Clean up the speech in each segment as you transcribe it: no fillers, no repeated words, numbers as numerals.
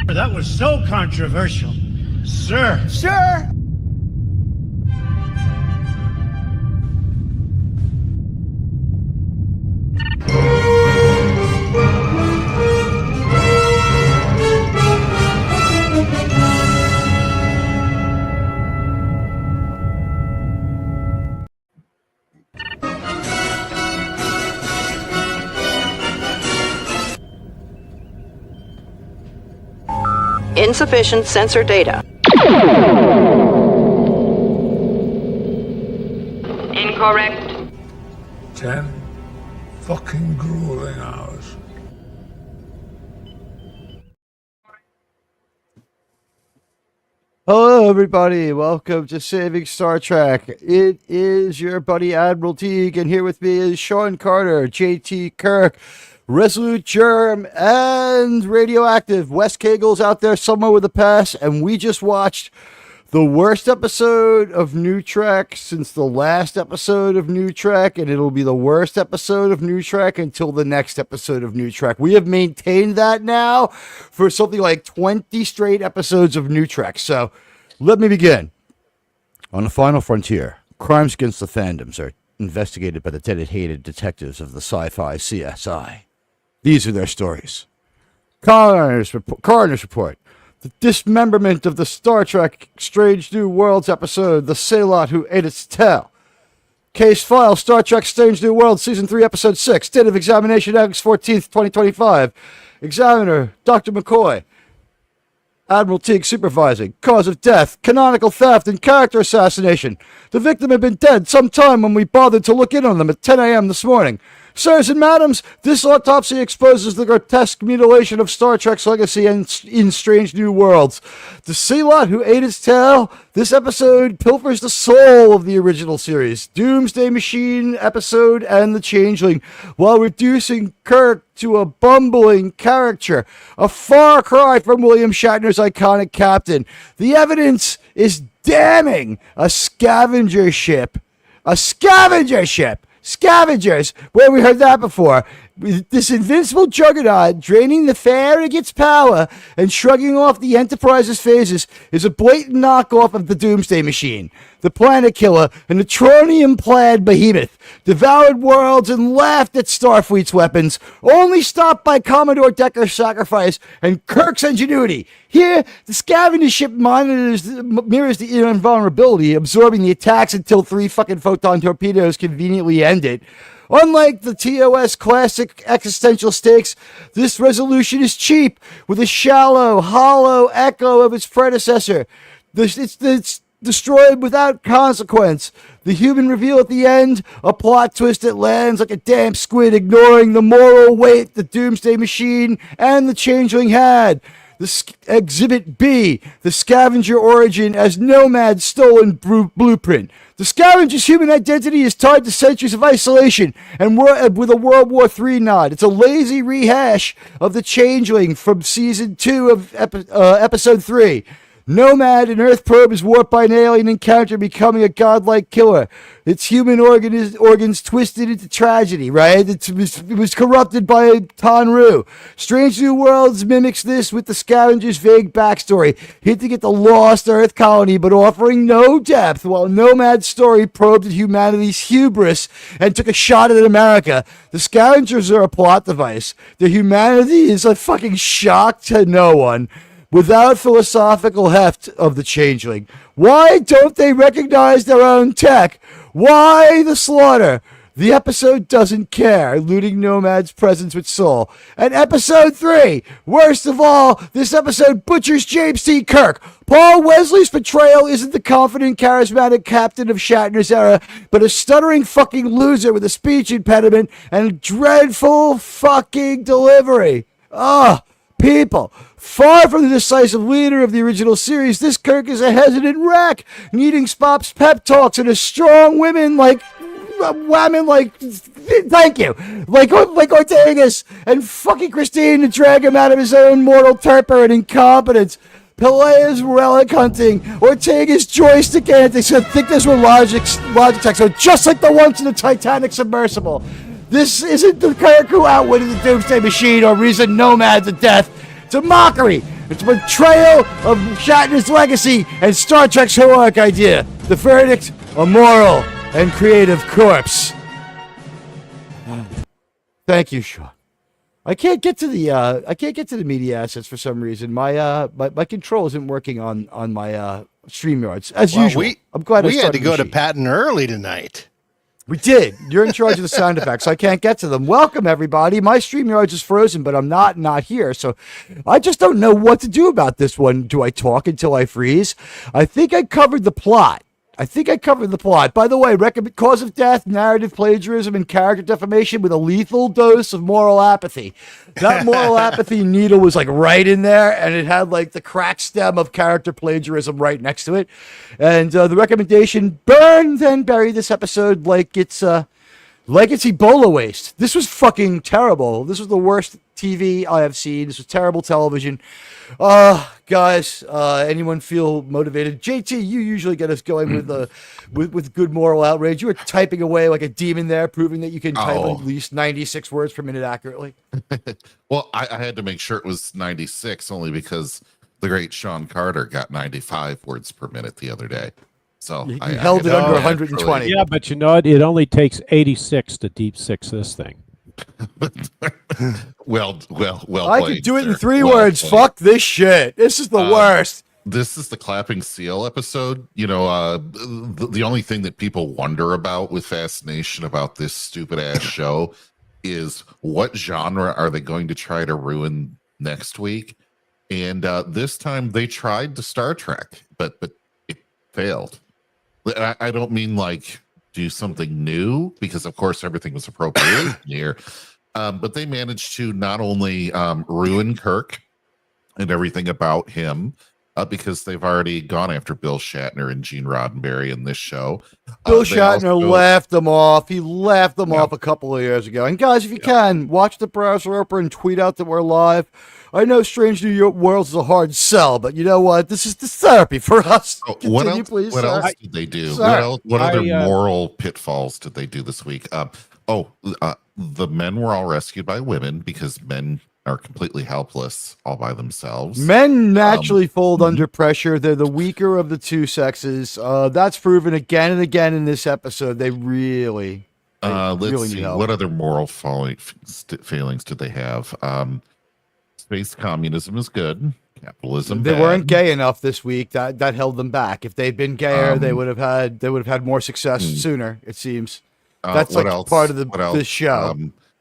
That was so controversial. Sir. Sir! Insufficient sensor data. Incorrect. 10 fucking grueling hours. Hello, everybody. Welcome to Saving Star Trek. It is your buddy Admiral Teag, and here with me is Sean Carter, JT Kirk, Resolute Germ, and Radioactive. Wes Cagel's out there somewhere with a pass, and we just watched the worst episode of New Trek since the last episode of New Trek, and it'll be the worst episode of New Trek until the next episode of New Trek. We have maintained that now for something like 20 straight episodes of New Trek. So let me begin. On the final frontier, crimes against the fandoms are investigated by the dedicated detectives of the sci-fi CSI. These are their stories. Coroner's report. The dismemberment of the Star Trek Strange New Worlds episode, The Sailot Who Ate Its Tail. Case file, Star Trek Strange New Worlds, Season 3, Episode 6. Date of examination, August 14th, 2025. Examiner, Dr. McCoy. Admiral Teague supervising. Cause of death, canonical theft and character assassination. The victim had been dead some time when we bothered to look in on them at 10 a.m. this morning. Sirs and madams, this autopsy exposes the grotesque mutilation of Star Trek's legacy in Strange New Worlds. The Sailot Who Ate Its Tail, this episode pilfers the soul of the original series, Doomsday Machine episode and The Changeling, while reducing Kirk to a bumbling caricature, a far cry from William Shatner's iconic captain. The evidence is damning. A scavenger ship. Scavengers! Where we heard that before. This invincible juggernaut draining the fair of its power and shrugging off the Enterprise's phases is a blatant knockoff of the Doomsday Machine, the planet killer, and the tronium-clad behemoth, devoured worlds and laughed at Starfleet's weapons, only stopped by Commodore Decker's sacrifice and Kirk's ingenuity. Here, the scavenger ship mirrors the invulnerability, absorbing the attacks until 3 fucking photon torpedoes conveniently end it. Unlike the TOS classic existential stakes, this resolution is cheap, with a shallow, hollow echo of its predecessor. It's destroyed without consequence. The human reveal at the end, a plot twist that lands like a damn squid, ignoring the moral weight the Doomsday Machine and the Changeling had. Exhibit B, the scavenger origin as Nomad's stolen blueprint. The scavenger's human identity is tied to centuries of isolation and with a World War III nod. It's a lazy rehash of the Changeling from Season 2 of Episode 3. Nomad, an Earth probe, is warped by an alien encounter, becoming a godlike killer. Its human organs twisted into tragedy, right? It was corrupted by Tanru. Strange New Worlds mimics this with the scavenger's vague backstory, hinting at the lost Earth colony, but offering no depth, while Nomad's story probed at humanity's hubris and took a shot at America. The scavengers are a plot device. Their humanity is a fucking shock to no one. Without philosophical heft of the Changeling. Why don't they recognize their own tech? Why the slaughter? The episode doesn't care, looting Nomad's presence with soul. And Episode 3, worst of all, this episode butchers James T. Kirk. Paul Wesley's portrayal isn't the confident, charismatic captain of Shatner's era, but a stuttering fucking loser with a speech impediment and dreadful fucking delivery. People. Far from the decisive leader of the original series, this Kirk is a hesitant wreck, needing Spock's pep talks and a strong women like thank you, like Ortegas and fucking Christine to drag him out of his own mortal torpor and incompetence. Pelea's relic hunting, Ortega's joystick antics, and think this were Logitech, so just like the ones in the Titanic submersible. This isn't the Kirk who outwitted the Doomsday Machine or reasoned Nomad to death. It's a mockery. It's a betrayal of Shatner's legacy and Star Trek's heroic idea. The verdict, a moral and creative corpse. Thank you, Sean. I can't get to the media assets for some reason. My control isn't working on my StreamYards as usual. I'm glad we had to go to Patton early tonight. We did. You're in charge of the sound effects, so I can't get to them. Welcome, everybody. My StreamYards is frozen, but I'm not here, so I just don't know what to do about this one. Do I talk until I freeze? I think I covered the plot. By the way, cause of death, narrative plagiarism, and character defamation with a lethal dose of moral apathy. That moral apathy needle was like right in there, and it had like the cracked stem of character plagiarism right next to it. And the recommendation, burn, then bury this episode like it's Ebola waste. This was fucking terrible. This was the worst TV I have seen. This was terrible television. Guys, anyone feel motivated? JT, you usually get us going with good moral outrage. You were typing away like a demon there, proving that you can type at least 96 words per minute accurately. Well, I had to make sure it was 96 only because the great Sean Carter got 95 words per minute the other day. So I held it under 120. Yeah, but you know what? It only takes 86 to deep six this thing. well I could do it in 3 words. Played. Fuck this shit. This is the worst. This is the clapping seal episode. You know, the only thing that people wonder about with fascination about this stupid ass show is what genre are they going to try to ruin next week? And this time they tried to Star Trek, but it failed. I don't mean like do something new, because of course everything was appropriate here, but they managed to not only ruin Kirk and everything about him, because they've already gone after Bill Shatner and Gene Roddenberry in this show. Bill Shatner laughed them off. He laughed them off a couple of years ago. And guys, if you can, watch the browser open and tweet out that we're live. I know Strange New Worlds is a hard sell, but you know what? This is therapy for us. What else did they do? What other moral pitfalls did they do this week? The men were all rescued by women because men are completely helpless all by themselves. Men naturally fold under pressure. They're the weaker of the two sexes. That's proven again and again in this episode. They really let's see. What other moral failings did they have? Space communism is good. Capitalism. They weren't gay enough this week. That held them back. If they'd been gayer, they would have had more success sooner. It seems. That's like else? Part of the show.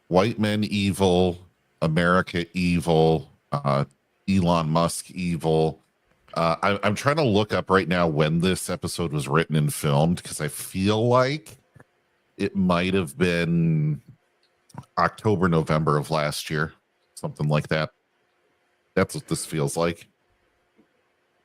White men evil. America evil. Elon Musk evil. I'm trying to look up right now when this episode was written and filmed, because I feel like it might have been October, November of last year, something like that. That's what this feels like.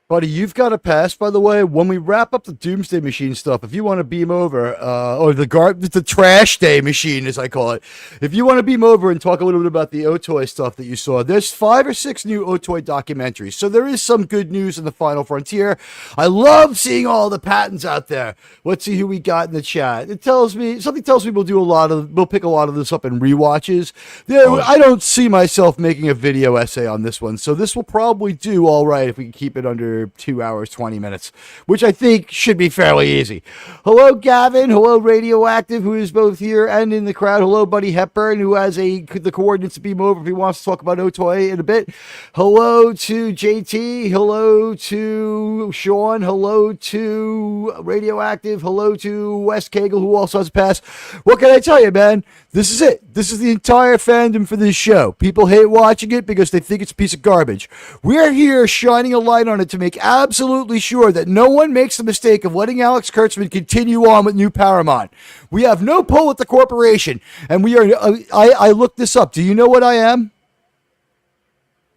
Buddy, you've got a pass, by the way. When we wrap up the Doomsday Machine stuff, if you want to beam over, or the Trash Day Machine, as I call it, if you want to beam over and talk a little bit about the Otoy stuff that you saw, there's 5 or 6 new Otoy documentaries. So there is some good news in the Final Frontier. I love seeing all the patents out there. Let's see who we got in the chat. Something tells me we'll pick a lot of this up in rewatches. I don't see myself making a video essay on this one, so this will probably do all right if we can keep it under 2 hours, 20 minutes, which I think should be fairly easy. Hello, Gavin. Hello, Radioactive, who is both here and in the crowd. Hello, Buddy Hepburn, who has the coordinates to beam over if he wants to talk about Otoy in a bit. Hello to JT. Hello to Sean. Hello to Radioactive. Hello to Wes Cagle, who also has a pass. What can I tell you, man? This is it. This is the entire fandom for this show. People hate watching it because they think it's a piece of garbage. We're here shining a light on it to make absolutely sure that no one makes the mistake of letting Alex Kurtzman continue on with New Paramount. We have no pull at the corporation, and we are. I looked this up. Do you know what I am?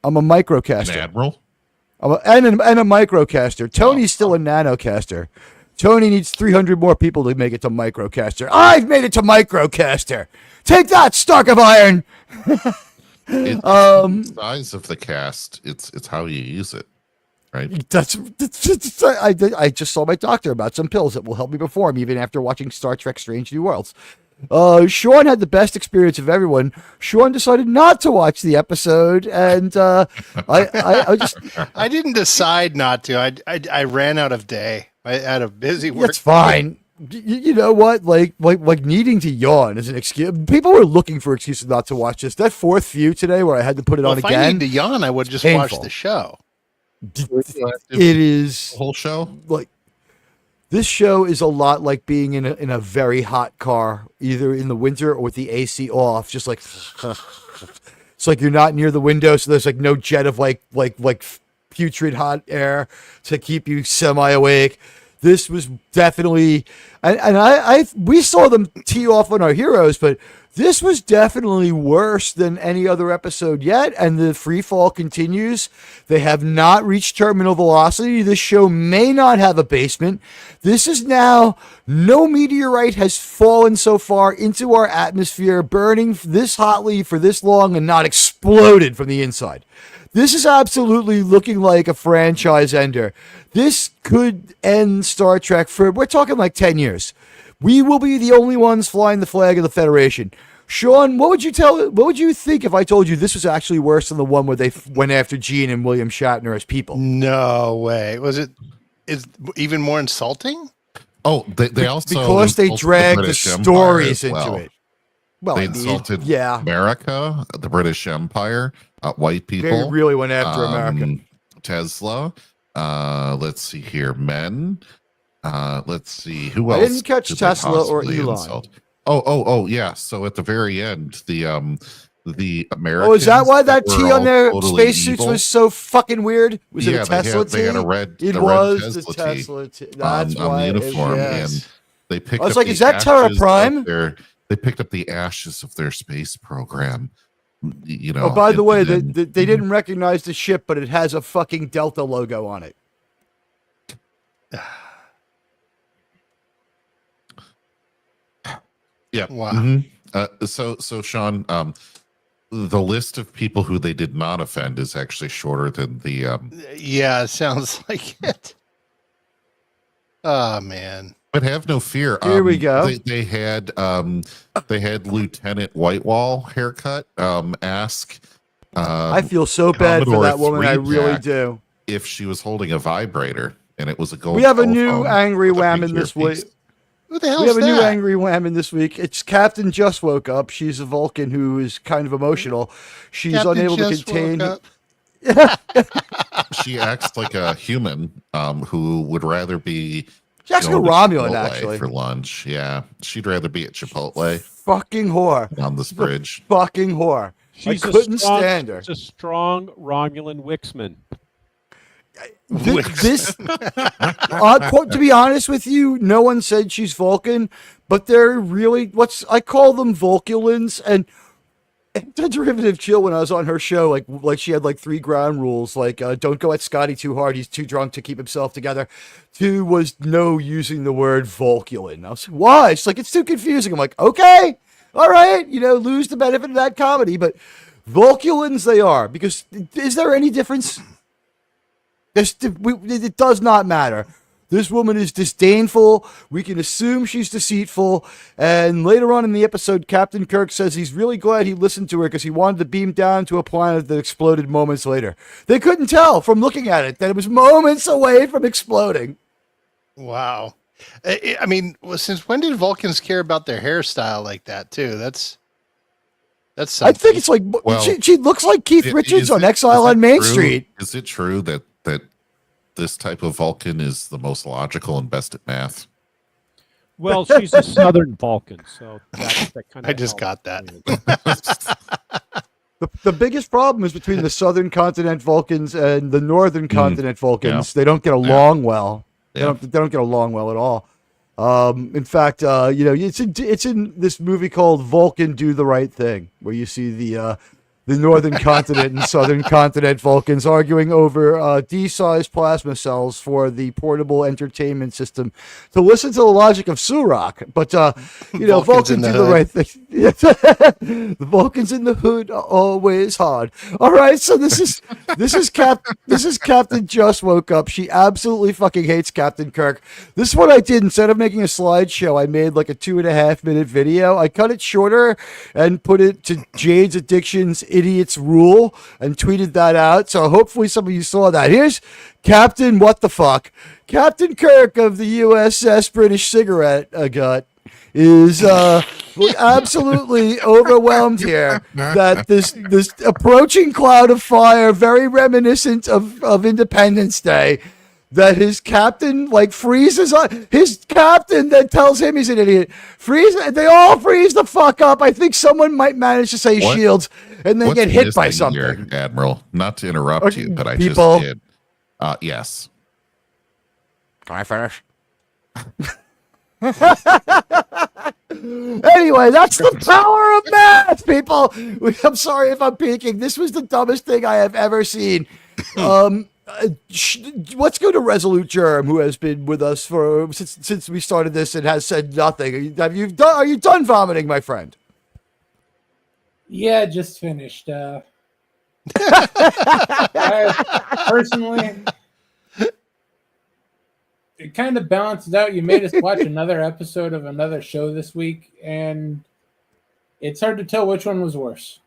I'm a microcaster. An admiral. And a microcaster. Tony's still a nanocaster. Tony needs 300 more people to make it to microcaster. I've made it to microcaster. Take that, Stark of Iron. It's the size of the cast. It's how you use it. Right. I just saw my doctor about some pills that will help me perform even after watching Star Trek Strange New Worlds. Sean had the best experience of everyone. Sean decided not to watch the episode, and I just I didn't decide not to. I ran out of day. I had a busy work. it's fine. You know what? Like needing to yawn is an excuse. People were looking for excuses not to watch this. That fourth view today, where I had to put it on If again. I need to yawn, I would just watch painful. the show. It is The whole show. like this show is a lot like being in a very hot car, either in the winter or with the AC off. Just like it's like you're not near the window, so there's like no jet of like putrid hot air to keep you semi awake. This was definitely, and we saw them tee off on our heroes, but this was definitely worse than any other episode yet, and the free fall continues. They have not reached terminal velocity. This show may not have a basement. This is now, no meteorite has fallen so far into our atmosphere, burning this hotly for this long and not exploded from the inside. This is absolutely looking like a franchise ender. This could end Star Trek for, we're talking like 10 years. We will be the only ones flying the flag of the Federation. Sean, what would you think if I told you this was actually worse than the one where they went after Gene and William Shatner as people? No way. Is even more insulting? Oh, they also Because they insulted dragged the British Empire stories as well. into it. Well, They I mean, insulted yeah. America, the British Empire, white They people. really went after America. Tesla. Let's see here, men. Let's see who I else. didn't catch did they Tesla or possibly Elon. insult? Oh, yeah. So at the very end, the Americans. Oh, is that why that were T on all their totally spacesuits evil. was so fucking weird? Was it a Yeah, Tesla T? they had a red. It the was red the Tesla T Tesla T. That's on why the it- uniform, yes. and they picked. I was up like, the is that Terra ashes of Prime? They picked up the ashes of their space program. You know. Oh, by the way, and they didn't recognize the ship, but it has a fucking Delta logo on it. Yeah. Wow. So Sean, the list of people who they did not offend is actually shorter than the. Yeah, it sounds like it. Oh man. But have no fear. Here we go. They had Lieutenant Whitewall haircut. Ask. I feel so bad for Commodore that woman. I really 3-pack do. if she was holding a vibrator, and it was a gold. We have a new telephone angry with a whammon picture this of week. peace. Who the hell We is have a new that? angry whammon this week. It's Captain Just Woke Up. She's a Vulcan who is kind of emotional. She's Captain unable to just contain. woke up. She acts like a human who would rather be. She's actually a going to Romulan, Chipotle actually. for lunch. Yeah, she'd rather be at Chipotle Fucking whore. on this bridge. Fucking whore. I couldn't stand her. She's a strong Romulan Wixman. This to be honest with you, no one said she's Vulcan, but they're really I call them Vulculans, and the derivative chill when I was on her show, like she had like 3 ground rules, like don't go at Scotty too hard, he's too drunk to keep himself together. 2 was no using the word Vulculan. I was like, why? She's like, it's too confusing. I'm like, okay, all right, lose the benefit of that comedy, but Vulculans they are, because is there any difference? It does not matter. This woman is disdainful. We can assume she's deceitful. And later on in the episode, Captain Kirk says he's really glad he listened to her because he wanted to beam down to a planet that exploded moments later. They couldn't tell from looking at it that it was moments away from exploding. Wow. I mean, since when did Vulcans care about their hairstyle like that too? That's I something. think it's like, Well, she looks like Keith Richards Is on it- Exile is on it Main true- Street. Is it true that this type of Vulcan is the most logical and best at math? Well, she's a Southern Vulcan, so that kind of. I just got that. The biggest problem is between the Southern Continent Vulcans and the Northern Continent Vulcans. Yeah. They don't get along well. Yeah. They don't get along well at all. In fact, it's in this movie called Vulcan Do the Right Thing, where you see the the northern continent and southern continent Vulcans arguing over D-sized plasma cells for the portable entertainment system to listen to the logic of Surak. But, Vulcans do the right thing. The Vulcans in the hood are always hard. All right, so this is Captain Just Woke Up. She absolutely fucking hates Captain Kirk. This is what I did. Instead of making a slideshow, I made like a 2.5-minute video. I cut it shorter and put it to Jade's Addiction's Idiot's Rule and tweeted that out. So hopefully some of you saw that. Here's Captain What the Fuck. Captain Kirk of the USS British Cigarette Gut is absolutely overwhelmed here that this approaching cloud of fire, very reminiscent of Independence Day, that his captain freezes on his captain, then tells him he's an idiot. They all freeze the fuck up. I think someone might manage to say shields and then get hit by something. Here, Admiral, not to interrupt you, but I just did. Yes. Can I finish? Anyway, that's the power of math, people. I'm sorry if I'm peeking. This was the dumbest thing I have ever seen. Let's go to Resolute Germ, who has been with us since we started this and has said nothing. Are you done vomiting, my friend? Yeah, just finished. I, personally, it kind of balances out. You made us watch another episode of another show this week, and it's hard to tell which one was worse.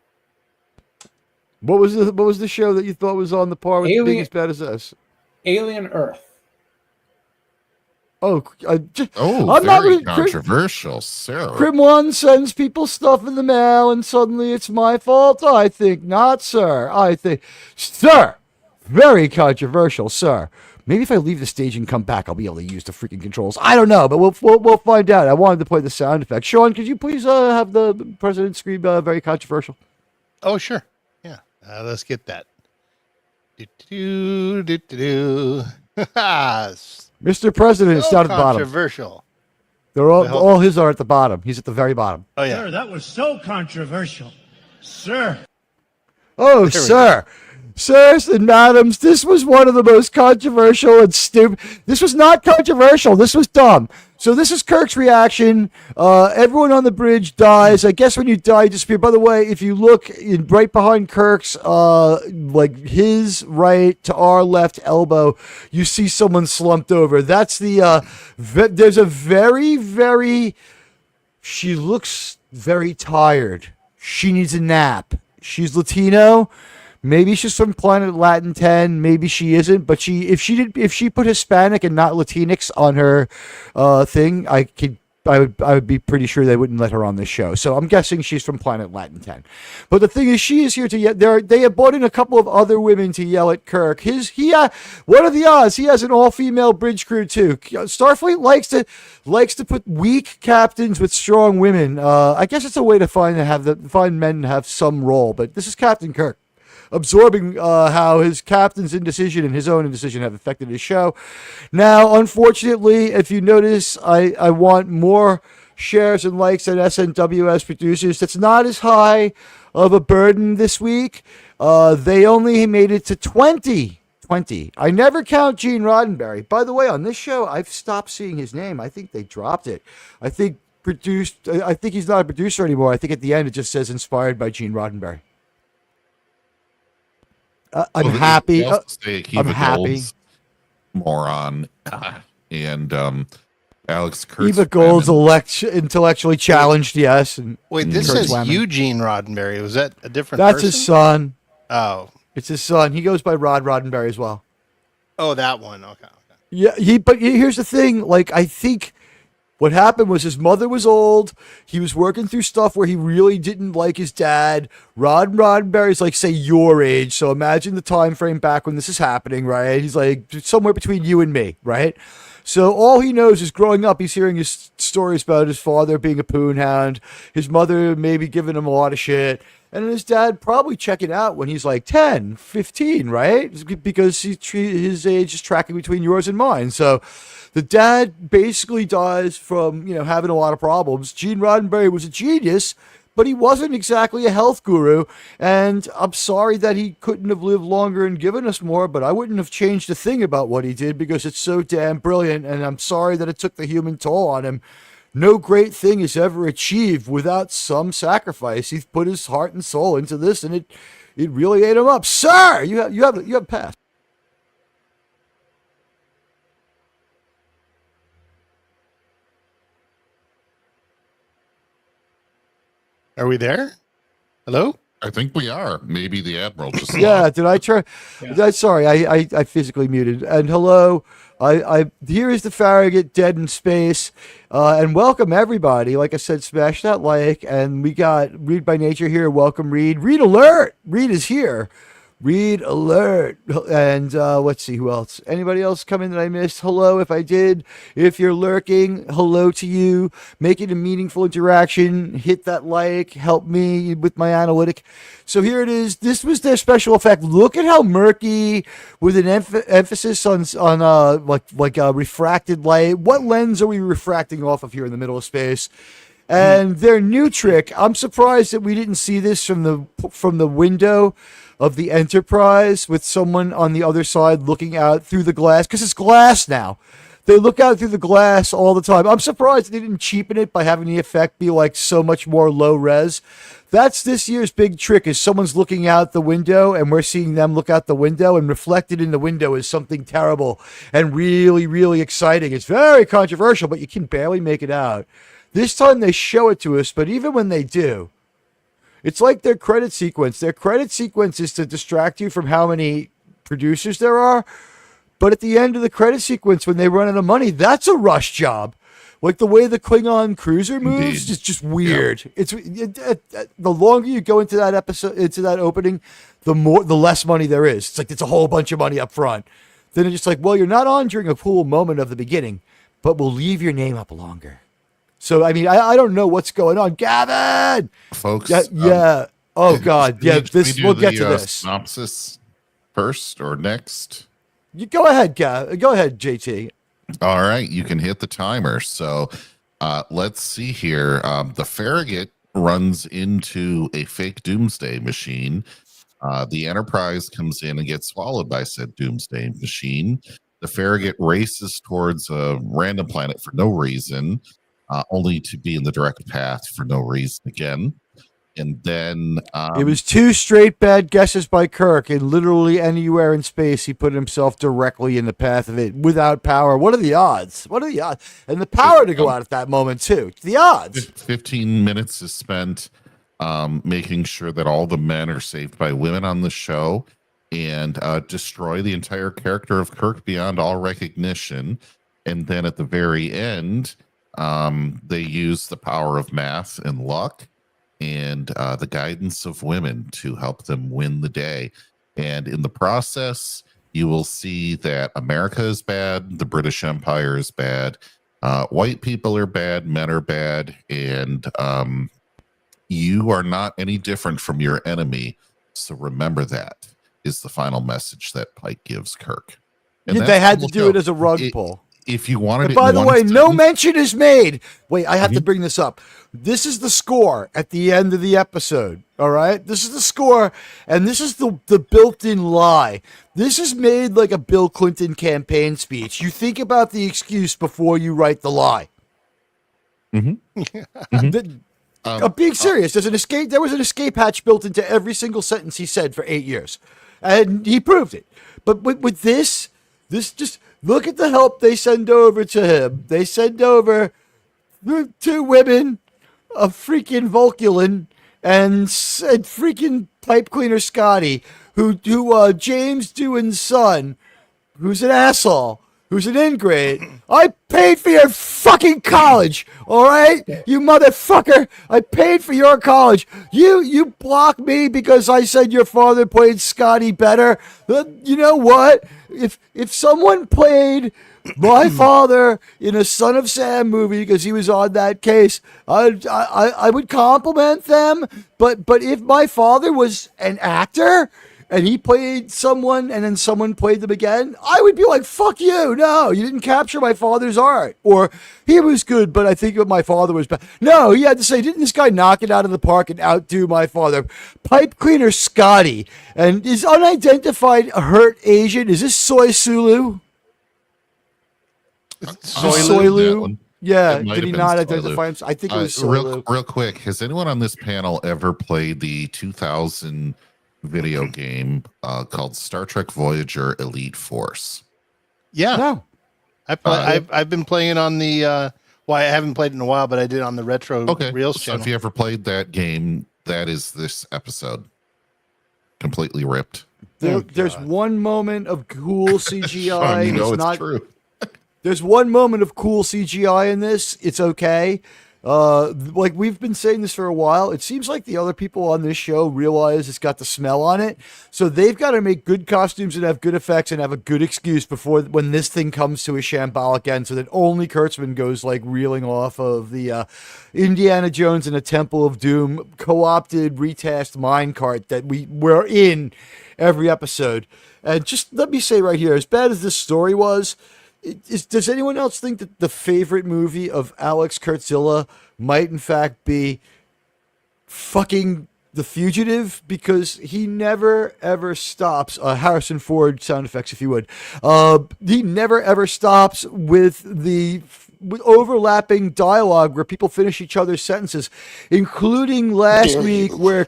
What was the show that you thought was on the par with being as bad as this? Alien Earth. I'm not really controversial, sir. Crim1 sends people stuff in the mail, and suddenly it's my fault. I think not, sir. Sir, very controversial, sir. Maybe if I leave the stage and come back, I'll be able to use the freaking controls. I don't know, but we'll find out. I wanted to play the sound effect. Sean, could you please have the president scream very controversial? Oh, sure. Yeah. Let's get that. Do. Mr. President is down at the bottom. Controversial. They're all his are at the bottom. He's at the very bottom. Oh, yeah. Sir, that was so controversial. Sir. Oh, sir. Sirs and madams, this was one of the most controversial and stupid. This was not controversial. This was dumb. So this is Kirk's reaction. Everyone on the bridge dies. I guess when you die, you disappear. By the way, if you look right behind Kirk's, his right to our left elbow, you see someone slumped over. That's there's a very, she looks very tired. She needs a nap. She's Latino. Maybe she's from Planet Latin 10. Maybe she isn't. But if she put Hispanic and not Latinx on her thing, I would be pretty sure they wouldn't let her on this show. So I'm guessing she's from Planet Latin 10. But the thing is, she is here to yell. They have brought in a couple of other women to yell at Kirk. What are the odds? He has an all-female bridge crew too. Starfleet likes to put weak captains with strong women. I guess it's a way to find men have some role. But this is Captain Kirk, absorbing how his captain's indecision and his own indecision have affected his show. Now, unfortunately, if you notice, I want more shares and likes than SNWS producers. That's not as high of a burden this week. They only made it to 20. I never count Gene Roddenberry. By the way, on this show, I've stopped seeing his name. I think they dropped it. I think he's not a producer anymore. I think at the end it just says inspired by Gene Roddenberry. I'm happy. I'm happy. Moron. And Alex Kurtzman. Eva Gold's intellectually challenged, yes. And wait, this says Eugene Roddenberry. Was that a different That's person? his son. Oh. It's his son. He goes by Rod Roddenberry as well. Oh, that one. Okay. Yeah, but here's the thing. I think what happened was his mother was old. He was working through stuff where he really didn't like his dad. Rod Roddenberry's say your age. So imagine the time frame back when this is happening, right? He's somewhere between you and me, right? So all he knows is growing up, he's hearing his stories about his father being a poonhound, his mother maybe giving him a lot of shit, and his dad probably checking out when he's 10, 15, right? Because his age is tracking between yours and mine. So the dad basically dies from, having a lot of problems. Gene Roddenberry was a genius, but he wasn't exactly a health guru. And I'm sorry that he couldn't have lived longer and given us more, but I wouldn't have changed a thing about what he did because it's so damn brilliant. And I'm sorry that it took the human toll on him. No great thing is ever achieved without some sacrifice. He's put his heart and soul into this, and it really ate him up. Sir, you have passed. Are we there? Hello? I think we are. Maybe the Admiral just Yeah, did I try? Sorry, I physically muted. And hello, I here is the Farragut dead in space, and welcome everybody. Like I said, smash that like, and we got Read by Nature here. Welcome, Read. Read alert. Read is here. Read alert. And let's see who else. Anybody else come in that I missed? Hello, if I did. If you're lurking, hello to you. Make it a meaningful interaction. Hit that like. Help me with my analytic. So here it is. This was their special effect. Look at how murky, with an emphasis on refracted light. What lens are we refracting off of here in the middle of space? And their new trick. I'm surprised that we didn't see this from the window of the Enterprise with someone on the other side looking out through the glass, because it's glass now. They look out through the glass all the time. I'm surprised they didn't cheapen it by having the effect be like so much more low res. That's this year's big trick, is someone's looking out the window and we're seeing them look out the window, and reflected in the window is something terrible and really, really exciting. It's very controversial, but you can barely make it out. This time they show it to us, but even when they do, it's like their credit sequence. Their credit sequence is to distract you from how many producers there are. But at the end of the credit sequence, when they run out of money, that's a rush job. Like the way the Klingon cruiser moves is just weird. Yeah. The longer you go into that episode, into that opening, the less money there is. It's like it's a whole bunch of money up front. Then it's just like, well, you're not on during a cool moment of the beginning, but we'll leave your name up longer. So, I mean, I don't know what's going on. Gavin! Folks. Yeah. Oh, God. Yeah, we'll get to this. Synopsis first or next? You go ahead, Go ahead, JT. All right. You can hit the timer. So, let's see here. The Farragut runs into a fake doomsday machine. The Enterprise comes in and gets swallowed by said doomsday machine. The Farragut races towards a random planet for no reason. Only to be in the direct path for no reason again. And then it was 2 straight bad guesses by Kirk, and literally anywhere in space he put himself directly in the path of it without power. What are the odds? And the power to go out at that moment too. The odds. 15 minutes is spent making sure that all the men are saved by women on the show, and destroy the entire character of Kirk beyond all recognition. And then at the very end, they use the power of math and luck and the guidance of women to help them win the day. And in the process, you will see that America is bad, the British Empire is bad, white people are bad, men are bad, and you are not any different from your enemy. So remember that is the final message that Pike gives Kirk. And they had to do it as a rug pull. If you wanted, and by the way, no mention is made. Wait, I have to bring this up. This is the score at the end of the episode. All right, this is the score, and this is the built-in lie. This is made like a Bill Clinton campaign speech. You think about the excuse before you write the lie. I'm being serious. There was an escape hatch built into every single sentence he said for 8 years, and he proved it. But with this just. Look at the help they send over to him. They send over 2 women, a freaking Vulculin, and freaking pipe cleaner Scotty, who James Doohan's son, who's an asshole, who's an ingrate. I paid for your fucking college, all right? You motherfucker. I paid for your college. You block me because I said your father played Scotty better. You know what? If someone played my father in a Son of Sam movie because he was on that case, I would compliment them. But if my father was an actor and he played someone and then someone played them again, I would be like, fuck you. No, you didn't capture my father's art. Or he was good, but I think my father was bad. No, he had to say, didn't this guy knock it out of the park and outdo my father? Pipe cleaner Scotty. And is unidentified hurt Asian? Is this Soy Sulu? Soilu? Yeah, It might did he have been not Soilu. identify himself? I think it was Soilu. Real quick, has anyone on this panel ever played the 2000 video game called Star Trek Voyager Elite Force? Yeah, No. I've been playing it on the. Well, I haven't played it in a while, but I did on the Retro Reels So channel. if you ever played that game, that is this episode. Completely ripped. There's one moment of cool CGI. You know it's not true. There's one moment of cool CGI in this. It's okay. Like we've been saying this for a while. It seems like the other people on this show realize it's got the smell on it. So they've got to make good costumes and have good effects and have a good excuse before when this thing comes to a shambolic end so that only Kurtzman goes like reeling off of the Indiana Jones and a Temple of Doom co-opted retasked minecart that we're in every episode. And just let me say right here, as bad as this story was, does anyone else think that the favorite movie of Alex Kurtzilla might in fact be fucking The Fugitive? Because he never ever stops. Harrison Ford sound effects, if you would. He never ever stops with overlapping dialogue where people finish each other's sentences, including last week where.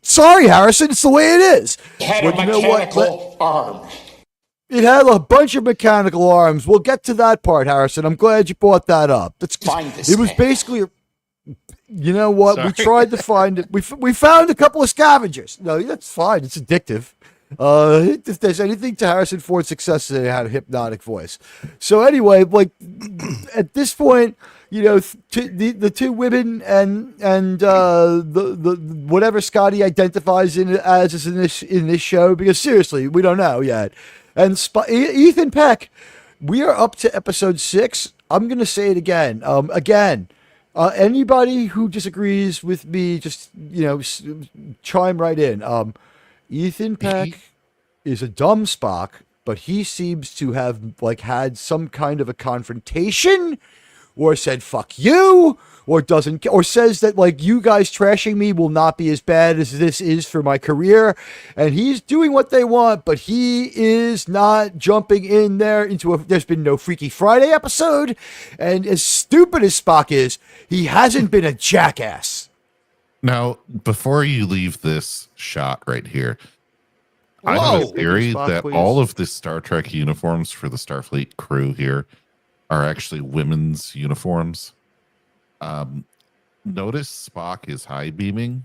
Sorry, Harrison, it's the way it is. Had But a you know what? mechanical arm. It had a bunch of mechanical arms. We'll get to that part, Harrison. I'm glad you brought that up. Find this It was man. basically, you know what? Sorry. We tried to find it. We found a couple of scavengers. No, that's fine. It's addictive. If there's anything to Harrison Ford's success, they had a hypnotic voice. So anyway, like at this point, you know, the two women and the whatever Scotty identifies as in this show, because seriously, we don't know yet. And Ethan Peck, we are up to episode 6. I'm going to say it again. Anybody who disagrees with me, just, chime right in. Ethan Peck is a dumb Spock, but he seems to have, had some kind of a confrontation or said, fuck you, or says that, you guys trashing me will not be as bad as this is for my career. And he's doing what they want, but he is not jumping in there there's been no Freaky Friday episode. And as stupid as Spock is, he hasn't been a jackass. Now, before you leave this shot right here, I Whoa. have a theory Spock, that please. all of the Star Trek uniforms for the Starfleet crew here are actually women's uniforms. Notice Spock is high beaming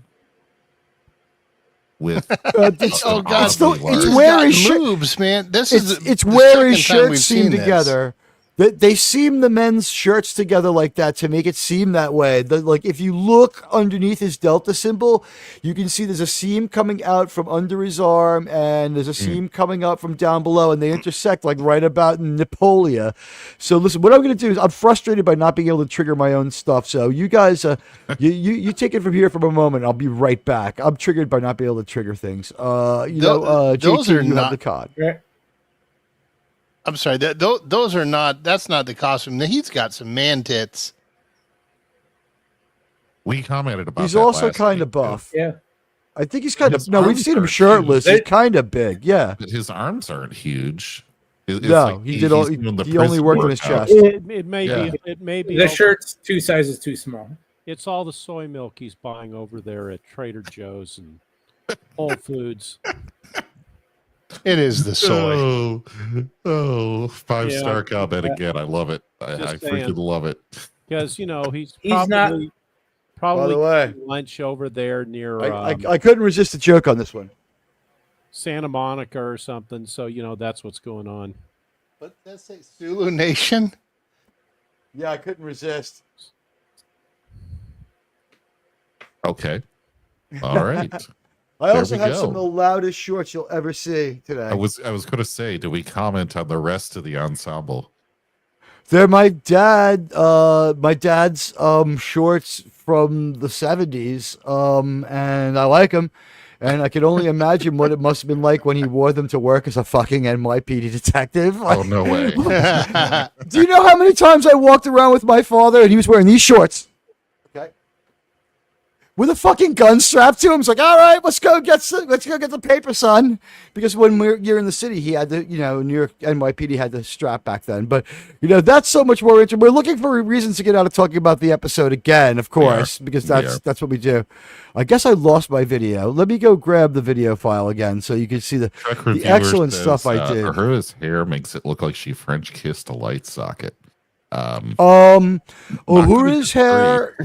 with Oh God! It's the- He's it's where got his shirt- moves, man. This It's is the where his second time we've shirts seam seen this. together. They seam the men's shirts together like that to make it seem that way. If you look underneath his delta symbol, you can see there's a seam coming out from under his arm, and there's a seam coming up from down below, and they intersect right about Napoleon. So listen, what I'm going to do is I'm frustrated by not being able to trigger my own stuff. So you guys, you take it from here for a moment. I'll be right back. I'm triggered by not being able to trigger things. Those JT, are you not- have the cod. I'm sorry. Those are not. That's not the costume. He's got some man tits. we commented about He's that also last kind of week, buff. Yeah. I think he's kind of His no. We've arms seen him are shirtless. huge. He's kind of big. Yeah. but his arms aren't huge. It's No, he did all. he's doing the He only prison worked on his workout. chest. It may Yeah. be. It may be. The all- shirt's 2 sizes too small. It's all the soy milk he's buying over there at Trader Joe's and Whole Foods. It is the soy. Oh, 5-star Yeah. comment again. I love it. I Just freaking saying. love it. Because he's He's not- probably By the way, eating lunch over there near I couldn't resist a joke on this one. Santa Monica or something. So that's what's going on. But that's a Zulu Nation. Yeah, I couldn't resist. Okay. All right. I There also we have go. some of the loudest shorts you'll ever see today. I was going to say, do we comment on the rest of the ensemble? They're my dad's shorts from the 70s, and I like them. And I can only imagine what it must have been like when he wore them to work as a fucking NYPD detective. Oh, no way. Do you know how many times I walked around with my father and he was wearing these shorts? Okay. With a fucking gun strapped to him. It's like, all right, let's go get the paper, son. Because when you're in the city, he had to, New York NYPD had the strap back then. But, that's so much more interesting. We're looking for reasons to get out of talking about the episode again, of course, because that's what we do. I guess I lost my video. Let me go grab the video file again so you can see the excellent stuff I did. Her hair makes it look like she French kissed a light socket. Uhura's hair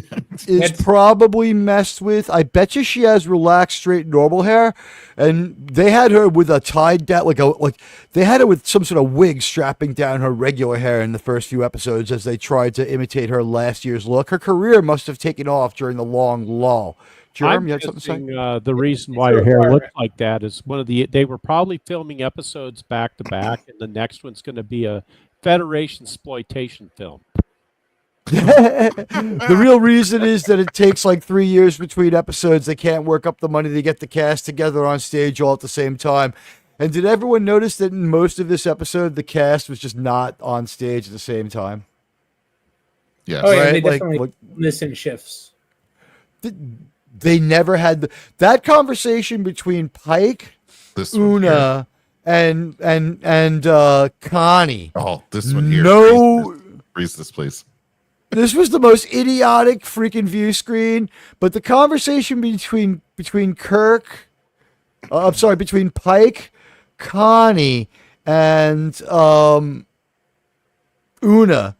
is probably messed with. I bet you she has relaxed, straight, normal hair, and they had her with a tied down, like they had her with some sort of wig strapping down her regular hair in the first few episodes as they tried to imitate her last year's look. Her career must have taken off during the long lull. Jerm, you had something to say? The reason why her hair looks like that is they were probably filming episodes back to back, and the next one's going to be a Federation exploitation film. The real reason is that it takes like 3 years between episodes. They can't work up the money to get the cast together on stage all at the same time. And did everyone notice that in most of this episode, the cast was just not on stage at the same time? Yes. Oh, yeah, Right? they definitely listen shifts. They never had that conversation between Pike, Una, and Connie. Oh, this one here. No. Freeze this, please. This was the most idiotic freaking view screen, but the conversation between Kirk, between Pike, Connie, and Una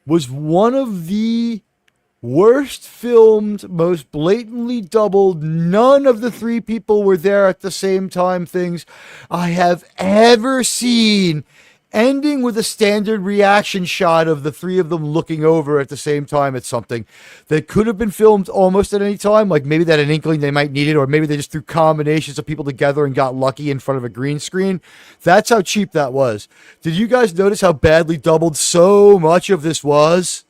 was one of the worst filmed, most blatantly doubled, none of the three people were there at the same time things I have ever seen, ending with a standard reaction shot of the three of them looking over at the same time at something that could have been filmed almost at any time. Like maybe they had an inkling they might need it, or maybe they just threw combinations of people together and got lucky in front of a green screen. That's how cheap that was. Did you guys notice how badly doubled so much of this was?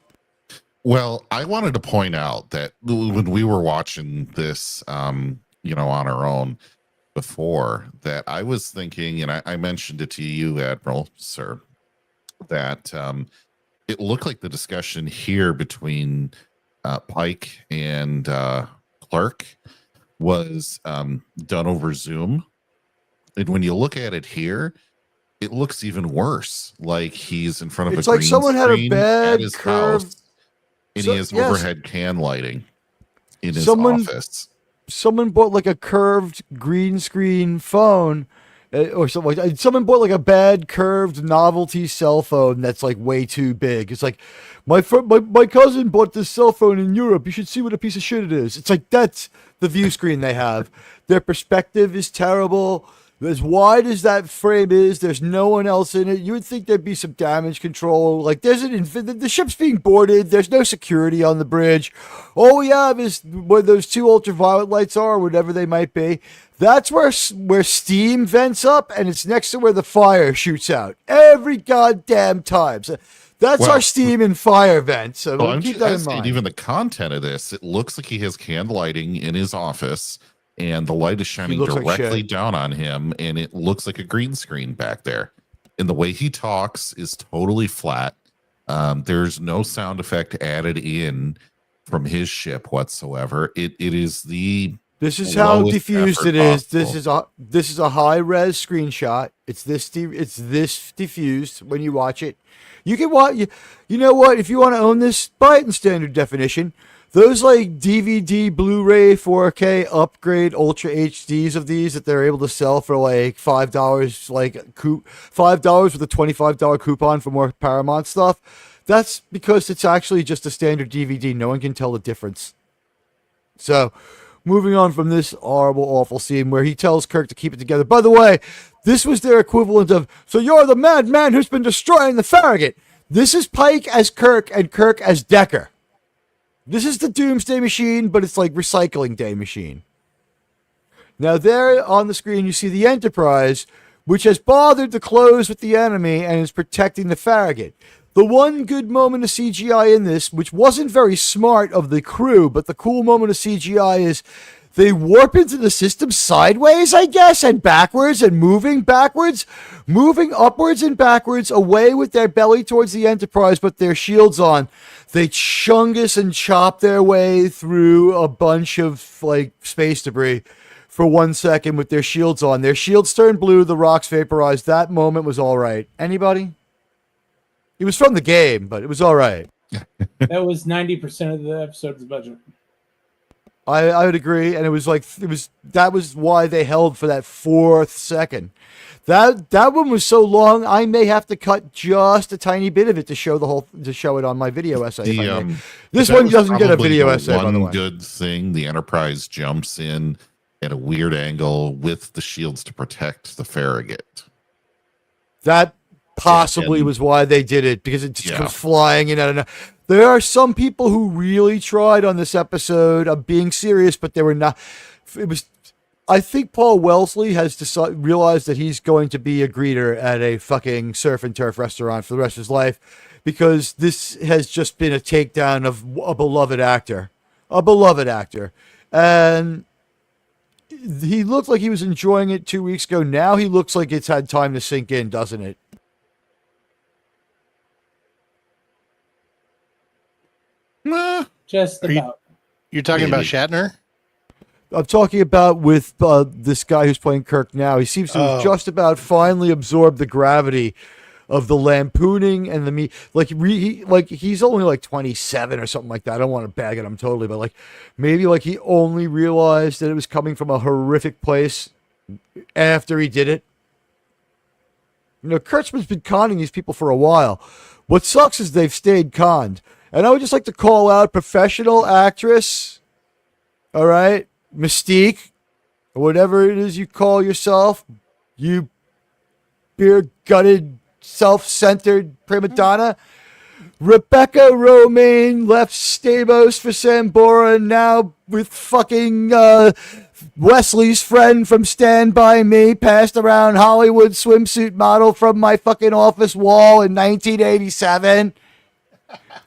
Well, I wanted to point out that when we were watching this, on our own before, that I was thinking, and I mentioned it to you, Admiral, sir, that it looked like the discussion here between Pike and Clark was done over Zoom. And when you look at it here, it looks even worse. Like he's in front of it's a like green someone had a screen bad at his curve. house, and he has overhead can lighting in his office. Someone bought like a curved green screen phone or something like that. Someone bought like a bad curved novelty cell phone that's like way too big. It's like my cousin bought this cell phone in Europe. You should see what a piece of shit it is. It's like that's the view screen they have. Their perspective is terrible. As wide as that frame is, there's no one else in it. You would think there'd be some damage control. Like the ship's being boarded. There's no security on the bridge. All we have is where those two ultraviolet lights are, whatever they might be. That's where steam vents up, and it's next to where the fire shoots out every goddamn time. So that's our steam and fire vent. So keep that in mind. Even the content of this, it looks like he has canned lighting in his office, and the light is shining directly down on him, and it looks like a green screen back there. And the way he talks is totally flat. There's no sound effect added in from his ship whatsoever. It is the This is how diffused it is. This is a high res screenshot. It's this diffused when you watch it. You can watch. You know what? If you want to own this, buy it in standard definition. Those like DVD, Blu-ray, 4K upgrade Ultra HDs of these that they're able to sell for like $5, like $5 with a $25 coupon for more Paramount stuff. That's because it's actually just a standard DVD. No one can tell the difference. So, moving on from this horrible, awful scene where he tells Kirk to keep it together. By the way, this was their equivalent of, so you're the madman who's been destroying the Farragut. This is Pike as Kirk and Kirk as Decker. This is the Doomsday Machine, but it's like Recycling Day Machine. Now there on the screen you see the Enterprise, which has bothered to close with the enemy and is protecting the Farragut. The one good moment of CGI in this, which wasn't very smart of the crew, but the cool moment of CGI is They warp into the system sideways, I guess, and backwards and moving upwards and backwards, away with their belly towards the Enterprise, but their shields on. They chungus and chop their way through a bunch of like space debris for 1 second with their shields on. Their shields turned blue, the rocks vaporized. That moment was all right. Anybody? It was from the game, but it was all right. That was 90% of the episode's budget. I would agree, and that was why they held for that 4th second. That one was so long, I may have to cut just a tiny bit of it to show it on my video essay. This one doesn't get a video essay, by the way. One good thing: the Enterprise jumps in at a weird angle with the shields to protect the Farragut. That possibly was why they did it, because it just comes flying in. I don't know. There are some people who really tried on this episode of being serious, but they were not. I think Paul Wellesley has realized that he's going to be a greeter at a fucking surf and turf restaurant for the rest of his life, because this has just been a takedown of a beloved actor. And he looked like he was enjoying it 2 weeks ago. Now he looks like it's had time to sink in, doesn't it? Just about. You're talking about Shatner? I'm talking about with this guy who's playing Kirk now. He seems to have just about finally absorbed the gravity of the lampooning and the he's only like 27 or something like that. I don't want to bag at him totally, but maybe he only realized that it was coming from a horrific place after he did it. Kurtzman's been conning these people for a while. What sucks is they've stayed conned. And I would just like to call out professional actress, all right, Mystique, or whatever it is you call yourself, you beer-gutted, self-centered prima donna. Rebecca Romaine left Stamos for Sambora, now with fucking Wesley's friend from Stand By Me, passed around Hollywood swimsuit model from my fucking office wall in 1987.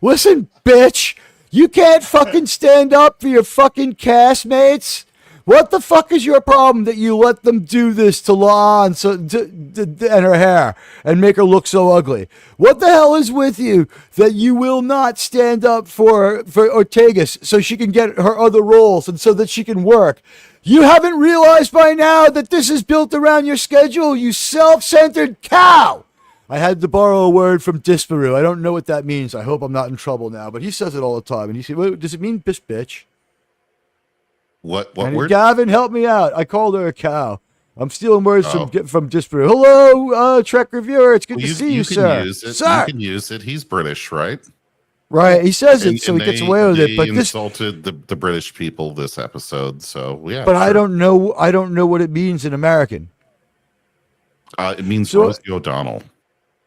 Listen, bitch, you can't fucking stand up for your fucking castmates. What the fuck is your problem that you let them do this to Lon and her hair and make her look so ugly? What the hell is with you that you will not stand up for Ortegas so she can get her other roles and so that she can work? You haven't realized by now that this is built around your schedule, you self-centered cow! I had to borrow a word from Disparu. I don't know what that means. I hope I'm not in trouble now, but he says it all the time. And he said, well, does it mean bitch? What and word? Gavin, help me out. I called her a cow. I'm stealing words from Disparu. Hello, Trek reviewer. It's good to see you, sir. Sir. You can use it. He's British, right? Right. He says it, so he gets away with it. But this insulted the British people this episode. So yeah. But sure. I don't know what it means in American. It means Rosie O'Donnell.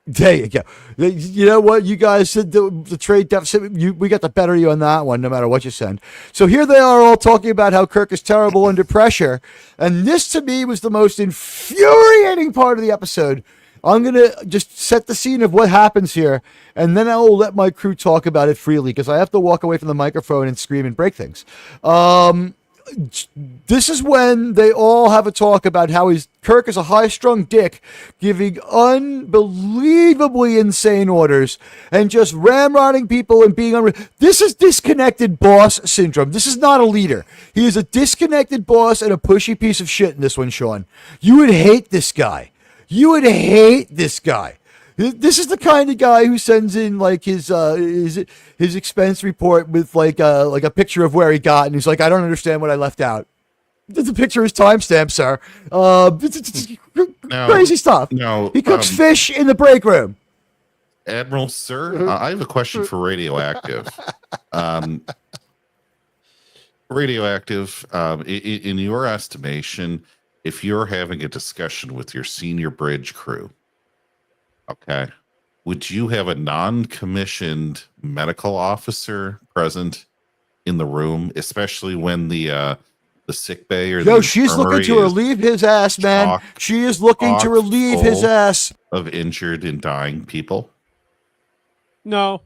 There you go. You know what? You guys said the trade deficit. We got the better of you on that one, no matter what you send. So here they are all talking about how Kirk is terrible under pressure. And this, to me, was the most infuriating part of the episode. I'm going to just set the scene of what happens here, and then I will let my crew talk about it freely, because I have to walk away from the microphone and scream and break things. This is when they all have a talk about how Kirk is a high-strung dick, giving unbelievably insane orders and just ramrodding people and being This is disconnected boss syndrome. This is not a leader. He is a disconnected boss and a pushy piece of shit in this one, Sean. You would hate this guy. This is the kind of guy who sends in his expense report with like a picture of where he got, and he's like, I don't understand what I left out. The picture is timestamped, sir. Crazy stuff. No, he cooks fish in the break room. Admiral, sir, I have a question for Radioactive. Radioactive, in your estimation, if you're having a discussion with your senior bridge crew, okay, would you have a non-commissioned medical officer present in the room, especially when the sick bay or she's looking to relieve his ass, man. She is looking to relieve his ass of injured and dying people? No.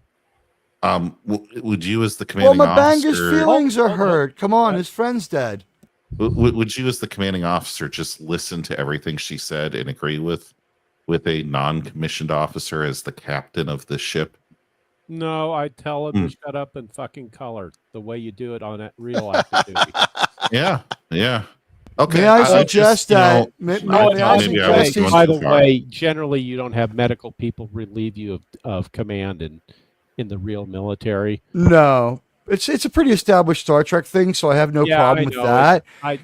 Would you, as the commanding officer? Well, Mabanga's feelings are hurt. Come on, his friend's dead. Would you, as the commanding officer, just listen to everything she said and agree with a non-commissioned officer as the captain of the ship? No, I tell him to shut up and fucking color the way you do it on that real active duty. Yeah. Okay. May I suggest that? May I suggest? By the way, generally you don't have medical people relieve you of command in the real military. No. It's a pretty established Star Trek thing, so I have no problem with that. I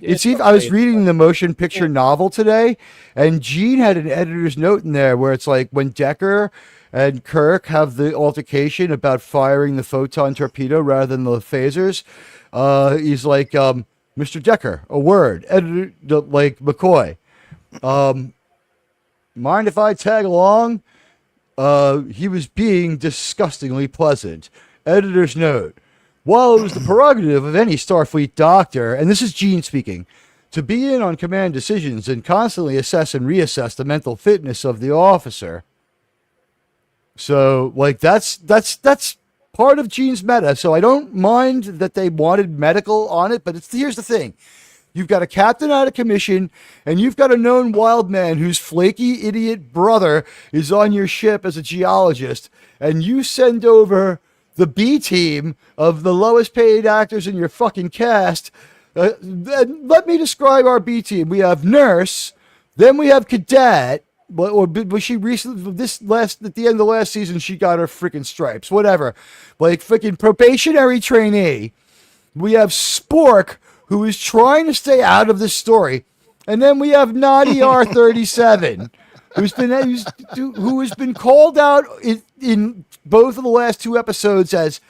was reading the motion picture novel today, and Gene had an editor's note in there where it's like when Decker and Kirk have the altercation about firing the photon torpedo rather than the phasers. He's like, Mr. Decker, a word. Editor, like McCoy. Mind if I tag along? He was being disgustingly pleasant. Editor's note. While it was the prerogative of any Starfleet doctor, and this is Gene speaking, to be in on command decisions and constantly assess and reassess the mental fitness of the officer. So, like, that's part of Gene's meta. So I don't mind that they wanted medical on it, but here's the thing. You've got a captain out of commission, and you've got a known wild man whose flaky idiot brother is on your ship as a geologist, and you send over the B team of the lowest paid actors in your fucking cast. Let me describe our B team. We have nurse, then we have cadet, but she recently at the end of the last season she got her freaking stripes, whatever. Like freaking probationary trainee. We have Spork, who is trying to stay out of this story, and then we have Naughty R37. Who has been called out in both of the last two episodes as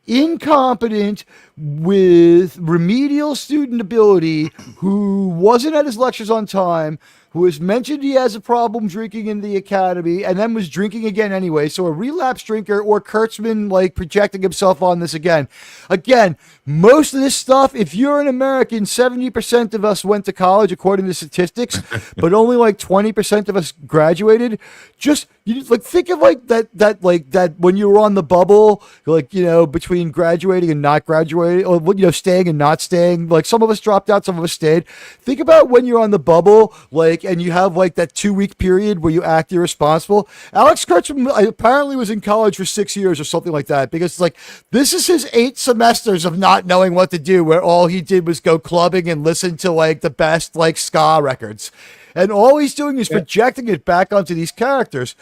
incompetent with remedial student ability, who wasn't at his lectures on time, who has mentioned he has a problem drinking in the academy and then was drinking again anyway. So a relapse drinker, or Kurtzman like projecting himself on this again. Again, most of this stuff, if you're an American, 70% of us went to college according to statistics, but only like 20% of us graduated. Just think of that when you were on the bubble, between graduating and not graduating, or staying and not staying. Like some of us dropped out, some of us stayed. Think about when you're on the bubble, and you have that 2-week period where you act irresponsible. Alex Kurtzman apparently was in college for 6 years or something like that, because this is his 8 semesters of not knowing what to do, where all he did was go clubbing and listen to the best ska records. And all he's doing is projecting it back onto these characters.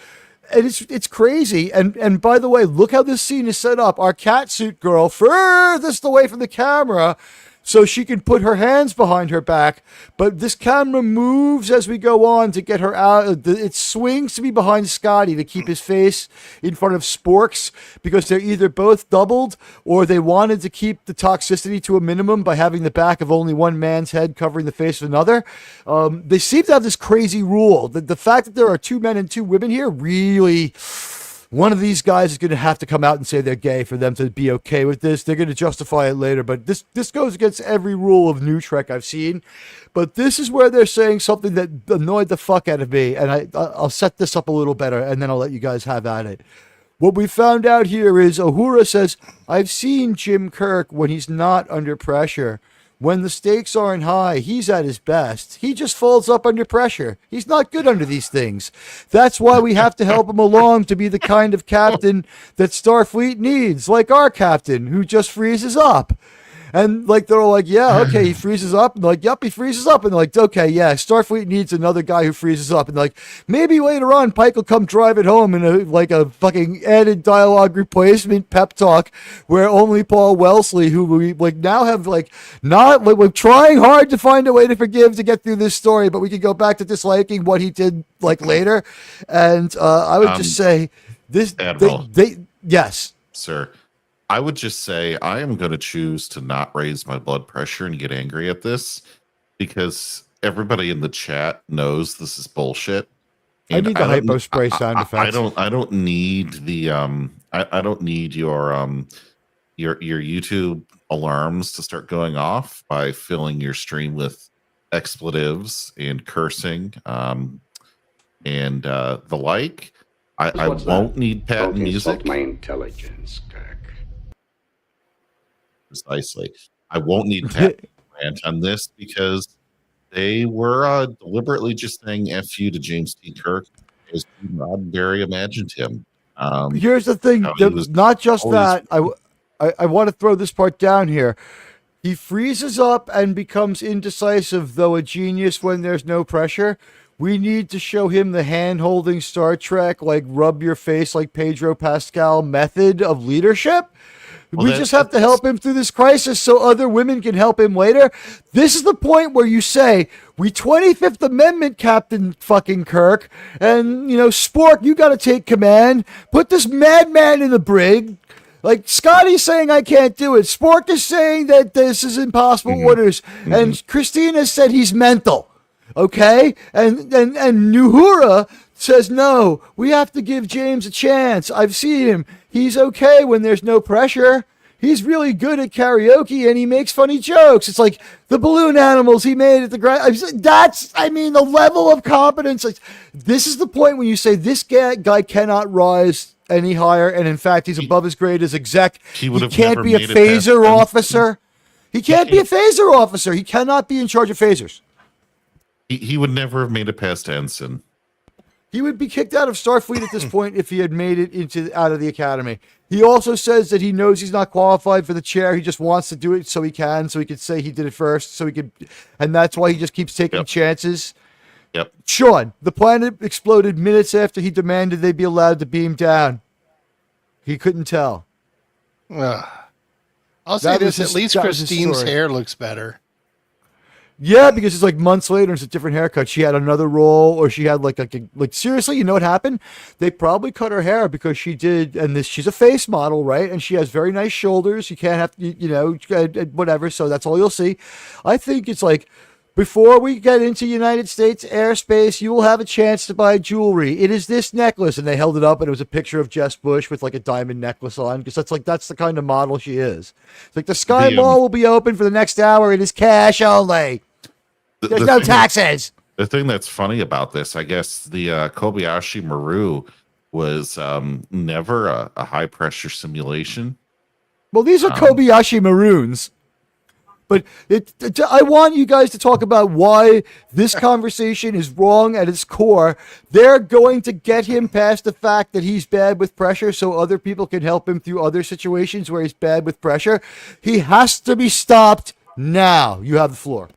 And it's crazy. And by the way, look how this scene is set up. Our catsuit girl furthest away from the camera so she can put her hands behind her back. But this camera moves as we go on to get her out. It swings to be behind Scotty to keep his face in front of Spork's, because they're either both doubled or they wanted to keep the toxicity to a minimum by having the back of only one man's head covering the face of another. They seem to have this crazy rule. The fact that there are 2 men and 2 women here really... One of these guys is going to have to come out and say they're gay for them to be okay with this. They're going to justify it later, but this goes against every rule of New Trek I've seen. But this is where they're saying something that annoyed the fuck out of me, and I'll set this up a little better, and then I'll let you guys have at it. What we found out here is Uhura says, I've seen Jim Kirk when he's not under pressure. When the stakes aren't high, he's at his best. He just falls up under pressure. He's not good under these things. That's why we have to help him along to be the kind of captain that Starfleet needs, like our captain, who just freezes up. And they're all like, yeah, okay, he freezes up. And they're like, yep, he freezes up. And they're like, okay, yeah, Starfleet needs another guy who freezes up. And they're like, maybe later on Pike will come drive it home in a fucking added dialogue replacement pep talk where only Paul Wellesley, who we now have we're trying hard to find a way to forgive to get through this story, but we can go back to disliking what he did later. And I would just say this, yes, sir. I would just say I am going to choose to not raise my blood pressure and get angry at this, because everybody in the chat knows this is bullshit. I need the hypo spray sound effects. I don't need the I don't need your YouTube alarms to start going off by filling your stream with expletives and cursing and the like. I won't need patent music. My intelligence, Kirk. Precisely. I won't need patent rant on this because they were deliberately just saying "f you" to James T. Kirk as Roddenberry imagined him. Here's the thing: he was not just always- that. I want to throw this part down here. He freezes up and becomes indecisive, though a genius when there's no pressure. We need to show him the hand-holding Star Trek, like rub your face like Pedro Pascal method of leadership. We just have to help him through this crisis so other women can help him later. This is the point where you say, we 25th Amendment Captain fucking Kirk, and, Spork, you got to take command. Put this madman in the brig. Like, Scotty's saying I can't do it. Spork is saying that this is impossible orders. And Christina said he's mental. Okay? And Nuhura says, no, we have to give James a chance. I've seen him. He's okay when there's no pressure. He's really good at karaoke and he makes funny jokes. It's like the balloon animals he made at the ground. The level of competence. This is the point when you say this guy cannot rise any higher. And in fact, he's above his grade as exec. He can't be a phaser officer. He can't be a phaser officer. He cannot be in charge of phasers. He would never have made it past ensign. He would be kicked out of Starfleet at this point if he had made it out of the academy. He also says that he knows he's not qualified for the chair. He just wants to do it so he could say he did it first, and that's why he just keeps taking chances. Yep. Sean, the planet exploded minutes after he demanded they be allowed to beam down. He couldn't tell. I'll say this: at least Christine's hair looks better. Yeah, because it's like months later, it's a different haircut. She had another role, or she had like seriously, you know what happened? They probably cut her hair because she did, and she's a face model, right? And she has very nice shoulders. You can't have, whatever. So that's all you'll see. I think it's like, before we get into United States airspace, you will have a chance to buy jewelry. It is this necklace, and they held it up, and it was a picture of Jess Bush with like a diamond necklace on, because that's the kind of model she is. It's like the Sky Mall will be open for the next hour. It is cash only. There's no taxes. The thing that's funny about this, I guess, the Kobayashi Maru was never a high pressure simulation. Well, these are Kobayashi Maroons. But I want you guys to talk about why this conversation is wrong at its core. They're going to get him past the fact that he's bad with pressure so other people can help him through other situations where he's bad with pressure. He has to be stopped now. You have the floor.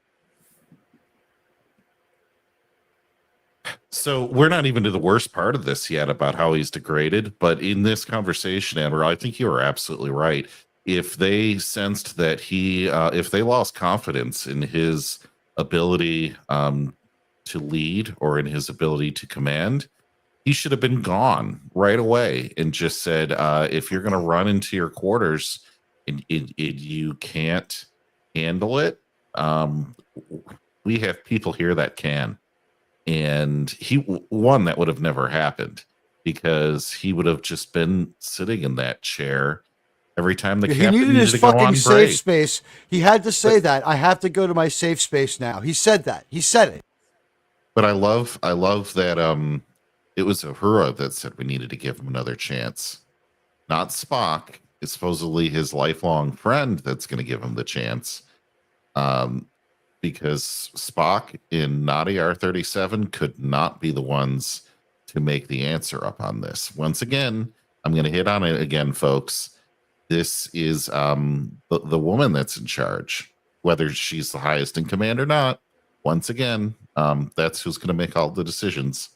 So we're not even to the worst part of this yet about how he's degraded. But in this conversation, Amber, I think you are absolutely right. If they sensed that if they lost confidence in his ability to lead or in his ability to command, he should have been gone right away and just said, if you're going to run into your quarters and you can't handle it, we have people here that can. And that would have never happened because he would have just been sitting in that chair every time the captain needed his to go fucking on safe break. space. He had to say that. I have to go to my safe space now. He said that. He said it. But I love that it was Uhura that said we needed to give him another chance. Not Spock. It's supposedly his lifelong friend that's going to give him the chance. Because Spock in Naughty R37 could not be the ones to make the answer up on this. Once again, I'm going to hit on it again, folks. This is the woman that's in charge, whether she's the highest in command or not. Once again, that's who's going to make all the decisions.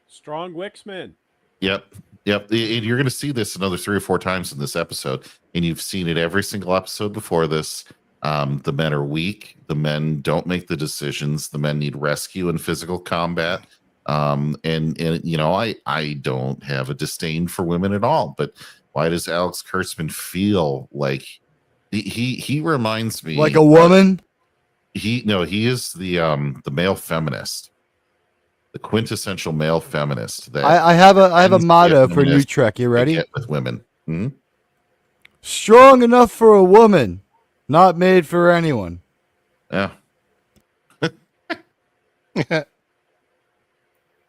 Strong Wixman. Yep. And you're going to see this another 3 or 4 times in this episode, and you've seen it every single episode before this. The men are weak. The men don't make the decisions. The men need rescue and physical combat. And I don't have a disdain for women at all. But why does Alex Kurtzman feel like he reminds me like a woman? He is the male feminist, the quintessential male feminist. That I have a motto for New Trek. You ready? With women, strong enough for a woman. Not made for anyone. Yeah.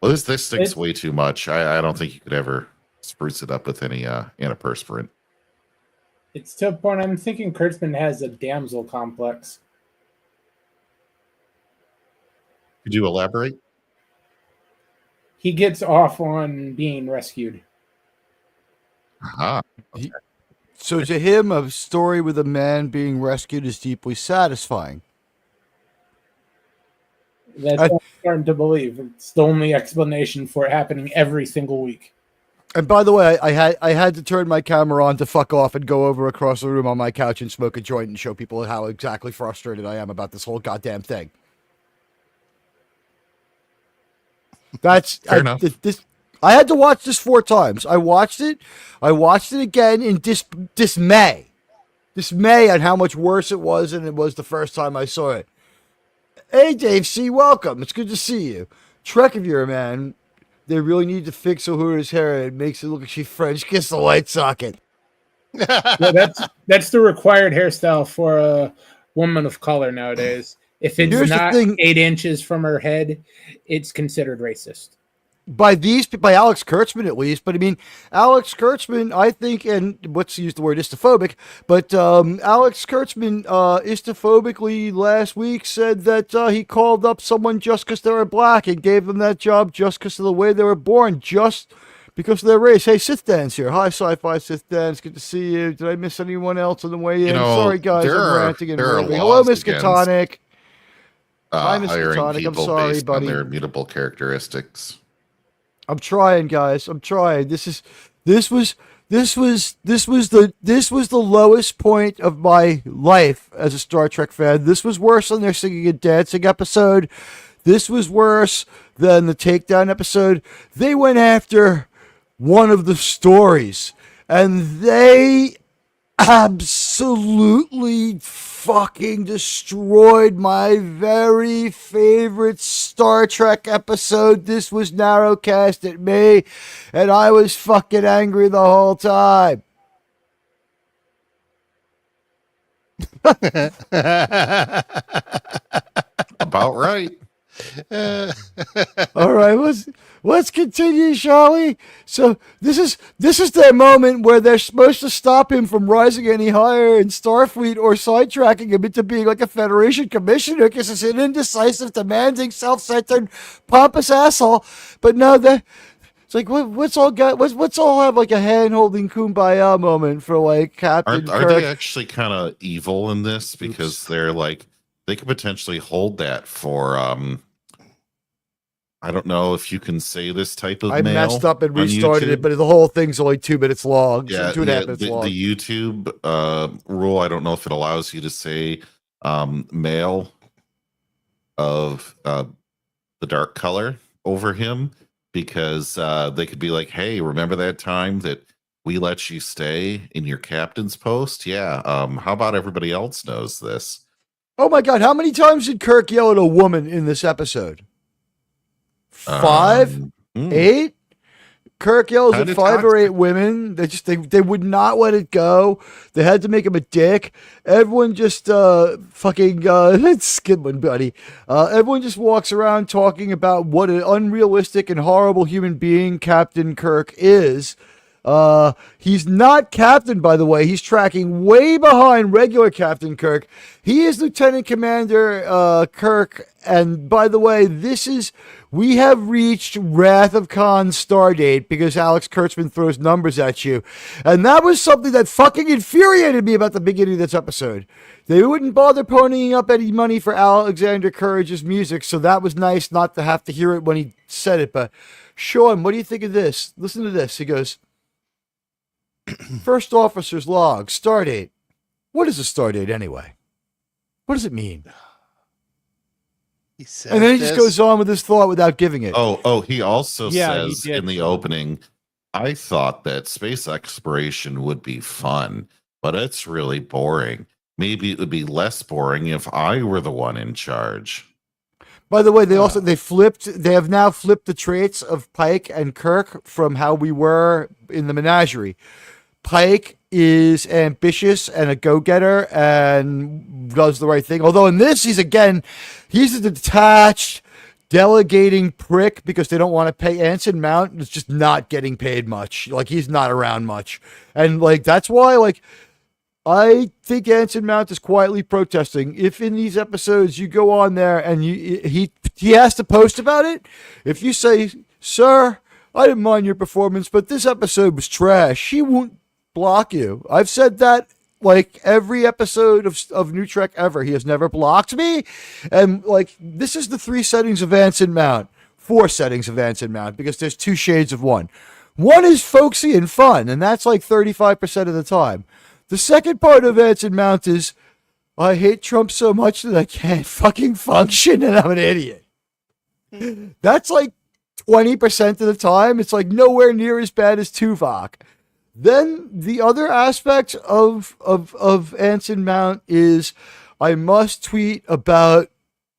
Well, this stinks way too much. I don't think you could ever spruce it up with any antiperspirant. It's to a point I'm thinking Kurtzman has a damsel complex. Could you elaborate? He gets off on being rescued. Aha. So to him, a story with a man being rescued is deeply satisfying. That's what I'm starting to believe. It's the only explanation for it happening every single week. And by the way, I had to turn my camera on to fuck off and go over across the room on my couch and smoke a joint and show people how exactly frustrated I am about this whole goddamn thing. That's Fair enough. I had to watch this 4 times. I watched it again in dismay on how much worse it was than it was the first time I saw it. Hey, Dave C., welcome. It's good to see you. Trek of your man. They really need to fix Uhura's hair. It makes it look like she French kissed the light socket. Yeah, that's the required hairstyle for a woman of color nowadays. If it's Here's the not thing. 8 inches from her head, it's considered by Alex Kurtzman at least, but I mean, Alex Kurtzman, I think, and what's use the word istophobic, but Alex Kurtzman istophobically last week said that he called up someone just because they were black and gave them that job just because of the way they were born, just because of their race. Hey, Sith Dan's here. Hi, Sci-Fi Sith Dan. It's good to see you. Did I miss anyone else on the way in? Sorry, guys. I'm ranting and raving. Hello, Miss Katonic. Hi, Miss hiring Katonic. I'm people sorry, based buddy. on their immutable characteristics. I'm trying, guys. I'm trying. This was the lowest point of my life as a Star Trek fan. This was worse than their singing and dancing episode. This was worse than the takedown episode. They went after one of the stories, and they absolutely fucking destroyed my very favorite Star Trek episode. This was narrowcast at me, and I was fucking angry the whole time. About right. All right, let's continue, shall we? So this is their moment where they're supposed to stop him from rising any higher in Starfleet or sidetracking him into being like a Federation commissioner because he's an indecisive, demanding, self-centered, pompous asshole. But no, it's like what's all have like a hand-holding kumbaya moment for like Captain Kirk. Are they actually kind of evil in this because they're like they could potentially hold that for I don't know if you can say this type of I mail messed up and on restarted YouTube. it, but the whole thing's only 2 minutes long. Yeah, 2.5 minutes long. The YouTube rule, I don't know if it allows you to say male of the dark color over him because they could be like, hey, remember that time that we let you stay in your captain's post? Yeah. How about everybody else knows this? Oh my God, how many times did Kirk yell at a woman in this episode? 5? 8? Kirk yells at 5 or 8 women. They would not let it go. They had to make him a dick. Everyone just fucking let's skip one, buddy. Everyone just walks around talking about what an unrealistic and horrible human being Captain Kirk is. He's not captain, by the way. He's tracking way behind regular Captain Kirk. He is Lieutenant Commander Kirk. And by the way, we have reached Wrath of Khan stardate because Alex Kurtzman throws numbers at you. And that was something that fucking infuriated me about the beginning of this episode. They wouldn't bother ponying up any money for Alexander Courage's music, so that was nice not to have to hear it when he said it. But Sean, what do you think of this? Listen to this. He goes, First Officer's Log, stardate. What is a stardate anyway? What does it mean? And then he just goes on with his thought without giving it. Oh, he also says he did. in the opening, I thought that space exploration would be fun, but it's really boring. Maybe it would be less boring if I were the one in charge. By the way, they have now flipped the traits of Pike and Kirk from how we were in the menagerie. Pike is ambitious and a go-getter and does the right thing. Although in this, he's a detached, delegating prick because they don't want to pay. Anson Mount is just not getting paid much. Like, he's not around much. And, like, that's why, like, I think Anson Mount is quietly protesting. If in these episodes you go on there and he has to post about it, if you say, "Sir, I didn't mind your performance, but this episode was trash," he won't block you. I've said that like every episode of New Trek ever. He has never blocked me, and like this is the 3 settings of Anson Mount, 4 settings of Anson Mount, because there's 2 shades of one. One is folksy and fun, and that's like 35% of the time. The second part of Anson Mount is, I hate Trump so much that I can't fucking function and I'm an idiot. That's like 20% of the time. It's like nowhere near as bad as Tuvok. Then the other aspect of Anson Mount is, I must tweet about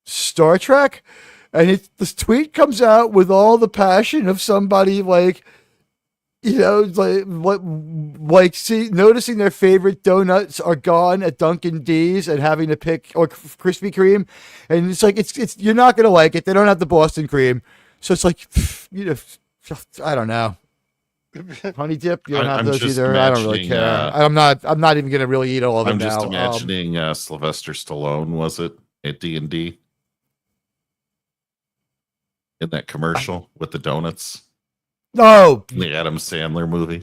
Star Trek. And this tweet comes out with all the passion of somebody like, you know, noticing their favorite donuts are gone at Dunkin' D's and having to pick, or Krispy Kreme, and it's like it's you're not gonna like it. They don't have the Boston cream, so it's like, you know, I don't know. Honey dip, you don't have those either. I don't really care. I'm not even gonna really eat all of them now. I'm just imagining Sylvester Stallone, was it at D&D in that commercial with the donuts? No, the Adam Sandler movie.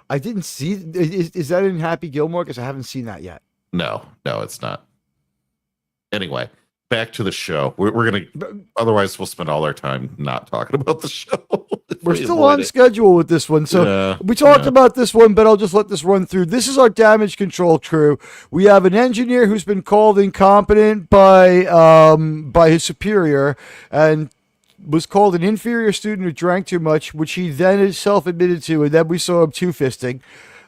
I didn't see. Is that in Happy Gilmore? Because I haven't seen that yet. No, it's not. Anyway, back to the show. We're gonna. Otherwise, we'll spend all our time not talking about the show. We're still on schedule with this one, so we talked about this one, but I'll just let this run through. This is our damage control crew. We have an engineer who's been called incompetent by his superior, and was called an inferior student who drank too much, which he then himself admitted to, and then we saw him two-fisting.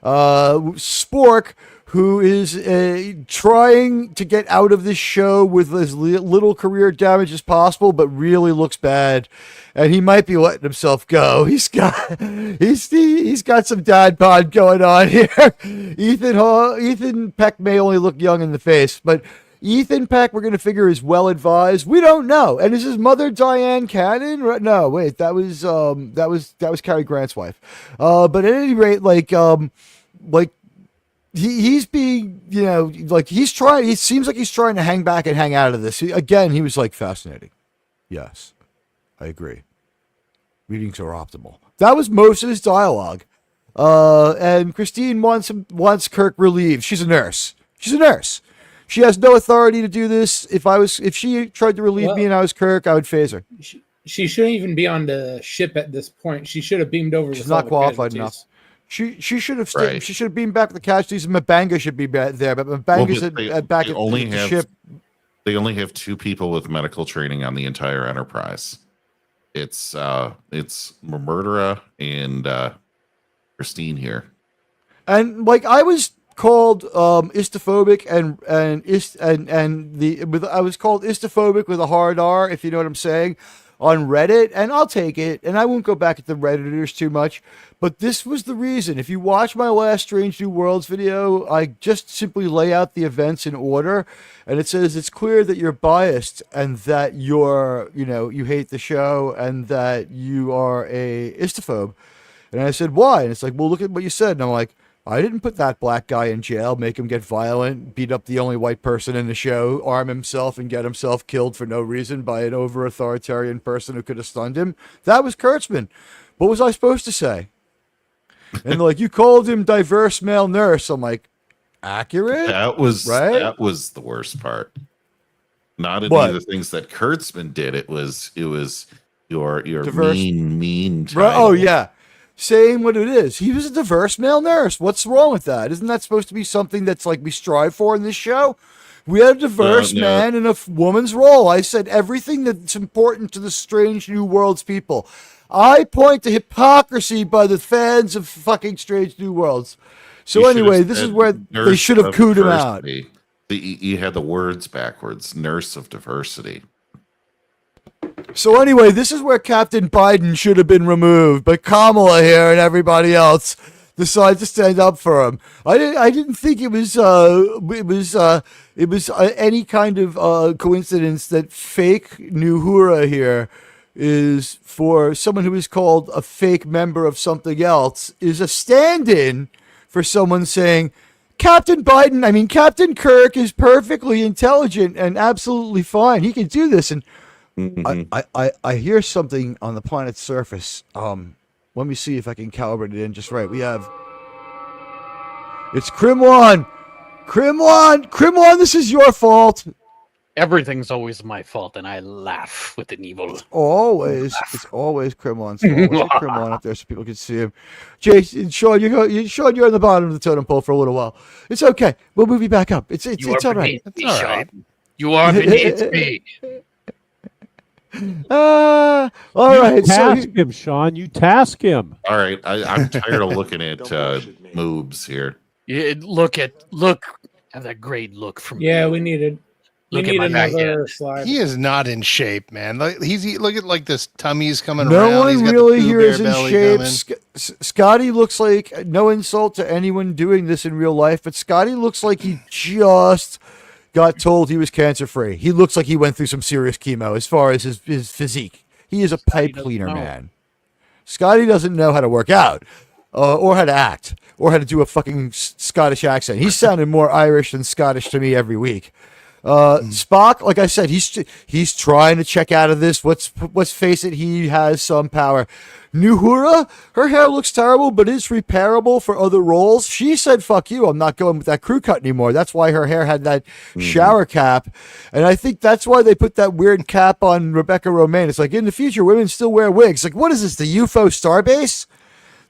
Spork, who is trying to get out of this show with as little career damage as possible, but really looks bad, and he might be letting himself go. He's got some dad bod going on here. Ethan Peck may only look young in the face, but Ethan Peck, we're going to figure, is well advised. We don't know. And is his mother Diane Cannon? No, wait, that was Cary Grant's wife. But at any rate, he's being, you know, like he's trying. He seems like he's trying to hang back and hang out of this. Again, he was like, fascinating. Yes, I agree. Readings are optimal. That was most of his dialogue. And Christine wants Kirk relieved. She's a nurse. She has no authority to do this. If she tried to relieve me and I was Kirk, I would phase her. She shouldn't even be on the ship at this point. She should have beamed over. She's not qualified enough. She should have stayed. Right. She should have beamed back with the casualties, and Mabanga should be there. But Mabanga's back at the ship. They only have 2 people with medical training on the entire Enterprise. It's Murderer and Christine here. And like I was called istophobic I was called istophobic with a hard R, if you know what I'm saying, on Reddit, and I'll take it, and I won't go back at the Redditors too much, but this was the reason. If you watch my last Strange New Worlds video, I just simply lay out the events in order, and it says it's clear that you're biased and that you hate the show and that you are a istophobe. And I said, why? And it's like, well, look at what you said. And I'm like, I didn't put that black guy in jail, make him get violent, beat up the only white person in the show, arm himself and get himself killed for no reason by an over-authoritarian person who could have stunned him. That was Kurtzman. What was I supposed to say? And like, you called him diverse male nurse. I'm like, accurate? That was right? That was the worst part. Not any of the things that Kurtzman did. It was your diverse, mean title. Right? Oh yeah. Saying what it is. He was a diverse male nurse. What's wrong with that? Isn't that supposed to be something that's like we strive for in this show? We had a diverse man in a woman's role. I said everything that's important to the Strange New Worlds people. I point to hypocrisy by the fans of fucking Strange New Worlds. So anyway, this is where they should have cooed him out. You had the words backwards. Nurse of diversity. So anyway, this is where Captain Biden should have been removed, but Kamala here and everybody else decided to stand up for him. I didn't think it was any kind of coincidence that fake Nuhura here is for someone who is called a fake member of something else is a stand-in for someone saying, Captain Biden, I mean, Captain Kirk is perfectly intelligent and absolutely fine. He can do this. And I hear something on the planet's surface. Let me see if I can calibrate it in just right. It's Krimwan. Krimwan, this is your fault. Everything's always my fault, and I laugh with an evil. It's always Krimwan's fault. Let's get Krimwan up there so people can see him. Jason, Sean, you're on the bottom of the totem pole for a little while. It's okay. We'll move you back up. It's all right. It's all right. You are beneath me. All right. Task him, Sean. You task him. All right, I'm tired of looking at moobs here. Look. Have that great look from Yeah, you. we need Look at my another head. slide. He is not in shape, man. Look at like this tummy's coming No around. He's one got really the Pooh here Bear is in belly shape. coming. Scotty looks like, no insult to anyone doing this in real life, but Scotty looks like he just got told he was cancer free. He looks like he went through some serious chemo as far as his physique. He is a pipe cleaner, man. Scotty doesn't know how to work out, or how to act, or how to do a fucking Scottish accent. He's sounding more Irish than Scottish to me every week. Spock, like I said, he's trying to check out of this. Let's face it, he has some power. Nuhura, her hair looks terrible, but is repairable for other roles. She said, "Fuck you, I'm not going with that crew cut anymore." That's why her hair had that shower cap, and I think that's why they put that weird cap on Rebecca Romaine. It's like, in the future, women still wear wigs. Like, what is this, the UFO starbase?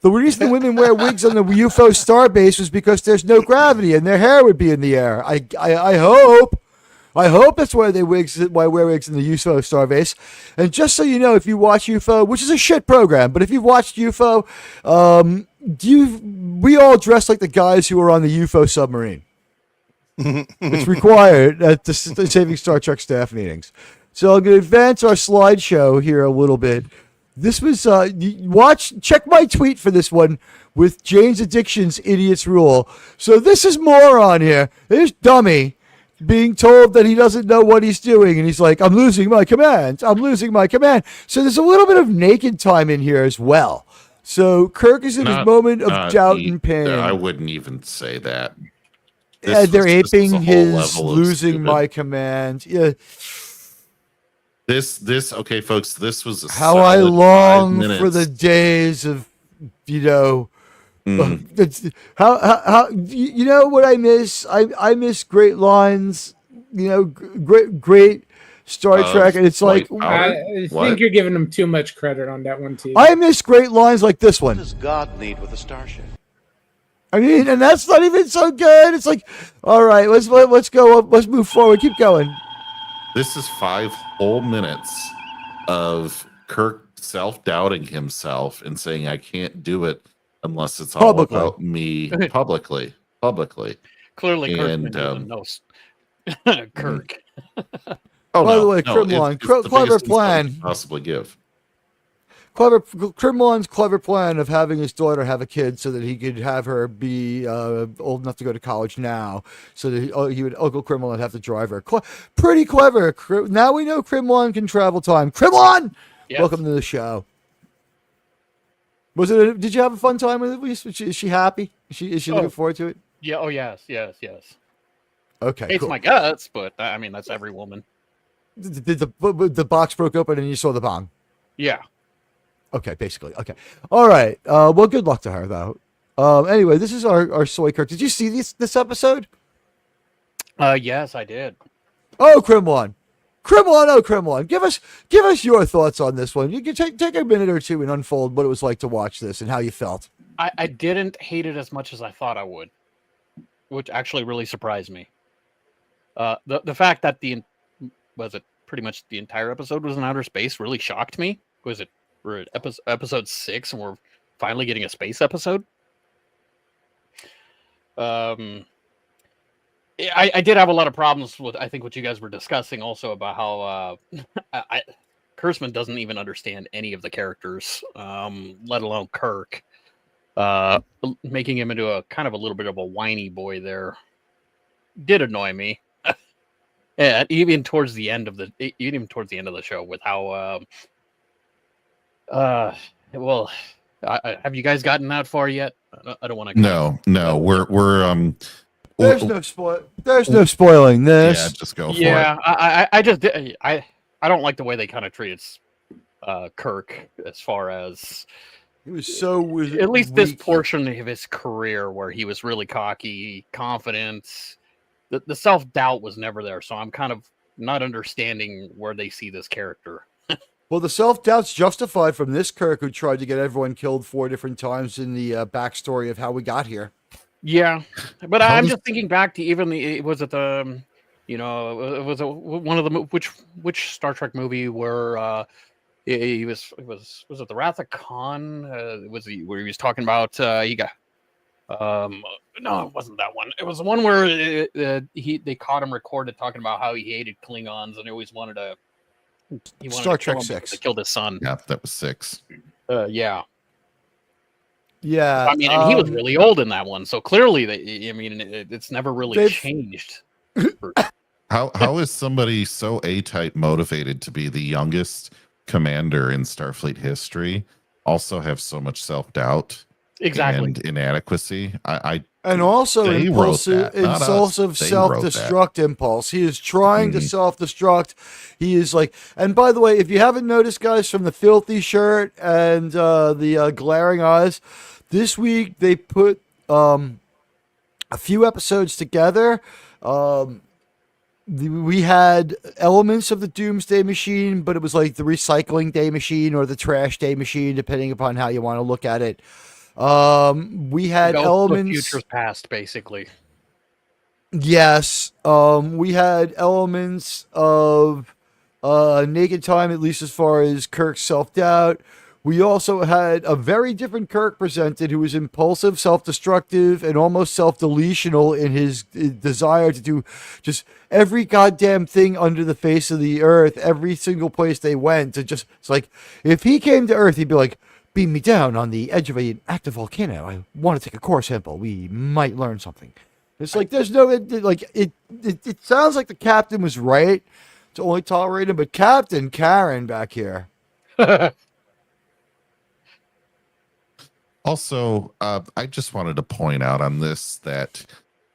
The reason the women wear wigs on the UFO starbase was because there's no gravity and their hair would be in the air. I hope that's why they wear wigs in the UFO Starbase. And just so you know, if you watch UFO, which is a shit program, but if you've watched UFO, we all dress like the guys who are on the UFO submarine. It's required at the Saving Star Trek staff meetings. So I'm going to advance our slideshow here a little bit. This was check my tweet for this one with Jane's Addiction's Idiot's Rule. So this is moron here. There's dummy being told that he doesn't know what he's doing, and he's like, I'm losing my command. So there's a little bit of naked time in here as well. So Kirk is in his moment of doubt and pain. I wouldn't even say that. They're aping his level of losing stupid. my command. Yeah. This okay, folks. This was a How I solid 5 long minutes. for the days of, how you know what I miss? I miss great lines, great Star Trek, and it's like I think you're giving him too much credit on that one, too. I miss great lines like this one. What does God need with a starship? I mean, and that's not even so good. It's like, all right, let's go up, let's move forward, keep going. This is 5 whole minutes of Kirk self-doubting himself and saying, "I can't do it unless it's all Publicly. about me." Publicly. Clearly, And, Kirkman doesn't know Kirk. Oh, By no, the way, no, Krimlon, it's the clever biggest insult plan. you could possibly give. Krimlon's clever plan of having his daughter have a kid so that he could have her be old enough to go to college now, so that he would Uncle Krimlon have to drive her. Pretty clever. Now we know Krimlon can travel time. Krimlon, Yes. welcome to the show. Did you have a fun time with it? Is she happy? Is she looking forward to it? Yeah. Oh, yes. Okay, Hates cool. my guts, but I mean that's every woman. Did the box broke open and you saw the bong? Yeah. Okay, basically. Okay. All right. Well, good luck to her, though. Anyway, this is our soy Kirk. Did you see this episode? Yes, I did. Oh, Krimlon. Give us your thoughts on this one. You can take a minute or two and unfold what it was like to watch this and how you felt. I didn't hate it as much as I thought I would, which actually really surprised me. The fact that pretty much the entire episode was in outer space really shocked me. We're at episode 6 and we're finally getting a space episode. I did have a lot of problems with, I think, what you guys were discussing also about how Kurtzman doesn't even understand any of the characters, let alone Kirk. Making him into a kind of a little bit of a whiny boy there did annoy me. Yeah, even towards the end of the show, with how have you guys gotten that far yet? I don't want to. No, we're There's no spoiling this. Yeah, just go for Yeah, it. I don't like the way they kind of treated Kirk as far as He was so at least this weak. portion of his career where he was really cocky, confident. The self doubt was never there, so I'm kind of not understanding where they see this character. Well, the self-doubt's justified from this Kirk who tried to get everyone killed 4 different times in the backstory of how we got here. Yeah, but I'm just thinking back to even was it the it was one of the which Star Trek movie where he was it the Wrath of Khan? Where he was talking about he got no, it wasn't that one. It was the one where they caught him recorded talking about how he hated Klingons and he always wanted to. Star Trek 6. They killed his son. Yeah, that was 6. Yeah. Yeah. I mean, and he was really old in that one, so clearly, it's never really changed. How is somebody so A-type motivated to be the youngest commander in Starfleet history also have so much self-doubt Exactly. and inadequacy? And also they impulsive, wrote that, not us. impulsive They wrote that. self-destruct impulse. He is trying to self-destruct. He is like, and by the way, if you haven't noticed, guys, from the filthy shirt and the glaring eyes, this week they put a few episodes together. We had elements of the Doomsday Machine, but it was like the Recycling Day Machine or the Trash Day Machine, depending upon how you want to look at it. We had elements. The future's past, basically. Yes. We had elements of Naked Time, at least as far as Kirk's self-doubt. We also had a very different Kirk presented who was impulsive, self-destructive, and almost self-deletional in his desire to do just every goddamn thing under the face of the earth, every single place they went. It's like, if he came to Earth, he'd be like, beam me down on the edge of an active volcano. I want to take a core sample. We might learn something. It's like, there's no, it sounds like the captain was right to only tolerate him, but Captain Karen back here. Also, I just wanted to point out on this that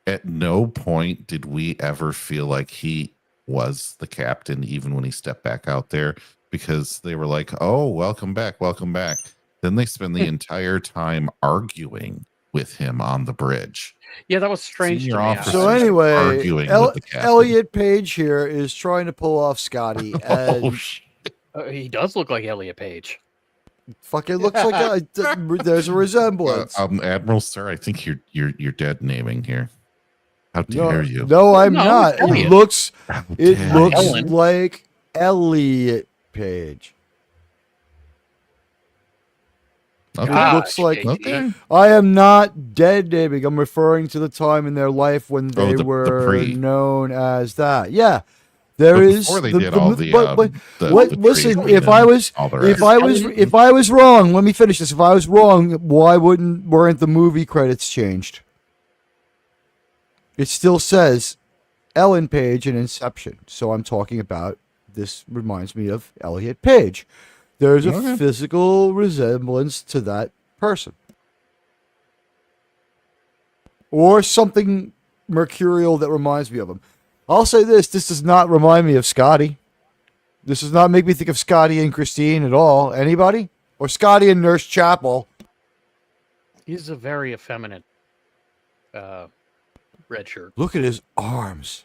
at no point did we ever feel like he was the captain, even when he stepped back out there, because they were like, oh, welcome back, welcome back. Then they spend the entire time arguing with him on the bridge. Yeah, that was strange to me. So anyway, arguing with the captain. Elliot Page here is trying to pull off Scotty. And he does look like Elliot Page. Fucking looks like there's a resemblance. Admiral, sir, I think you're dead naming here. How dare you? No, I'm not. It looks Ellen. like Elliot Page. Okay. It looks like Okay. I am not dead naming. I'm referring to the time in their life when they were known as that. Yeah. There is listen, if I was wrong, let me finish this. If I was wrong, why weren't the movie credits changed? It still says Ellen Page in Inception. So I'm talking about, this reminds me of Elliot Page. There's a physical resemblance to that person. Or something mercurial that reminds me of him. I'll say this does not remind me of Scotty. This does not make me think of Scotty and Christine at all. Anybody? Or Scotty and Nurse Chapel. He's a very effeminate red shirt. Look at his arms.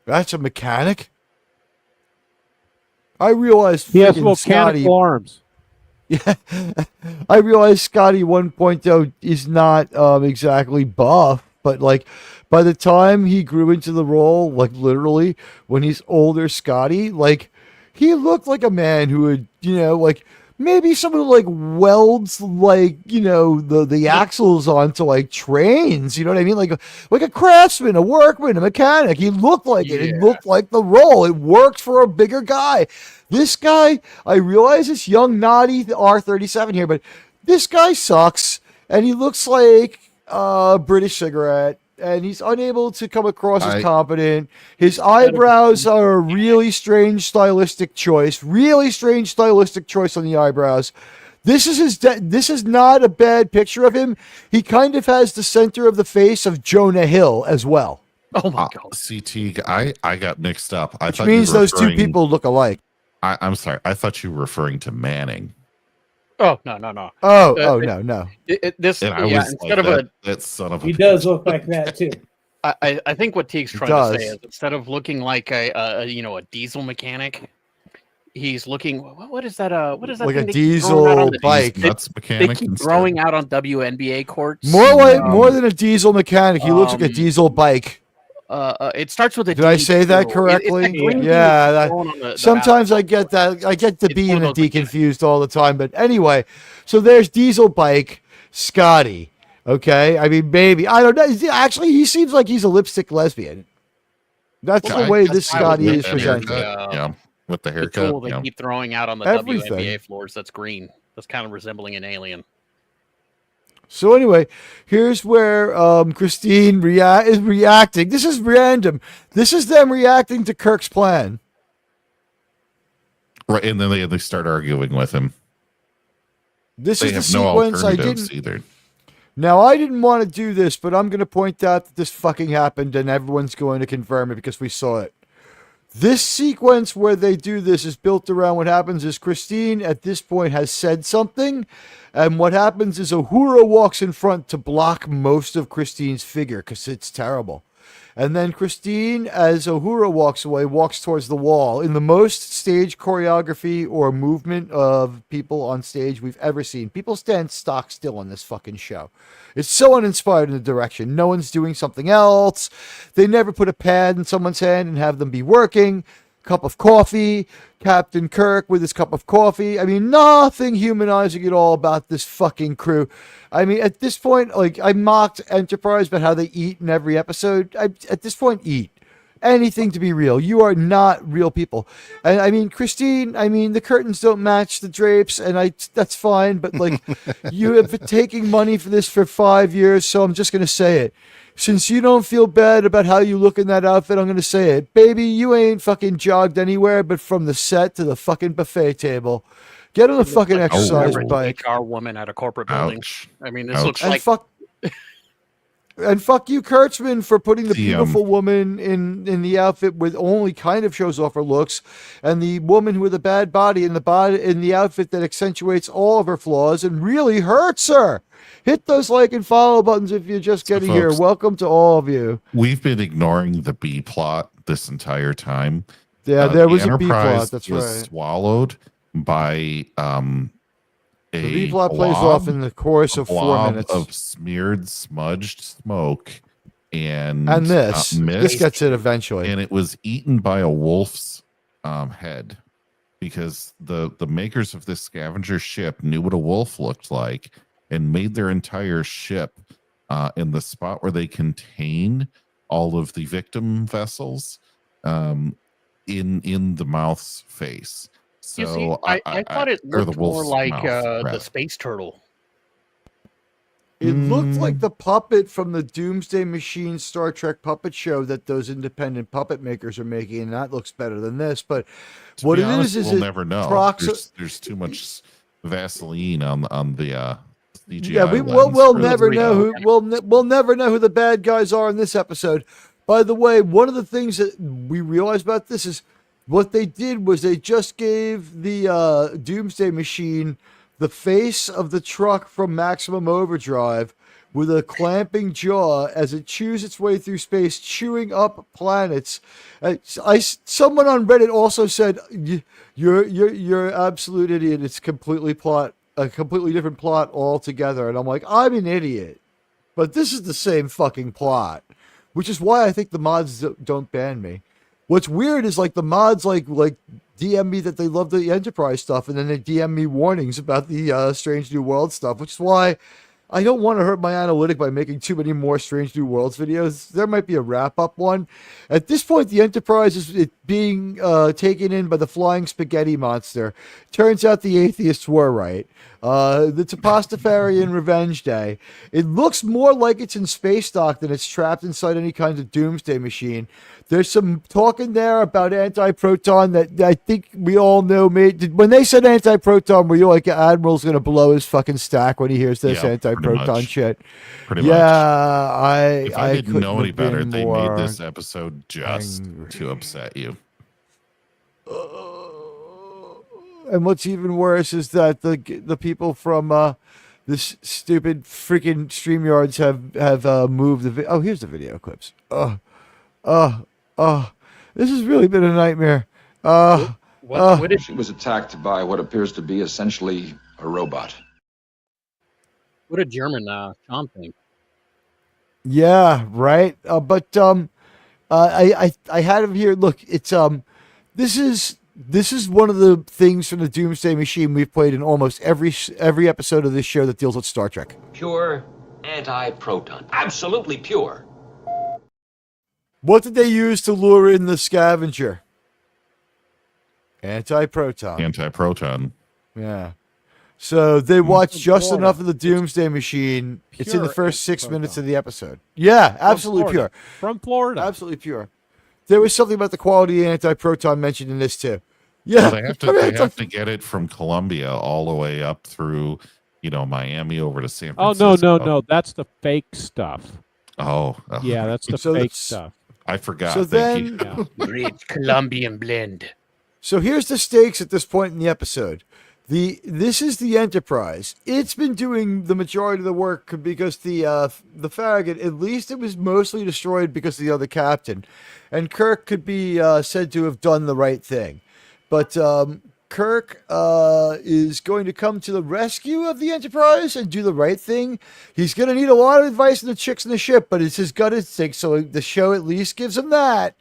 That's a mechanic? I realized he has Scotty arms. Yeah, I realized Scotty 1.0 is not exactly buff, but like by the time he grew into the role, like literally when he's older Scotty, like he looked like a man who would, like maybe someone who like welds like, the axles onto like trains, you know what I mean? Like a craftsman, a workman, a mechanic. He looked like it. It looked like the role. It worked for a bigger guy. This guy, I realize this young naughty R37 here, but this guy sucks and he looks like a British cigarette. And he's unable to come across as competent. His eyebrows are a really strange stylistic choice. Really strange stylistic choice on the eyebrows. This is this is not a bad picture of him. He kind of has the center of the face of Jonah Hill as well. Oh my god! See, Teague, I got mixed up. I Which thought means you were those two referring- people look alike. I'm sorry. I thought you were referring to Manning. Oh no! No. This And I yeah. was Instead like, of that son of a He bitch. does look like that too. I think what Teague's trying to say does. is instead of looking like a diesel mechanic, he's looking. What is that? What is that? Like thing a they keep throwing out on diesel the- bike. Nuts They mechanic keep instead. throwing out on WNBA courts. More than a diesel mechanic. He looks like a diesel bike. It starts with a. Did I D, say that too. correctly? It's that green thing Yeah. that's thrown on the Sometimes I basketball get that. I get the It's B one and of the those D confused all the time. But anyway, so there's diesel bike Scotty. Okay, I mean, maybe I don't know. Actually, he seems like he's a lipstick lesbian. That's Well, the way that's this why I would Scotty make is that presented. haircut. Yeah, with the The haircut. tool they Yeah. keep throwing out on the Everything. WNBA floors that's green. That's kind of resembling an alien. So anyway, here's where Christine is reacting. This is random. This is them reacting to Kirk's plan. Right, and then they start arguing with him. This They is the have no sequence I alternatives didn't. either. Now, I didn't want to do this, but I'm going to point out that this fucking happened, and everyone's going to confirm it because we saw it. This sequence where they do this is built around what happens is Christine at this point has said something, and what happens is Uhura walks in front to block most of Christine's figure because it's terrible. And then Christine, as Uhura walks away, walks towards the wall in the most stage choreography or movement of people on stage we've ever seen. People stand stock still on this fucking show. It's so uninspired in the direction. No one's doing something else. They never put a pad in someone's hand and have them be working. Cup of coffee, Captain Kirk with his cup of coffee. I mean, nothing humanizing at all about this fucking crew. I mean, at this point, like, I mocked Enterprise about how they eat in every episode. At this point, eat. Anything to be real. You are not real people. And I mean, Christine, I mean, the curtains don't match the drapes, and that's fine, but like, you have been taking money for this for 5 years, so I'm just going to say it. Since you don't feel bad about how you look in that outfit, I'm going to say it. Baby, you ain't fucking jogged anywhere but from the set to the fucking buffet table. Get on the fucking Like exercise an bike. HR woman at a corporate building. Ouch. I mean, this Ouch. looks And like fuck you, Kurtzman, for putting the The, beautiful woman in the outfit with only kind of shows off her looks, and the woman with a bad body in the outfit that accentuates all of her flaws and really hurts her. Hit those like and follow buttons if you're just So, getting here. folks, Welcome to all of you. We've been ignoring the B plot this entire time. Yeah, there The was a B Enterprise plot. That's was right. swallowed by The a B plot plays blob- off in the course a of 4 blob minutes. of smeared, smudged smoke, and This mist, gets it eventually. and it was eaten by a wolf's head, because the makers of this scavenger ship knew what a wolf looked like and made their entire ship in the spot where they contain all of the victim vessels in the mouth's face. So you see, I thought it or the looked more wolf's like mouth, the rather. space turtle. It looked Mm. like the puppet from the Doomsday Machine Star Trek puppet show that those independent puppet makers are making, and that looks better than this. But To what be it honest, is we'll it never know. proxi- There's too much Vaseline on the CGI. Yeah, we'll lens. never we know know. who we'll never know who the bad guys are in this episode. By the way, one of the things that we realized about this is what they did was they just gave the Doomsday Machine the face of the truck from Maximum Overdrive with a clamping jaw as it chews its way through space, chewing up planets. Someone on Reddit also said, "You're absolute idiot. It's a completely different plot altogether." And I'm like, I'm an idiot, but this is the same fucking plot, which is why I think the mods don't ban me. What's weird is like the mods like DM me that they love the Enterprise stuff, and then they DM me warnings about the Strange New World stuff, which is why I don't want to hurt my analytic by making too many more Strange New Worlds videos. There might be a wrap-up one. At this point, the Enterprise is being taken in by the flying spaghetti monster. Turns out the atheists were right. It's a Pastafarian Revenge Day. It looks more like it's in space dock than it's trapped inside any kind of doomsday machine. There's some talk in there about anti-proton that I think we all know. When they said anti-proton, were you like, Admiral's going to blow his fucking stack when he hears this anti-proton shit? Pretty much. If I didn't know any better, they made this episode just to upset you. And what's even worse is that the people from this stupid freaking StreamYards have moved the video. Oh, here's the video clips. This has really been a nightmare. She was attacked by what appears to be essentially a robot. What did German Sean think? Yeah, right. But I had him here. Look, it's this is one of the things from the Doomsday Machine we've played in almost every episode of this show that deals with Star Trek. Pure anti-proton. Absolutely pure. What did they use to lure in the scavenger? Anti-proton. Anti-proton. Yeah. So they watched just enough of the Doomsday Machine. It's in the first 6 minutes of the episode. Yeah, absolutely pure. From Florida. Absolutely pure. There was something about the quality of anti-proton mentioned in this too. Yeah. Well, they have to get it from Colombia all the way up through, Miami over to San Francisco. Oh, no. That's the fake stuff. Oh. Yeah, that's the fake stuff. I forgot. So then, Great Colombian blend. So here's the stakes at this point in the episode. This is the Enterprise. It's been doing the majority of the work because the Farragut, at least it was mostly destroyed because of the other captain. And Kirk could be said to have done the right thing. But Kirk is going to come to the rescue of the Enterprise and do the right thing. He's going to need a lot of advice from the chicks in the ship, but it's his gut instinct, so the show at least gives him that.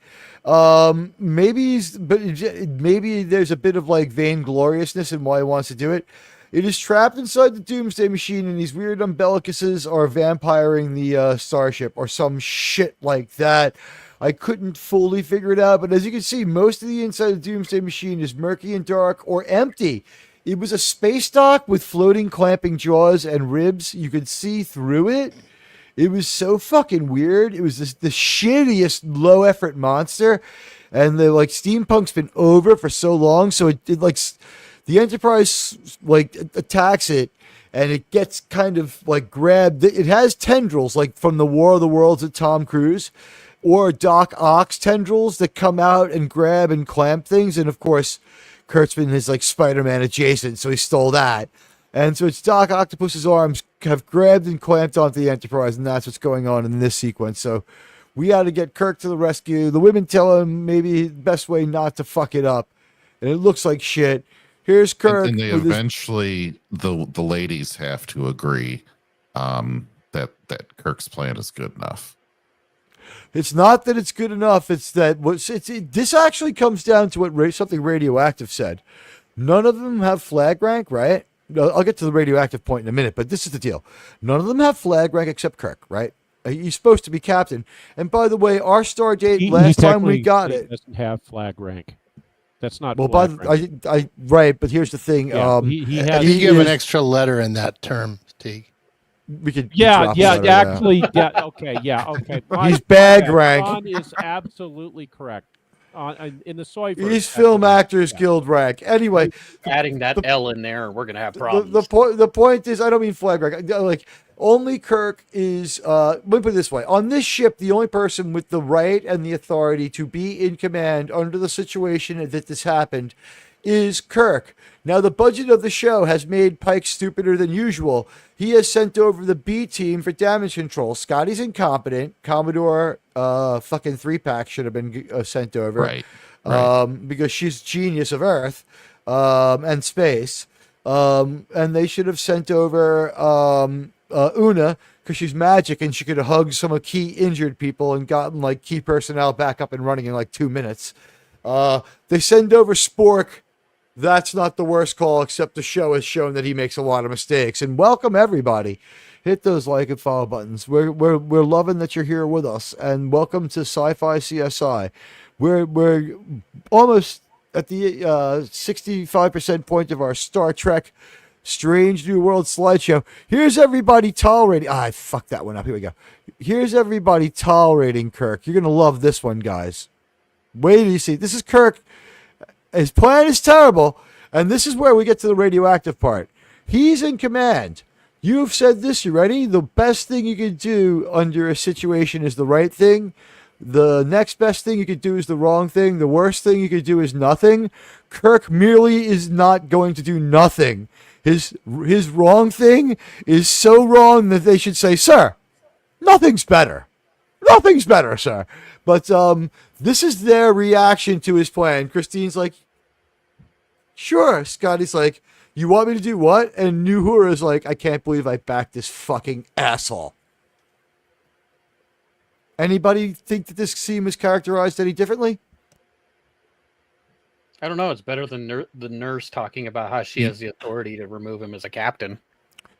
Maybe there's a bit of like vaingloriousness in why he wants to do it. It is trapped inside the Doomsday Machine, and these weird umbilicuses are vampiring the starship or some shit like that. I couldn't fully figure it out, but as you can see, most of the inside of the Doomsday Machine is murky and dark or empty. It was a space dock with floating, clamping jaws and ribs. You could see through it. It was so fucking weird. It was the shittiest low-effort monster, and the steampunk's been over for so long, so it the Enterprise attacks it, and it gets kind of grabbed. It has tendrils from the War of the Worlds at Tom Cruise, or Doc Ock's tendrils that come out and grab and clamp things. And of course, Kurtzman is Spider-Man adjacent, so he stole that. And so it's Doc Octopus's arms have grabbed and clamped onto the Enterprise, and that's what's going on in this sequence. So we got to get Kirk to the rescue. The women tell him maybe the best way not to fuck it up, and it looks like shit. Here's Kirk. And they eventually, the ladies have to agree that Kirk's plan is good enough. It's not that it's good enough. It's that this actually comes down to what something Radioactive said. None of them have flag rank, right? I'll get to the radioactive point in a minute, but this is the deal. None of them have flag rank except Kirk, right? He's supposed to be captain. And by the way, our star date last time we got it doesn't have flag rank. That's not well. rank. Right, but here's the thing. Yeah, he give an extra letter in that term, Teag. We could actually, okay. He's bag rank. Ron is absolutely correct. In the soy. He's Film Actors Guild rank. Anyway, adding that L in there, we're gonna have problems. The point is, I don't mean flag rank. Only Kirk is. Let me put it this way: on this ship, the only person with the right and the authority to be in command under the situation that this happened is Kirk. Now, the budget of the show has made Pike stupider than usual. He has sent over the B team for damage control. Scotty's incompetent. Commodore fucking 3-pack should have been sent over. Right. Because she's genius of Earth and space. And they should have sent over Una because she's magic and she could have hugged some key injured people and gotten key personnel back up and running in 2 minutes. They send over Spork. That's not the worst call, except the show has shown that he makes a lot of mistakes. And welcome, everybody. hit those like and follow buttons. We're loving that you're here with us, and welcome to Sci-Fi CSI. We're almost at the 65% point of our Star Trek Strange New World slideshow. Here's everybody tolerating. I fucked that one up. Here we go. Here's everybody tolerating Kirk. You're gonna love this one, guys. Wait till you see. This is Kirk. His plan is terrible, and this is where we get to the radioactive part. He's in command. You've said this. You ready? The best thing you can do under a situation is the right thing. The next best thing you could do is the wrong thing. The worst thing you could do is nothing. Kirk merely is not going to do nothing. His wrong thing is so wrong that they should say, "Sir, nothing's better. Nothing's better, sir." But this is their reaction to his plan. Christine's like, "Sure." Scotty's like, "You want me to do what?" And Uhura's like, "I can't believe I backed this fucking asshole." Anybody think that this scene was characterized any differently? I don't know. It's better than the nurse talking about how she has the authority to remove him as a captain.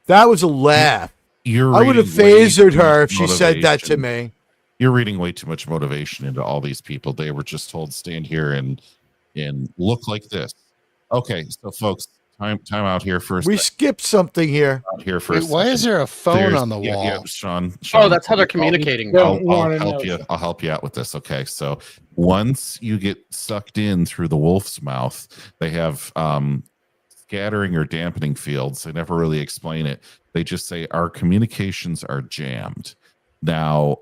That was a laugh. I would have phasered her if she said that to me. You're reading way too much motivation into all these people. They were just told stand here and look like this. Okay, so folks, time out here first. We skipped something here. Here first. Wait, why is there a phone on the wall? Yeah, Sean. Oh, that's how they're communicating. I'll help you. I'll help you out with this. Okay, so once you get sucked in through the wolf's mouth, they have scattering or dampening fields. They never really explain it. They just say our communications are jammed. Now,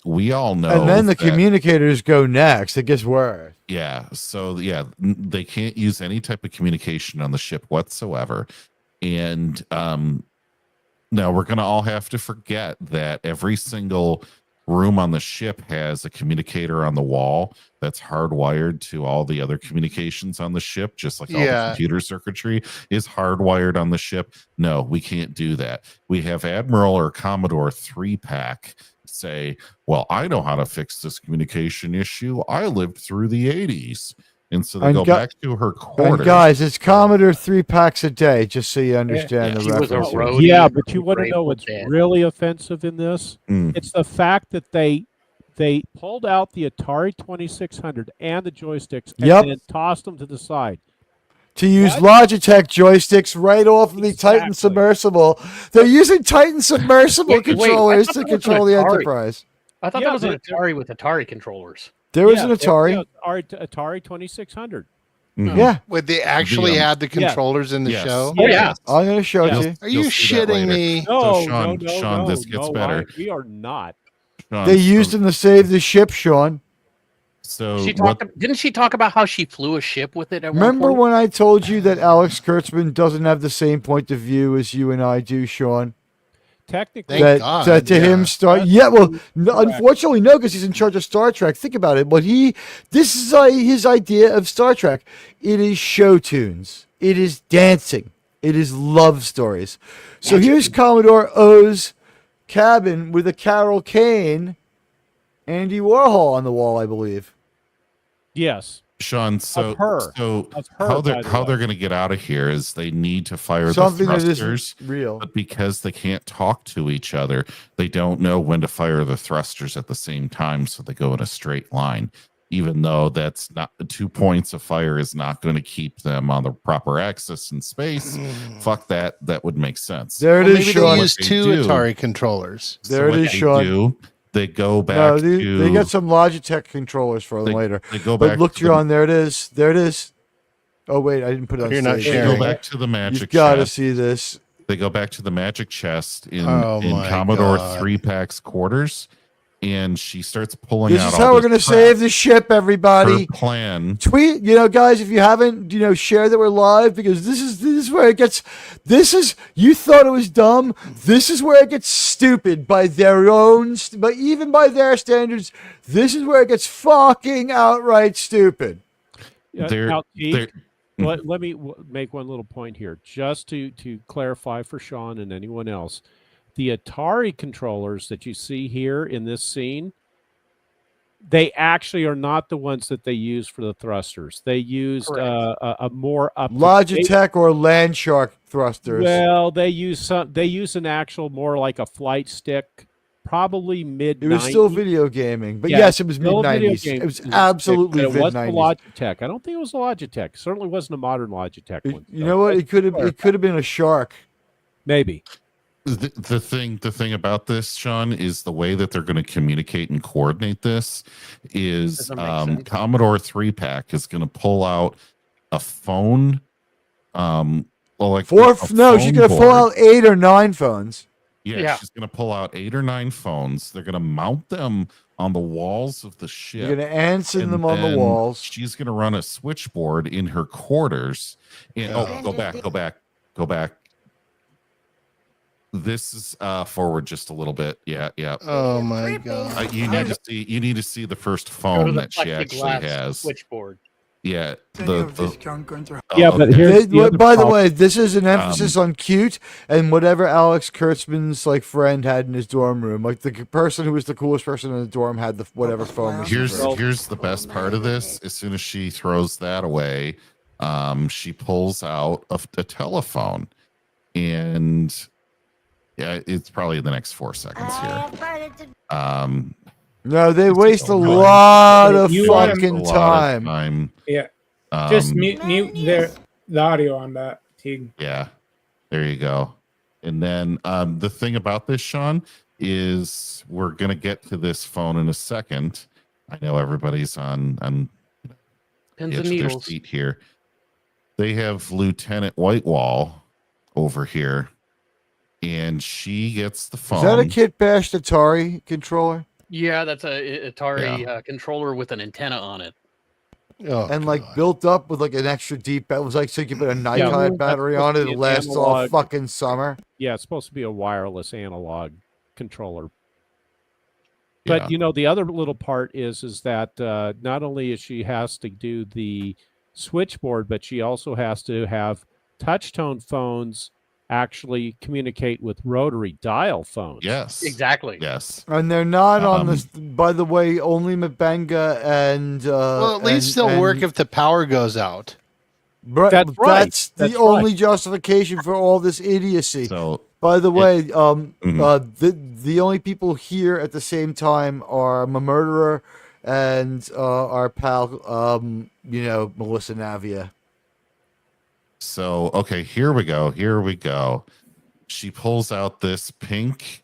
we all know. And then the communicators go next. It gets worse. Yeah. So, yeah, they can't use any type of communication on the ship whatsoever. And now we're going to all have to forget that every single room on the ship has a communicator on the wall that's hardwired to all the other communications on the ship, just like all the computer circuitry is hardwired on the ship. No, we can't do that. We have Admiral or Commodore 3-pack say, "Well, I know how to fix this communication issue. I lived through the 80s." And so they go back to her quarters. And guys, it's Commodore 3-packs a day, just so you understand the reference. Yeah, but you want to know what's really offensive in this? It's the fact that they pulled out the Atari 2600 and the joysticks and then tossed them to the side. To use Logitech joysticks right off of the Titan submersible. They're using Titan submersible controllers to control the Enterprise. I thought that was an Atari with Atari controllers. There was an Atari. Atari 2600. Yeah. Would they actually had the controllers in the show? Oh, yeah. I'm going to show it to you. Are you shitting me? No, Sean, this gets better. We are not. Sean, They used them to save the ship, Sean. So didn't she talk about how she flew a ship with it at Remember one point? when I told you that Alex Kurtzman doesn't have the same point of view as you and I do, Sean? Technically, unfortunately, no, because he's in charge of Star Trek. Think about it. This is his idea of Star Trek. It is show tunes. It is dancing. It is love stories. So here's Commodore O's cabin with a Carol Kane, Andy Warhol on the wall, I believe. Yes. Sean, how they're going to get out of here is they need to fire something the thrusters, that isn't real. but because they can't talk to each other, they don't know when to fire the thrusters at the same time, so they go in a straight line. Even though that's not 2 points of fire is not going to keep them on the proper axis in space. Fuck that. That would make sense. There it is, maybe Sean. They use two Atari controllers. There it is, Sean. They go back they got some Logitech controllers for them later. They go back. But look, John, there it is. There it is. Oh wait, I didn't put it on. You're not stage. They go back to the magic. You've got to chest. see this. They go back to the magic chest in Commodore 3-pack's quarters, and she starts pulling out. This is how we're going to save the ship, everybody. Her plan. Tweet, guys, if you haven't, share that we're live, because this is where it gets. You thought it was dumb. This is where it gets stupid by their own, but even by their standards, this is where it gets fucking outright stupid. Now, Teag, let me make one little point here, just to clarify for Sean and anyone else. The Atari controllers that you see here in this scene, they actually are not the ones that they use for the thrusters. They used a more up Logitech or Landshark thrusters. Well, they use an actual more like a flight stick, probably mid. It was still video gaming, but Yeah, yes, it was still a video mid-90s. game It was stick, absolutely but it wasn't a mid-90s. Logitech. I don't think it was a Logitech. Certainly wasn't a modern Logitech one. You know what? It could have been a Shark. Maybe. The thing about this, Sean, is the way that they're going to communicate and coordinate this is Commodore 3-Pack is going to pull out a phone. She's going to pull out 8 or 9 phones. Yeah, she's going to pull out 8 or 9 phones. They're going to mount them on the walls of the ship. You're going to answer them on the walls. She's going to run a switchboard in her quarters. And go back. This is forward just a little bit. Yeah. Oh my god! You need to see the first phone that she actually has. Switchboard. Yeah. But here's by the way, this is an emphasis on cute and whatever Alex Kurtzman's like friend had in his dorm room. Like the person who was the coolest person in the dorm had the whatever phone. Here's the best part of this. As soon as she throws that away, she pulls out a telephone, and yeah, it's probably in the next 4 seconds here. No, they waste a lot of fucking time. Yeah. Just mute the audio on that, Teag. Yeah. There you go. And then the thing about this, Sean, is we're going to get to this phone in a second. I know everybody's on Pins the edge and of their needles. seat here. They have Lieutenant Whitewall over here, and she gets the phone. Is that a Kit Bashed Atari controller? Yeah, that's a Atari controller with an antenna on it. And built up with like an extra deep. It was like so you could put a Nikon battery on it. It lasts all fucking summer. Yeah, it's supposed to be a wireless analog controller. But the other little part is that not only is she has to do the switchboard, but she also has to have touch-tone phones actually communicate with rotary dial phones. Yes, exactly. Yes, and they're not on this. By the way, only Mabenga and at least they'll work if the power goes out. Right, that's the only justification for all this idiocy. So, by the way, the only people here at the same time are my murderer and our pal, Melissa Navia. So, okay, here we go. She pulls out this pink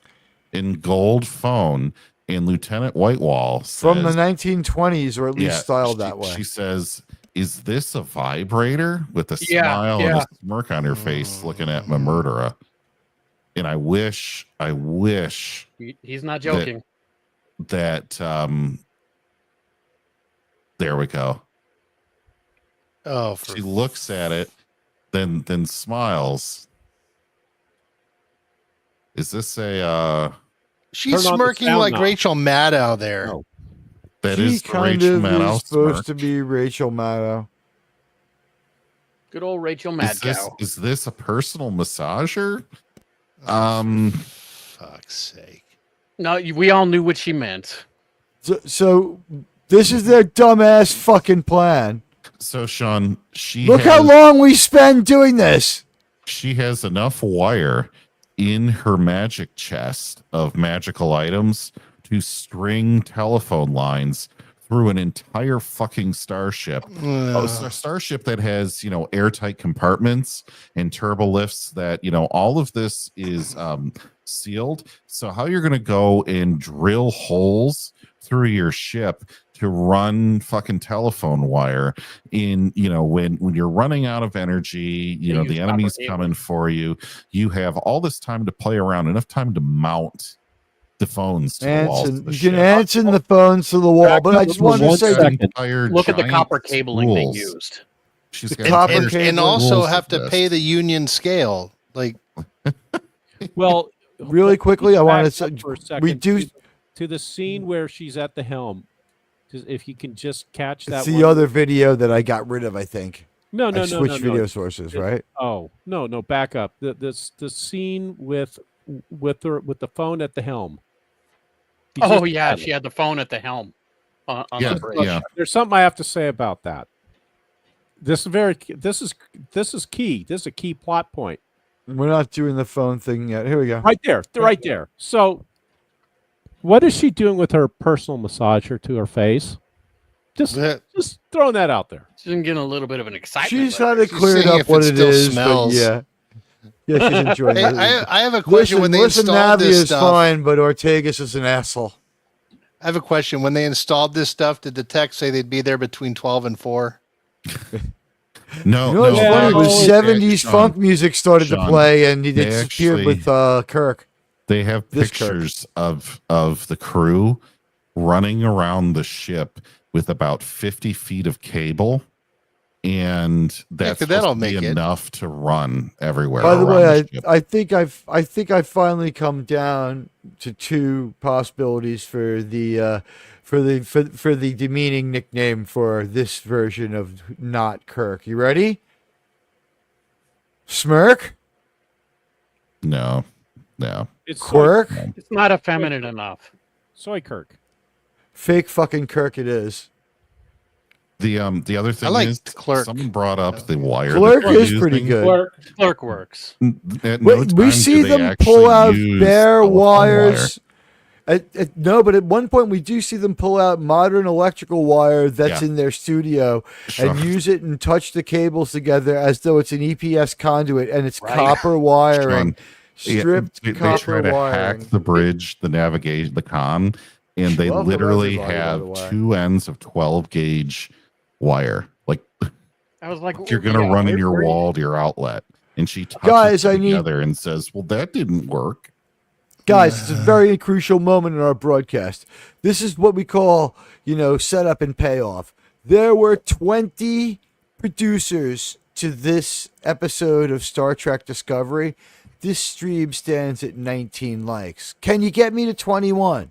and gold phone, and Lieutenant Whitewall says, from the 1920s, or at least styled that way. She says, "Is this a vibrator?" With a smile and a smirk on her face, looking at my murderer. And I wish he's not joking. That there we go. Oh, she looks at it. Then smiles. Is this a she's smirking like Rachel Maddow there. No. That is Rachel Maddow supposed to be Rachel Maddow. Good old Rachel Maddow. Is this a personal massager? Fuck's sake. No, we all knew what she meant. So this is their dumbass fucking plan. So, Sean, look how long we spend doing this. She has enough wire in her magic chest of magical items to string telephone lines through an entire fucking starship. A starship that has, airtight compartments and turbo lifts that, all of this is sealed. So how you're going to go and drill holes through your ship to run fucking telephone wire in, when you're running out of energy, the enemy's coming for you. You have all this time to play around, enough time to mount the phones to the walls. You can answer the phones to the wall, but I just want to say, look at the copper cabling they used. She's got and also have to pay the union scale. Like, well, really quickly, I want to say for a second to the scene where she's at the helm. If you can just catch that. It's the other video that I got rid of, I think. No. Switch video sources, right? Oh no! Back up. The scene with the phone at the helm. She had the phone at the helm on the bridge. Yeah. There's something I have to say about that. This is key. This is a key plot point. We're not doing the phone thing yet. Here we go. Right there. Right there. So what is she doing with her personal massager to her face? Just throwing that out there. She's getting a little bit of an excitement. She's trying to clear up what it is, but yeah. Yeah, she's enjoying it. I have a question. When they installed Navia this is stuff, fine, but Ortegas is an asshole. I have a question. When they installed this stuff, did the tech say they'd be there between 12 and 4? No, you know what's funny was 70s funk music started to play, and he disappeared with Kirk. They have pictures of the crew running around the ship with about 50 feet of cable, and that's that'll make enough to run everywhere. By the way, I think I've finally come down to two possibilities for the demeaning nickname for this version of not Kirk. You ready? Smirk? No. It's Quirk? It's not effeminate enough. Soy Kirk. Fake fucking Kirk it is. The other thing is Clerk. Someone brought up the wire. Clerk is pretty good. Clerk works. We see them pull out bare wires. No, but at one point we do see them pull out modern electrical wire that's in their studio and use it and touch the cables together as though it's an EPS conduit, and it's copper wiring, stripped they copper try to wiring. hack the bridge, the navigation, the con, and they literally have two ends of 12 gauge wire. Like, I was like, you're gonna run in your wall to your outlet, and she touches Guys, it together and says, "Well, that didn't work." Guys, it's a very crucial moment in our broadcast. This is what we call, setup and payoff. There were 20 producers to this episode of Star Trek Discovery. This stream stands at 19 likes. Can you get me to 21?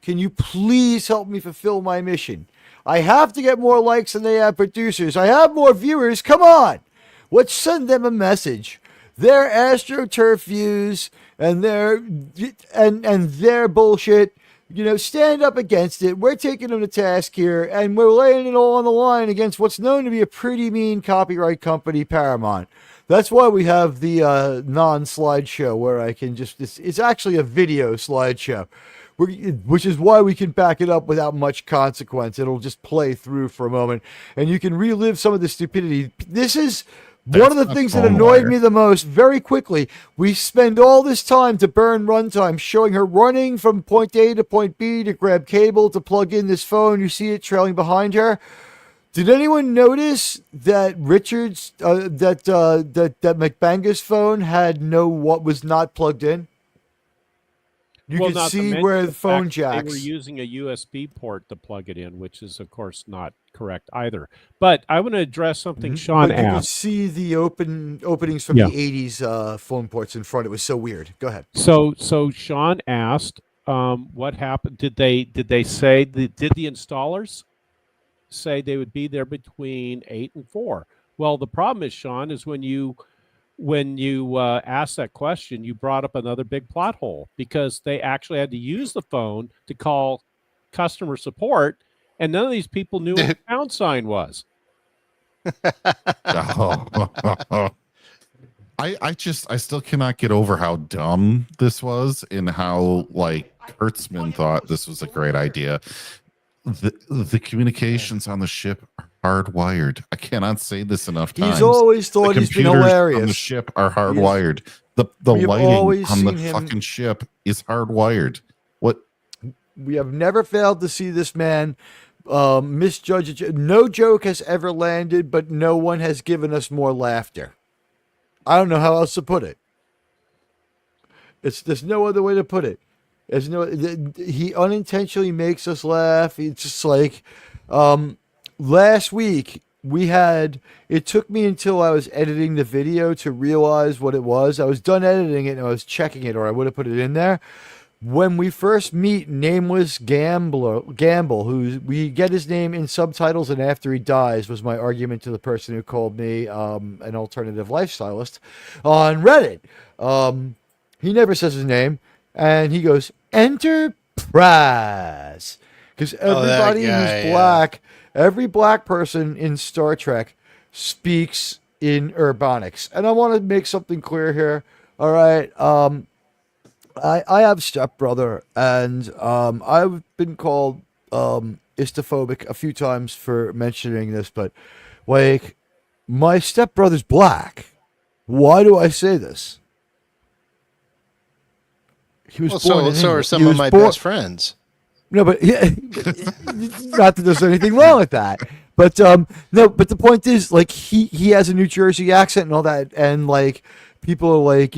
Can you please help me fulfill my mission? I have to get more likes than they have producers. I have more viewers. Come on. Let's send them a message. Their AstroTurf views and their bullshit, stand up against it. We're taking them to task here, and we're laying it all on the line against what's known to be a pretty mean copyright company, Paramount. That's why we have the non-slideshow where I can it's actually a video slideshow, which is why we can back it up without much consequence. It'll just play through for a moment, and you can relive some of the stupidity. This is one of the things that annoyed me the most. Very quickly, we spend all this time to burn runtime showing her running from point A to point B to grab cable to plug in this phone. You see it trailing behind her. Did anyone notice that Richard's that McBangus phone had was not plugged in? You can see where the phone jacks. They were using a USB port to plug it in, which is, of course, not correct either. But I want to address something Sean asked. You can see the openings from the 80s phone ports in front. It was so weird. Go ahead. So Sean asked, what happened? Did the installers say they would be there between 8 and 4? Well, the problem is, Sean, is when you asked that question, you brought up another big plot hole, because they actually had to use the phone to call customer support, and none of these people knew what the pound sign was. I still cannot get over how dumb this was and how Kurtzman thought this was a great idea. The communications on the ship are hardwired. I cannot say this enough times. He's always thought he's been hilarious. On the ship are hardwired. The lighting on the fucking ship is hardwired. What? We have never failed to see this man misjudge. No joke has ever landed, but no one has given us more laughter. I don't know how else to put it. There's no other way to put it. He unintentionally makes us laugh. It's just like last week it took me until I was editing the video to realize what it was. I was done editing it and I was checking it, or I would have put it in there. When we first meet Nameless Gamble, who we get his name in subtitles and after he dies, was my argument to the person who called me an alternative lifestylist on Reddit. He never says his name, and he goes, Enterprise. Because everybody who's black, every black person in Star Trek speaks in urbanics. And I want to make something clear here. All right. I have a stepbrother, and I've been called istophobic a few times for mentioning this, but like, my stepbrother's black. Why do I say this? He was born in so England. are some He of was my born- best friends. No, but not that there's anything wrong with that. But no, but the point is, like, he has a New Jersey accent and all that, and like, people are like,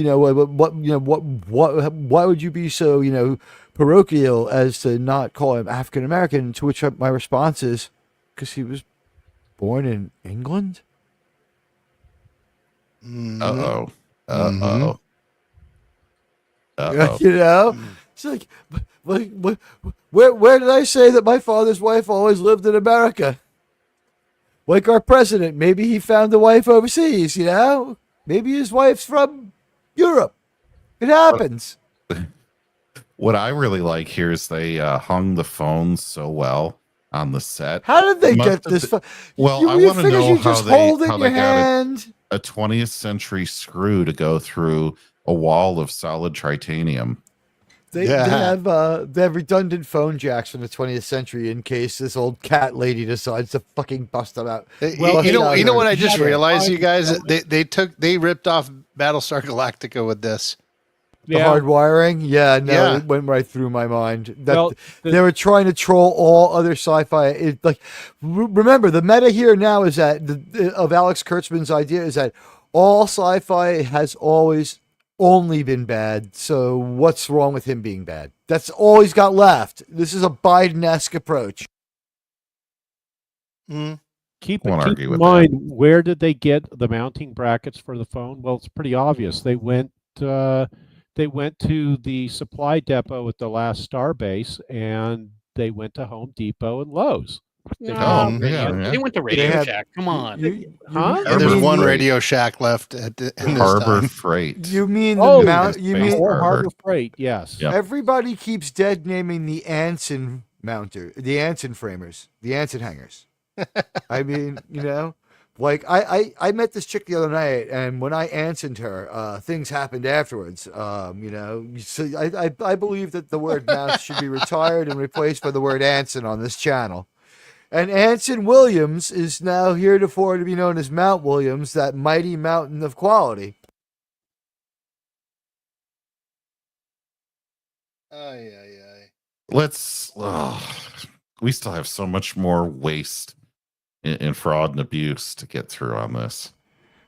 why would you be so parochial as to not call him African American? To which my response is, because he was born in England. Uh-oh. It's like, where did I say that my father's wife always lived in America? Like our president, maybe he found a wife overseas, Maybe his wife's from Europe. It happens. What I really like here is they hung the phones so well on the set. How did they get this? Well, I want to know how they got a 20th century screw to go through a wall of solid tritanium. They have redundant phone jacks from the 20th century in case this old cat lady decides to fucking bust them out. You know what I just realized, you guys? They ripped off Battlestar Galactica with this. The hard wiring? It went right through my mind. They were trying to troll all other sci-fi. Remember, the meta here now is that of Alex Kurtzman's idea is that all sci-fi has always only been bad. So what's wrong with him being bad? That's all he's got left. This is a Biden-esque approach. Keep in mind, where did they get the mounting brackets for the phone? Well, it's pretty obvious. They went to the supply depot at the last Starbase, and they went to Home Depot and Lowe's. They went to Radio Shack. Come on. There's one Radio Shack left in this Harbor time. Freight. You mean Harbor Freight? Yes. Yep. Everybody keeps dead naming the Anson mounter, the Anson framers, the Anson hangers. I mean, like I met this chick the other night, and when I answered her, things happened afterwards. So I believe that the word mouse should be retired and replaced by the word Anson on this channel. And Anson Williams is now heretofore to be known as Mount Williams, that mighty mountain of quality. Let's. We still have so much more waste in fraud and abuse to get through on this.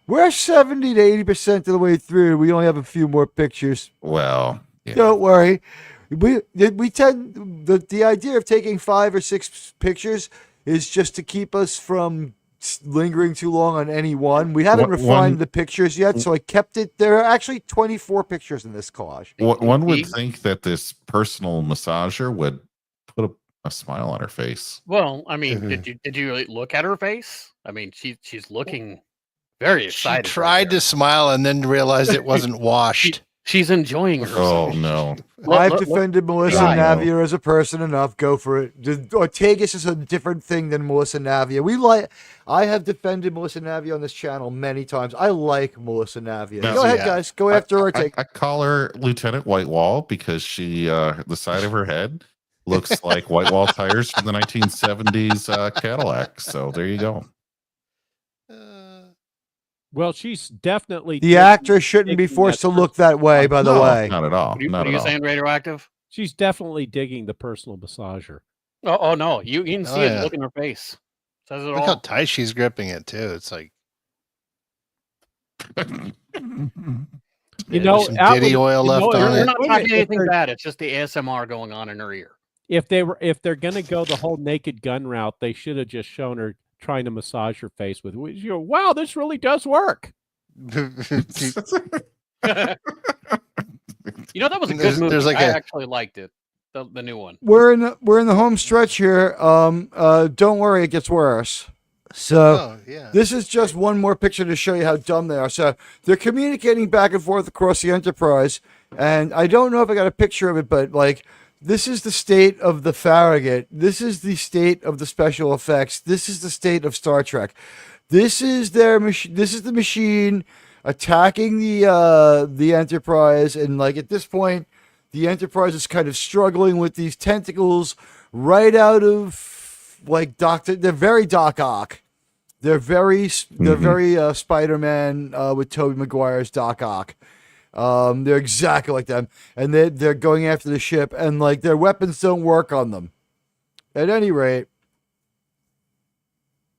We're 70 to 80% of the way through. We only have a few more pictures. Well, yeah. Don't worry. We tend the idea of taking 5 or 6 pictures is just to keep us from lingering too long on any one. We haven't refined the pictures yet, so I kept it. There are actually 24 pictures in this collage. One would think that this personal massager would put a smile on her face. Well, I mean, did you look at her face? I mean, she's looking very excited. She tried to smile and then realized it wasn't washed. She's enjoying herself. Oh no! I've defended Melissa Navia as a person enough. Go for it. Tegas is a different thing than Melissa Navia. I have defended Melissa Navia on this channel many times. I like Melissa Navia. Go ahead, guys. Go after her. I call her Lieutenant Whitewall because she, the side of her head looks like Whitewall tires from the 1970s Cadillac. So there you go. Well, she's definitely the actress shouldn't be forced to look that way. By the way, not at all. What are you saying, Radioactive? She's definitely digging the personal massager. Oh no, you can see it. Look in her face. Says it all. Look how tight she's gripping it too. It's like Diddy oil left on it. We're not talking anything bad. It's just the ASMR going on in her ear. If they're gonna go the whole Naked Gun route, they should have just shown her trying to massage her face with. Wow, this really does work. That was a good movie. I actually liked it. The new one. We're in the home stretch here. Don't worry, it gets worse. So this is just one more picture to show you how dumb they are. So they're communicating back and forth across the Enterprise, and I don't know if I got a picture of it, but like, this is the state of the Farragut. This is the state of the special effects. This is the state of Star Trek. This is their machine. This is the machine attacking the Enterprise, and like at this point, the Enterprise is kind of struggling with these tentacles right out of like Doctor. They're very Doc Ock. They're very Spider-Man with Tobey Maguire's Doc Ock. They're exactly like them, and they're going after the ship, and like their weapons don't work on them. At any rate.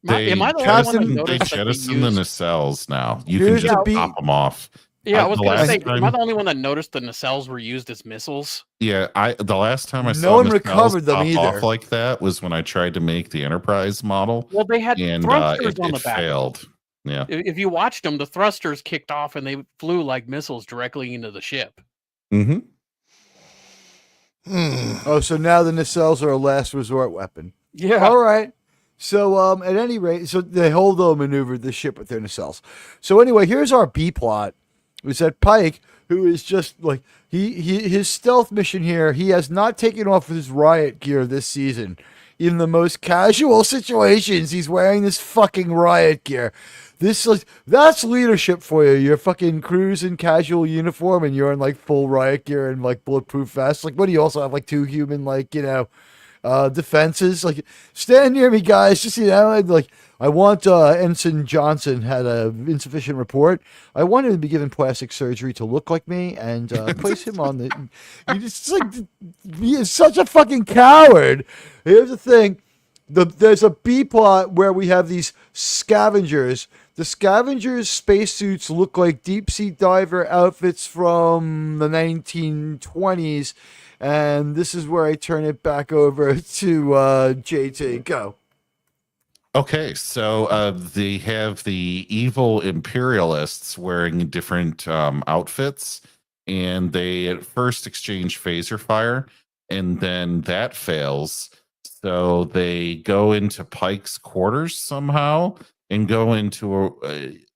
Am I the only one that They noticed that they jettison the used... nacelles now. You can just pop them off. Yeah, I was going to say, time, am I the only one that noticed the nacelles were used as missiles? Yeah, the last time I saw no one nacelles recovered them pop either. off like that was when I tried to make the Enterprise model. Well, they had and thrusters on the it back. failed. Yeah. If you watched them, the thrusters kicked off and they flew like missiles directly into the ship. Mm-hmm. Oh, so now the nacelles are a last resort weapon. Yeah. All right. So, at any rate, so they holdo maneuvered the ship with their nacelles. So anyway, here's our B plot. Is that Pike, who is just like his stealth mission here, he has not taken off his riot gear this season. In the most casual situations, he's wearing this fucking riot gear. That's leadership for you. You're fucking cruising casual uniform and you're in like full riot gear and like bulletproof vest. Like, what do you also have? Like 2 human, like, defenses. Like, stand near me, guys. Just, like, I want Ensign Johnson had a insufficient report. I want him to be given plastic surgery to look like me and place him on the. He is such a fucking coward. Here's the thing. There's a B plot where we have these scavengers. The scavengers' spacesuits look like deep sea diver outfits from the 1920s. And this is where I turn it back over to JT. Go. Okay, so they have the evil imperialists wearing different outfits, and they at first exchange phaser fire, and then that fails. So they go into Pike's quarters somehow and go into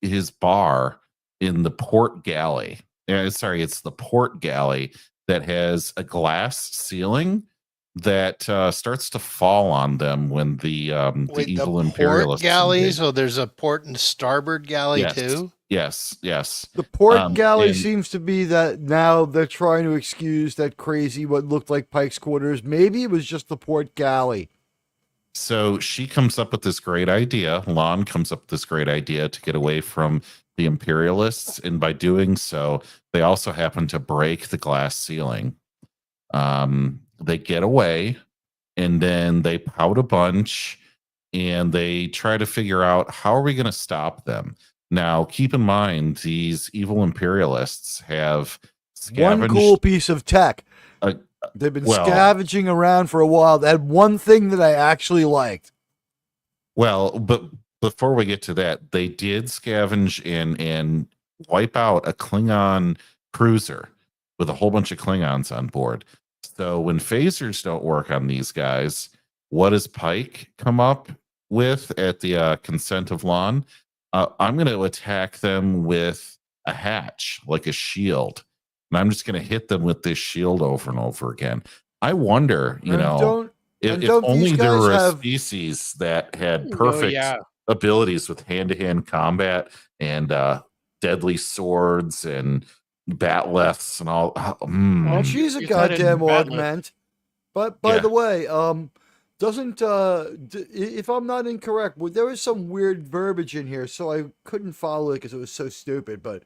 his bar in the port galley. Sorry, it's the port galley that has a glass ceiling that starts to fall on them when the evil imperialists galley. So there's a port and starboard galley too. Yes. The port galley seems to be that now they're trying to excuse that crazy what looked like Pike's quarters. Maybe it was just the port galley. So she comes up with this great idea. Lon comes up with this great idea to get away from the imperialists, and by doing so, they also happen to break the glass ceiling. They get away, and then they pout a bunch, and they try to figure out how are we going to stop them. Now, keep in mind, these evil imperialists have one cool piece of tech. They've been scavenging around for a while. That one thing that I actually liked. Well, but before we get to that, they did scavenge and wipe out a Klingon cruiser with a whole bunch of Klingons on board. So when phasers don't work on these guys, what does Pike come up with at the consent of Lon? I'm going to attack them with a hatch, like a shield. And I'm just going to hit them with this shield over and over again. I wonder, if only there were a species that had perfect abilities with hand-to-hand combat and deadly swords and batleths and all. Well, she's a goddamn augment. But by the way, doesn't if I'm not incorrect, there was some weird verbiage in here, so I couldn't follow it because it was so stupid. But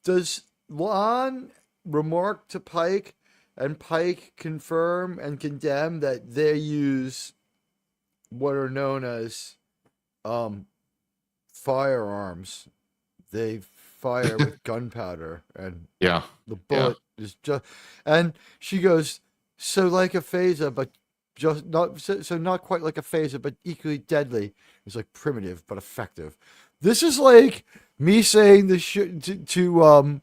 does Lon remark to Pike, and Pike confirm and condemn that they use what are known as firearms? They fire with gunpowder, and the bullet is just. And she goes, so like a phaser, but just not so not quite like a phaser, but equally deadly. It's like primitive but effective. This is like me saying this to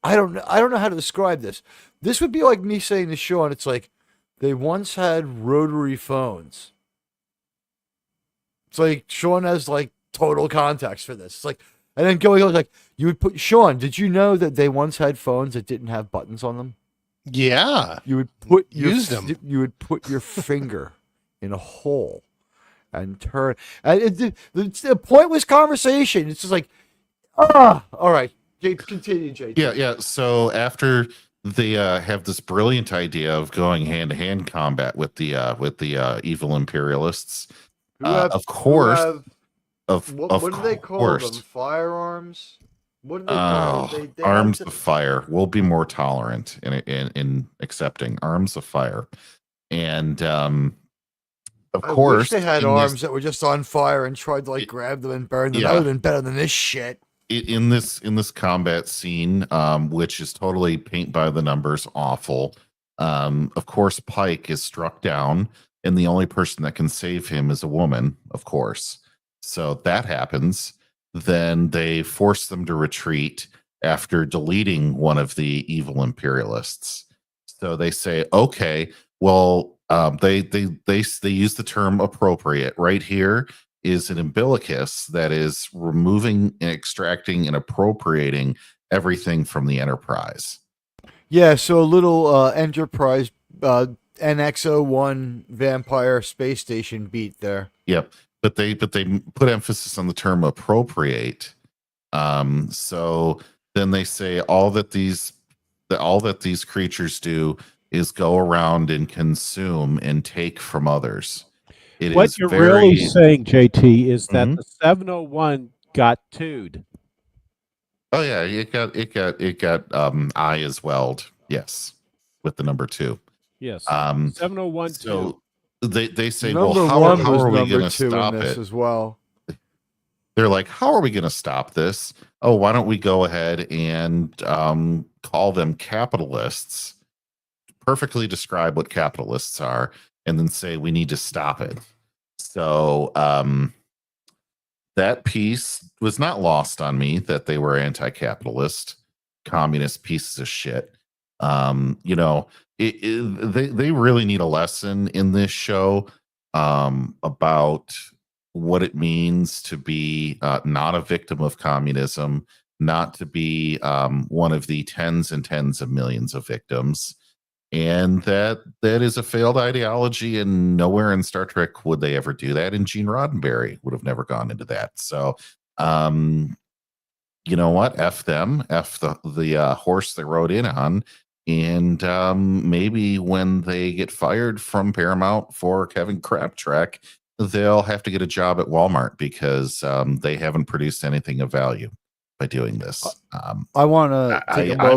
I don't know how to describe this. This would be like me saying to Sean, it's like they once had rotary phones. It's like Sean has like total context for this. It's like, and then going on like you would put Sean. Did you know that they once had phones that didn't have buttons on them? Yeah, you would put use them. You would put your finger in a hole, and turn. And the pointless conversation. It's just like, all right. Continue, JT. Yeah. So after they have this brilliant idea of going hand-to-hand combat with the evil imperialists, of course, what do they call them? Firearms? What do they call them? They arms of fire. We'll be more tolerant in accepting arms of fire, and of course, wish they had arms that were just on fire and tried to grab them and burn them. That would have been better than this shit. In this combat scene, which is totally paint by the numbers awful. Of course, Pike is struck down, and the only person that can save him is a woman, of course. So that happens. Then they force them to retreat after deleting one of the evil imperialists. So they say, okay, well, they use the term appropriate right here. Is an umbilicus that is removing and extracting and appropriating everything from the Enterprise. Yeah, so a little Enterprise NX-01 Vampire space station beat there. Yep, but they put emphasis on the term appropriate. So then they say all that these creatures do is go around and consume and take from others. What you're really saying, JT, is that the 701 got two'd. Oh yeah, it got I as welled. Yes, with the number 2. Yes. 701 so they say, number well, how are we going to stop it as well? They're like, how are we going to stop this? Oh, why don't we go ahead and call them capitalists? Perfectly describe what capitalists are. And then say we need to stop it. So that piece was not lost on me that they were anti-capitalist, communist pieces of shit. They really need a lesson in this show about what it means to be not a victim of communism, not to be one of the tens and tens of millions of victims. And that is a failed ideology, and nowhere in Star Trek would they ever do that. And Gene Roddenberry would have never gone into that. So, you know what? F them. F the horse they rode in on. And maybe when they get fired from Paramount for Kevin Crabtrek, they'll have to get a job at Walmart because they haven't produced anything of value by doing this. I want to take a moment.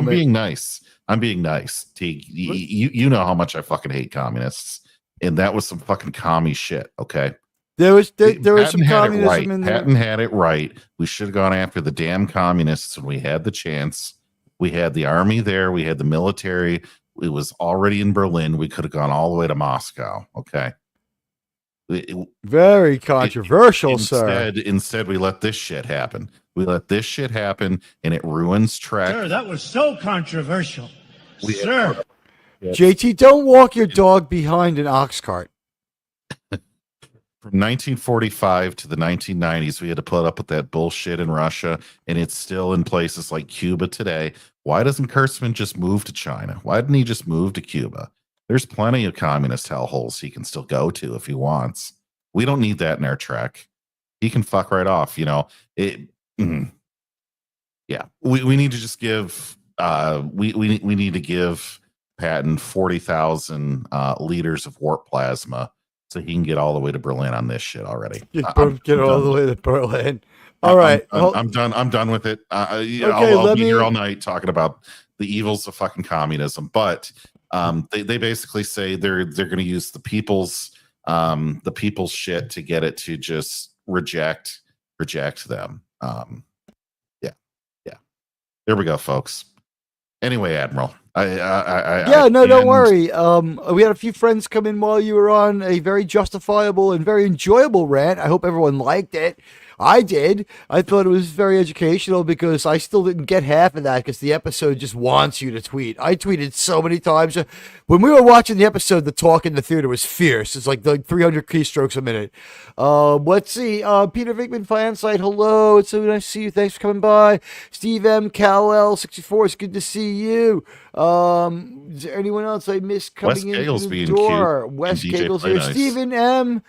I'm being nice. Teag, you know how much I fucking hate communists, and that was some fucking commie shit. Okay, there was some communism in there. Patton had it right. We should have gone after the damn communists when we had the chance. We had the army there. We had the military. It was already in Berlin. We could have gone all the way to Moscow. Okay. Very controversial, sir. Instead, we let this shit happen. We let this shit happen, and it ruins Trek. Sir, that was so controversial. Sir. JT, don't walk your dog behind an ox cart. From 1945 to the 1990s, we had to put up with that bullshit in Russia, and it's still in places like Cuba today. Why doesn't Kurtzman just move to China? Why didn't he just move to Cuba? There's plenty of communist hellholes he can still go to if he wants. We don't need that in our Trek. He can fuck right off, Yeah, we need to just give we need to give Patton 40,000 liters of warp plasma so he can get all the way to Berlin on this shit already. Get all the way to Berlin. All right, I'm done. I'm done with it. I'll be here all night talking about the evils of fucking communism. But they basically say they're going to use the people's shit to get it to just reject them. Yeah. There we go, folks. Anyway, Admiral. Don't worry. We had a few friends come in while you were on a very justifiable and very enjoyable rant. I hope everyone liked it. I did. I thought it was very educational because I still didn't get half of that because the episode just wants you to tweet. I tweeted so many times. When we were watching the episode, the talk in the theater was fierce. It's like 300 keystrokes a minute. Let's see. Peter Vickman, Fansite, hello. It's so nice to see you. Thanks for coming by. Steve M. Cal L. 64, it's good to see you. Is there anyone else I missed Wes coming in Cagle's through the being door? cute, Wes and DJ Cagle's Play here. Nice. Stephen M.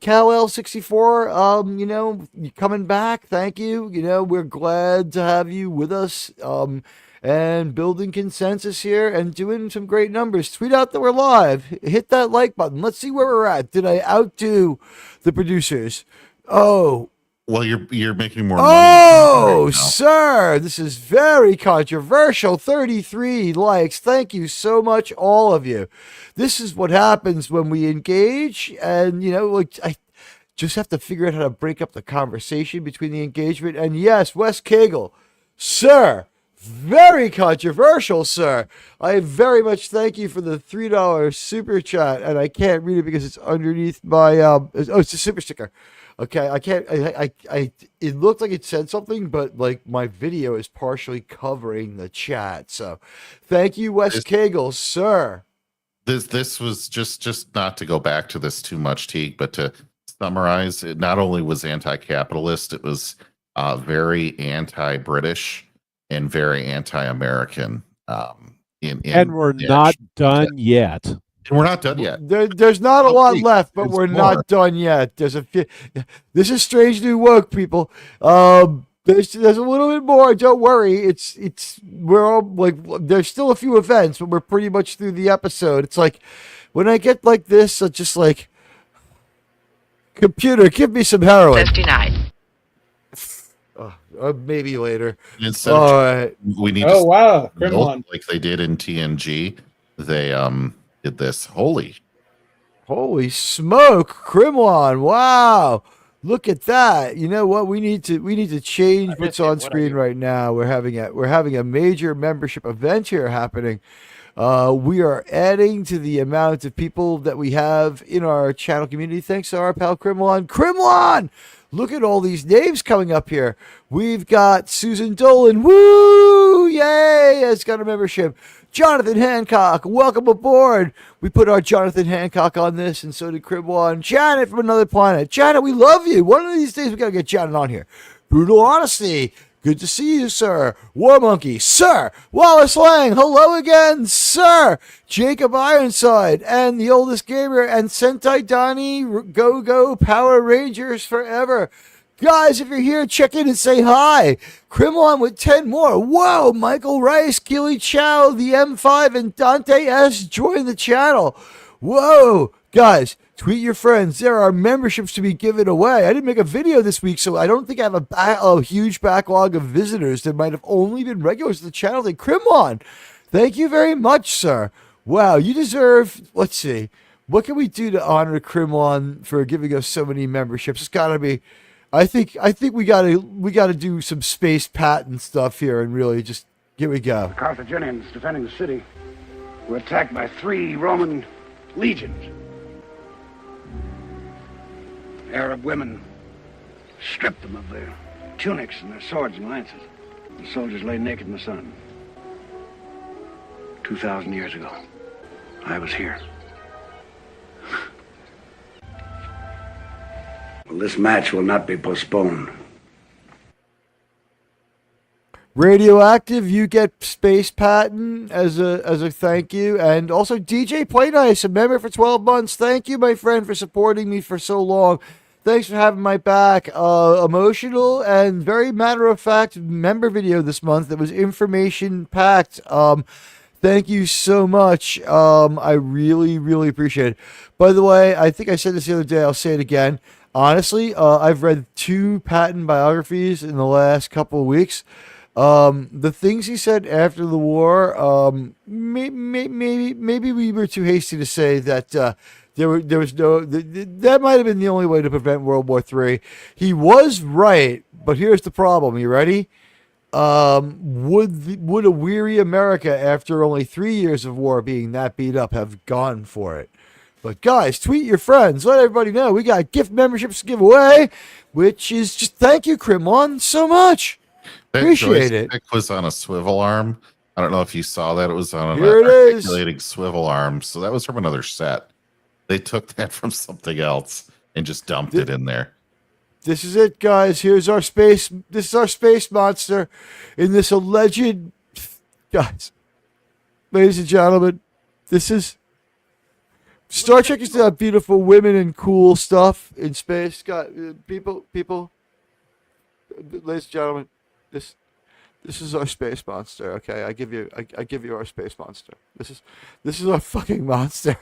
Cal L64. You coming back. Thank you. We're glad to have you with us. And building consensus here and doing some great numbers. Tweet out that we're live. Hit that like button. Let's see where we're at. Did I outdo the producers? Oh. Well, you're making more money. Oh, right now. sir, this is very controversial. 33 likes. Thank you so much, all of you. This is what happens when we engage, and I just have to figure out how to break up the conversation between the engagement. And yes, Wes Cagle, sir. Very controversial, sir. I very much thank you for the $3 super chat, and I can't read it because it's underneath my it's a super sticker. Okay, I can't. It looked like it said something, but like my video is partially covering the chat. So, thank you, Wes Cagle, sir. This was just not to go back to this too much, Teague, but to summarize, it not only was anti-capitalist, it was very anti-British and very anti-American. And we're not done yet. And we're not done yet. There's not a lot left, but we're not done yet. This is Strange New Woke, people. There's a little bit more. Don't worry. We're all like, there's still a few events, but we're pretty much through the episode. It's like when I get like this, I just like, computer, give me some heroin. 59. Maybe later. Instead all right. We need to wow, Grimlon. Like they did in TNG. They did this. Holy smoke, Grimlon. Wow. Look at that. You know what? We need to change what's on screen right now. We're having a major membership event here happening. We are adding to the amount of people that we have in our channel community. Thanks to our pal Grimlon. Grimlon! Look at all these names coming up here. We've got Susan Dolan. Woo! Yay! Has got a membership. Jonathan Hancock, welcome aboard. We put our Jonathan Hancock on this, and so did Cribwan. Janet from Another Planet. Janet, we love you. One of these days we got to get Janet on here. Brutal Honesty. Good to see you, sir. War Monkey, sir. Wallace Lang, hello again, sir. Jacob Ironside, and the oldest gamer, and Sentai Donnie, Go Power Rangers forever. Guys, if you're here, check in and say hi. Crimlon with 10 more. Whoa, Michael Rice, Keely Chow, the M5, and Dante S. join the channel. Whoa, guys. Tweet your friends. There are memberships to be given away. I didn't make a video this week, so I don't think I have a huge backlog of visitors. There might have only been regulars to the channel. They Crimlon. Thank you very much, sir. Wow, you deserve. Let's see. What can we do to honor Crimlon for giving us so many memberships? It's got to be. I think we gotta do some space patent stuff here and really just here we go. The Carthaginians defending the city were attacked by 3 Roman legions. Arab women stripped them of their tunics and their swords and lances. The soldiers lay naked in the sun. 2,000 years ago, I was here. Well, this match will not be postponed. Radioactive, you get space patent as a thank you, and also DJ Play Nice, a member for 12 months. Thank you, my friend, for supporting me for so long. Thanks for having my back. Emotional and very matter-of-fact member video this month that was information-packed. Thank you so much. I really, really appreciate it. By the way, I think I said this the other day. I'll say it again. Honestly, I've read 2 Patton biographies in the last couple of weeks. The things he said after the war, maybe we were too hasty to say that there was no that might have been the only way to prevent World War III. He was right, but here's the problem. You ready? Would a weary America, after only 3 years of war being that beat up, have gone for it? But guys, tweet your friends. Let everybody know we got gift memberships to give away, which is just thank you, Crimlon, so much. Appreciate it. It was on a swivel arm. I don't know if you saw that. It was on an Here it is. articulating swivel arm. So that was from another set. They took that from something else and just dumped it in there. This is it, guys. Here's our space. This is our space monster in this alleged. Guys, ladies and gentlemen, this is Star Trek is about beautiful women and cool stuff in space. God, people, ladies and gentlemen, this is our space monster. Okay, I give you our space monster. This is our fucking monster.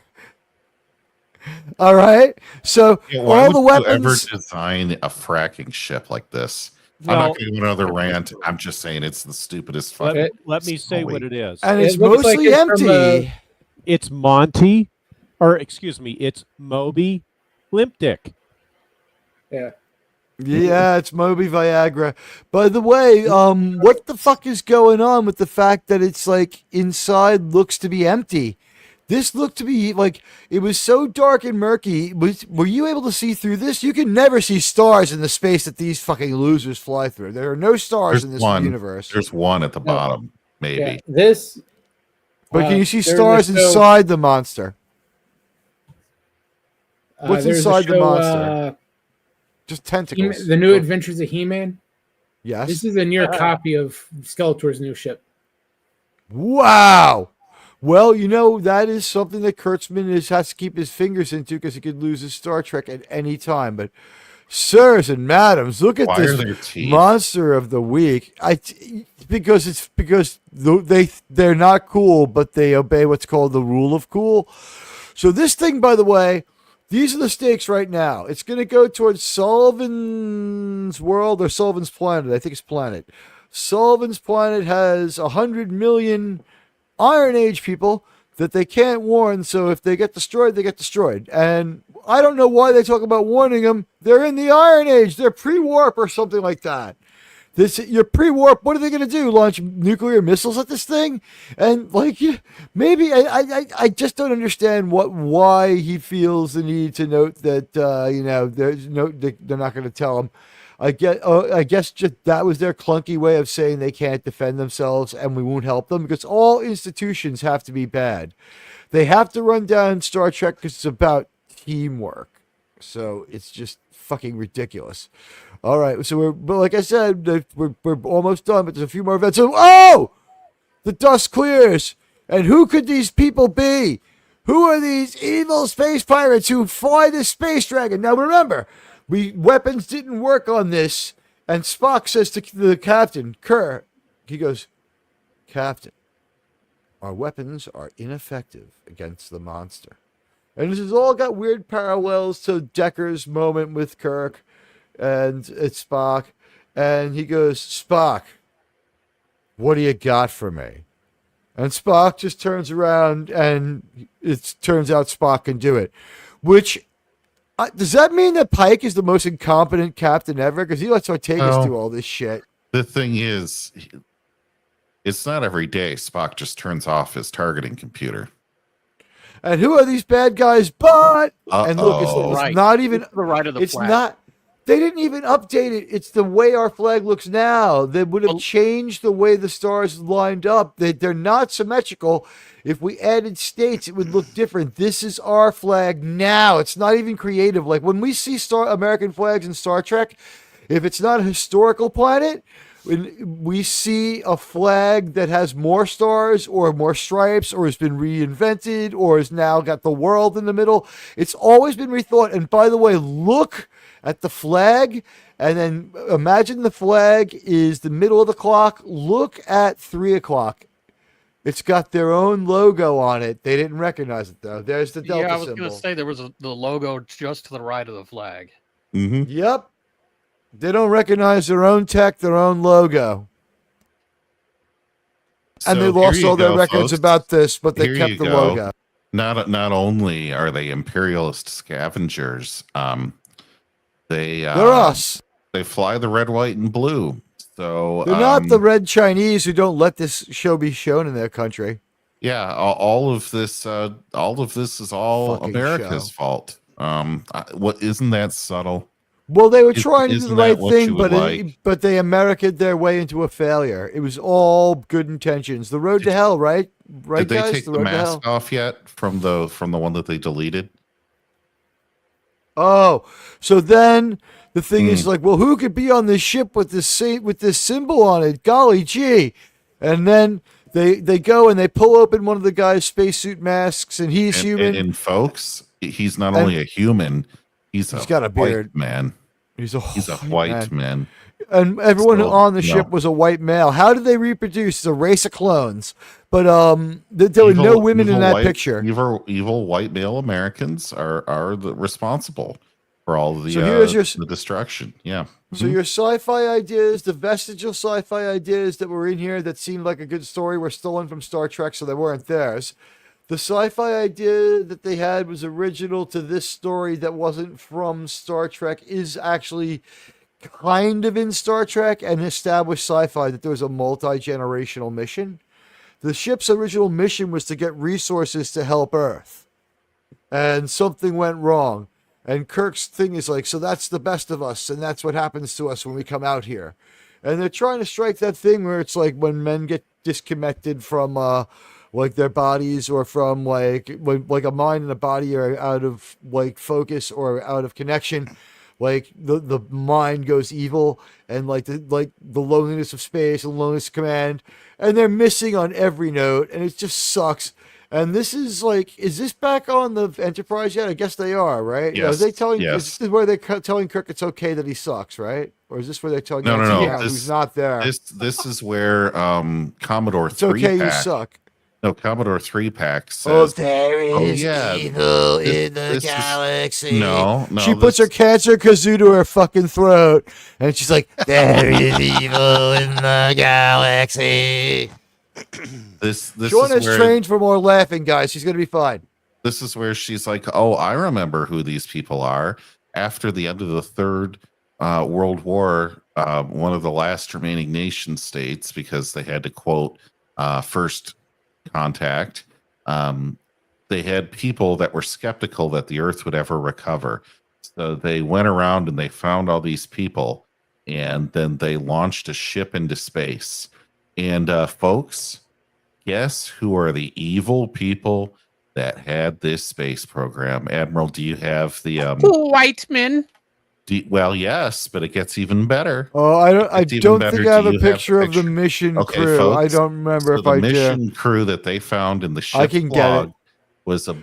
All right. So why all would the weapons. You ever design a fracking ship like this? I'm not going to do another rant. I'm just saying it's the stupidest fucking. Let me say what it is. And it's mostly empty. It's Monty, or excuse me, it's Moby Limp Dick. Yeah. Yeah, it's Moby Viagra. By the way, what the fuck is going on with the fact that it's like inside looks to be empty? This looked to be like it was so dark and murky. Were you able to see through this? You can never see stars in the space that these fucking losers fly through. There are no stars in this universe. There's one at the bottom, maybe. Yeah, this. But can you see stars inside the monster? What's inside the monster? Just tentacles. The New Adventures of He-Man. Yes. This is a near copy of Skeletor's new ship. Wow. Well, that is something that Kurtzman has to keep his fingers into because he could lose his Star Trek at any time. But, sirs and madams, look at this monster of the week. Because they're not cool, but they obey what's called the rule of cool. So this thing, by the way, these are the stakes right now. It's going to go towards Sullivan's world or Sullivan's planet. I think it's planet. Sullivan's planet has 100 million Iron Age people that they can't warn, so if they get destroyed, they get destroyed. And I don't know why they talk about warning them. They're in the Iron Age. They're pre-warp or something like that. You're pre-warp. What are they going to do? Launch nuclear missiles at this thing? And maybe I just don't understand why he feels the need to note that they're not going to tell him. I guess just that was their clunky way of saying they can't defend themselves and we won't help them because all institutions have to be bad. They have to run down Star Trek because it's about teamwork. So it's just fucking ridiculous. All right, so but like I said, we're almost done, but there's a few more events. So, the dust clears, and who could these people be? Who are these evil space pirates who fly this space dragon? Now remember, weapons didn't work on this, and Spock says to the captain, Kirk, he goes, Captain, our weapons are ineffective against the monster. And this has all got weird parallels to Decker's moment with Kirk. And it's Spock. And he goes, Spock, what do you got for me? And Spock just turns around and it turns out Spock can do it. Which, does that mean that Pike is the most incompetent captain ever? Because he lets Ortegas do all this shit. The thing is, it's not every day Spock just turns off his targeting computer. And who are these bad guys? But, and look, it's not even, the right of the flag. Not. They didn't even update it. It's the way our flag looks now. They would have changed the way the stars lined up. They're not symmetrical. If we added states, it would look different. This is our flag now. It's not even creative. Like when we see American flags in Star Trek, if it's not a historical planet, when we see a flag that has more stars or more stripes or has been reinvented or has now got the world in the middle, it's always been rethought. And by the way, look at the flag, and then imagine the flag is the middle of the clock. Look at 3 o'clock. It's got their own logo on it. They didn't recognize it, though. There's the Delta symbol. Yeah, I was going to say there was the logo just to the right of the flag. Mm-hmm. Yep. They don't recognize their own tech, their own logo. And they lost all their records about this, but they kept the logo. Not only are they imperialist scavengers, they're us. They fly the red, white, and blue. So they're not the red Chinese who don't let this show be shown in their country. Yeah, all of this is all Fucking America's fault. What isn't that subtle? Well, they were trying to do the right thing, but but they America'd their way into a failure. It was all good intentions. The road to hell, right? Right, did they guys? take the mask off yet from the one that they deleted? Oh, so then the thing is like, well, who could be on this ship with this symbol on it? Golly gee! And then they go and they pull open one of the guy's spacesuit masks, and he's human. And folks, he's not only a human, he's got a beard, man. He's a white man. And everyone on the ship was a white male. How did they reproduce? It's a race of clones. But there were no women in that picture. Evil white male Americans are responsible for all the the destruction. Yeah. So your sci-fi ideas, the vestigial sci-fi ideas that were in here that seemed like a good story were stolen from Star Trek, so they weren't theirs. The sci-fi idea that they had was original to this story that wasn't from Star Trek is actually kind of in Star Trek and established sci-fi that there was a multi-generational mission. The ship's original mission was to get resources to help Earth. And something went wrong. And Kirk's thing is like, so that's the best of us, and that's what happens to us when we come out here. And they're trying to strike that thing where it's like when men get disconnected from like their bodies, or from like a mind and a body are out of like focus or out of connection. Like the mind goes evil, and like the loneliness of space and loneliness of command, and they're missing on every note, and it just sucks. And this is like, is this back on the Enterprise yet? I guess they are, right? Yes. Are they telling? Yes. Is this where they're telling Kirk it's okay that he sucks, right? Or is this where they're telling No. who's not there? This is where Commodore it's okay, you suck. No, Commodore 3-pack says, there is evil in the galaxy. No. She puts her cancer kazoo to her fucking throat, and she's like, there is evil in the galaxy. This Sean is is where, trained for more laughing, guys. She's going to be fine. This is where she's like, oh, I remember who these people are. After the end of the Third World War, one of the last remaining nation states, because they had to quote first contact, they had people that were skeptical that the Earth would ever recover. So they went around and they found all these people, and then they launched a ship into space. And folks, guess who are the evil people that had this space program? Admiral, do you have the white men? Well, yes, but it gets even better. Oh, I don't think I have a picture of the mission crew. Folks, I don't remember if the I mission did. crew that they found in the ship I can get it. was a.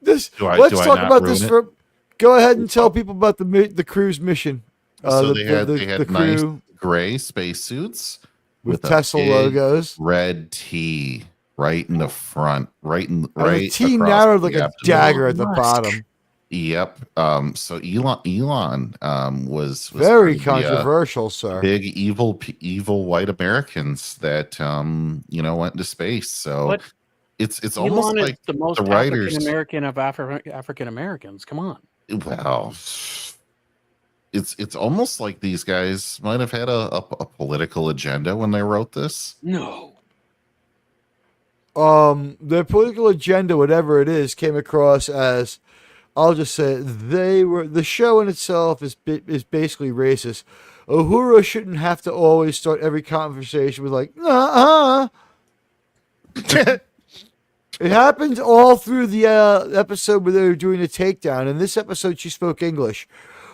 Let's talk about this. Go ahead and tell people about the crew's mission. So they had the nice crew gray spacesuits with a Tesla big logos, red T right in the front, the T narrowed like a dagger at the bottom. Yep. So Elon was very controversial, sir. Big evil white Americans that went into space. So it's Elon almost is like the most writers African American of African Americans. Come on. Well, it's almost like these guys might have had a political agenda when they wrote this. No. Their political agenda, whatever it is, came across as, I'll just say, the show in itself is basically racist. Uhura shouldn't have to always start every conversation with like, It happened all through the episode where they were doing a takedown. In this episode, she spoke English.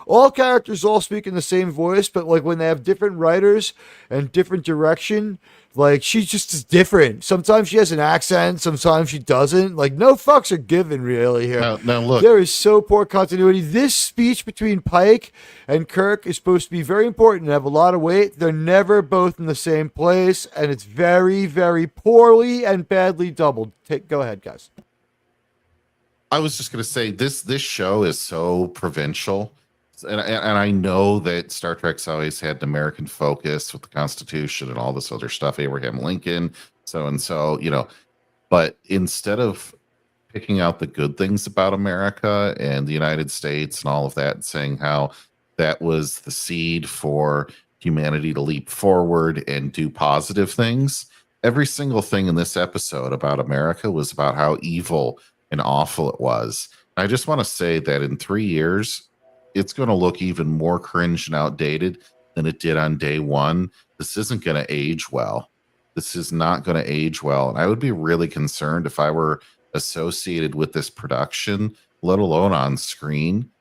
All characters all speak in the same voice, but like when they have different writers and different direction, like she just is different. Sometimes she has an accent, sometimes she doesn't. Like no fucks are given really here. Now look, there is so poor continuity. This speech between Pike and Kirk is supposed to be very important and have a lot of weight. They're never both in the same place, and it's very, very poorly and badly doubled. Go ahead, guys. I was just going to say this show is so provincial. And I know that Star Trek's always had an American focus with the Constitution and all this other stuff, Abraham Lincoln, so and so, but instead of picking out the good things about America and the United States and all of that, and saying how that was the seed for humanity to leap forward and do positive things, every single thing in this episode about America was about how evil and awful it was. I just want to say that in 3 years, it's going to look even more cringe and outdated than it did on day one. This isn't going to age well. This is not going to age well. And I would be really concerned if I were associated with this production, let alone on screen,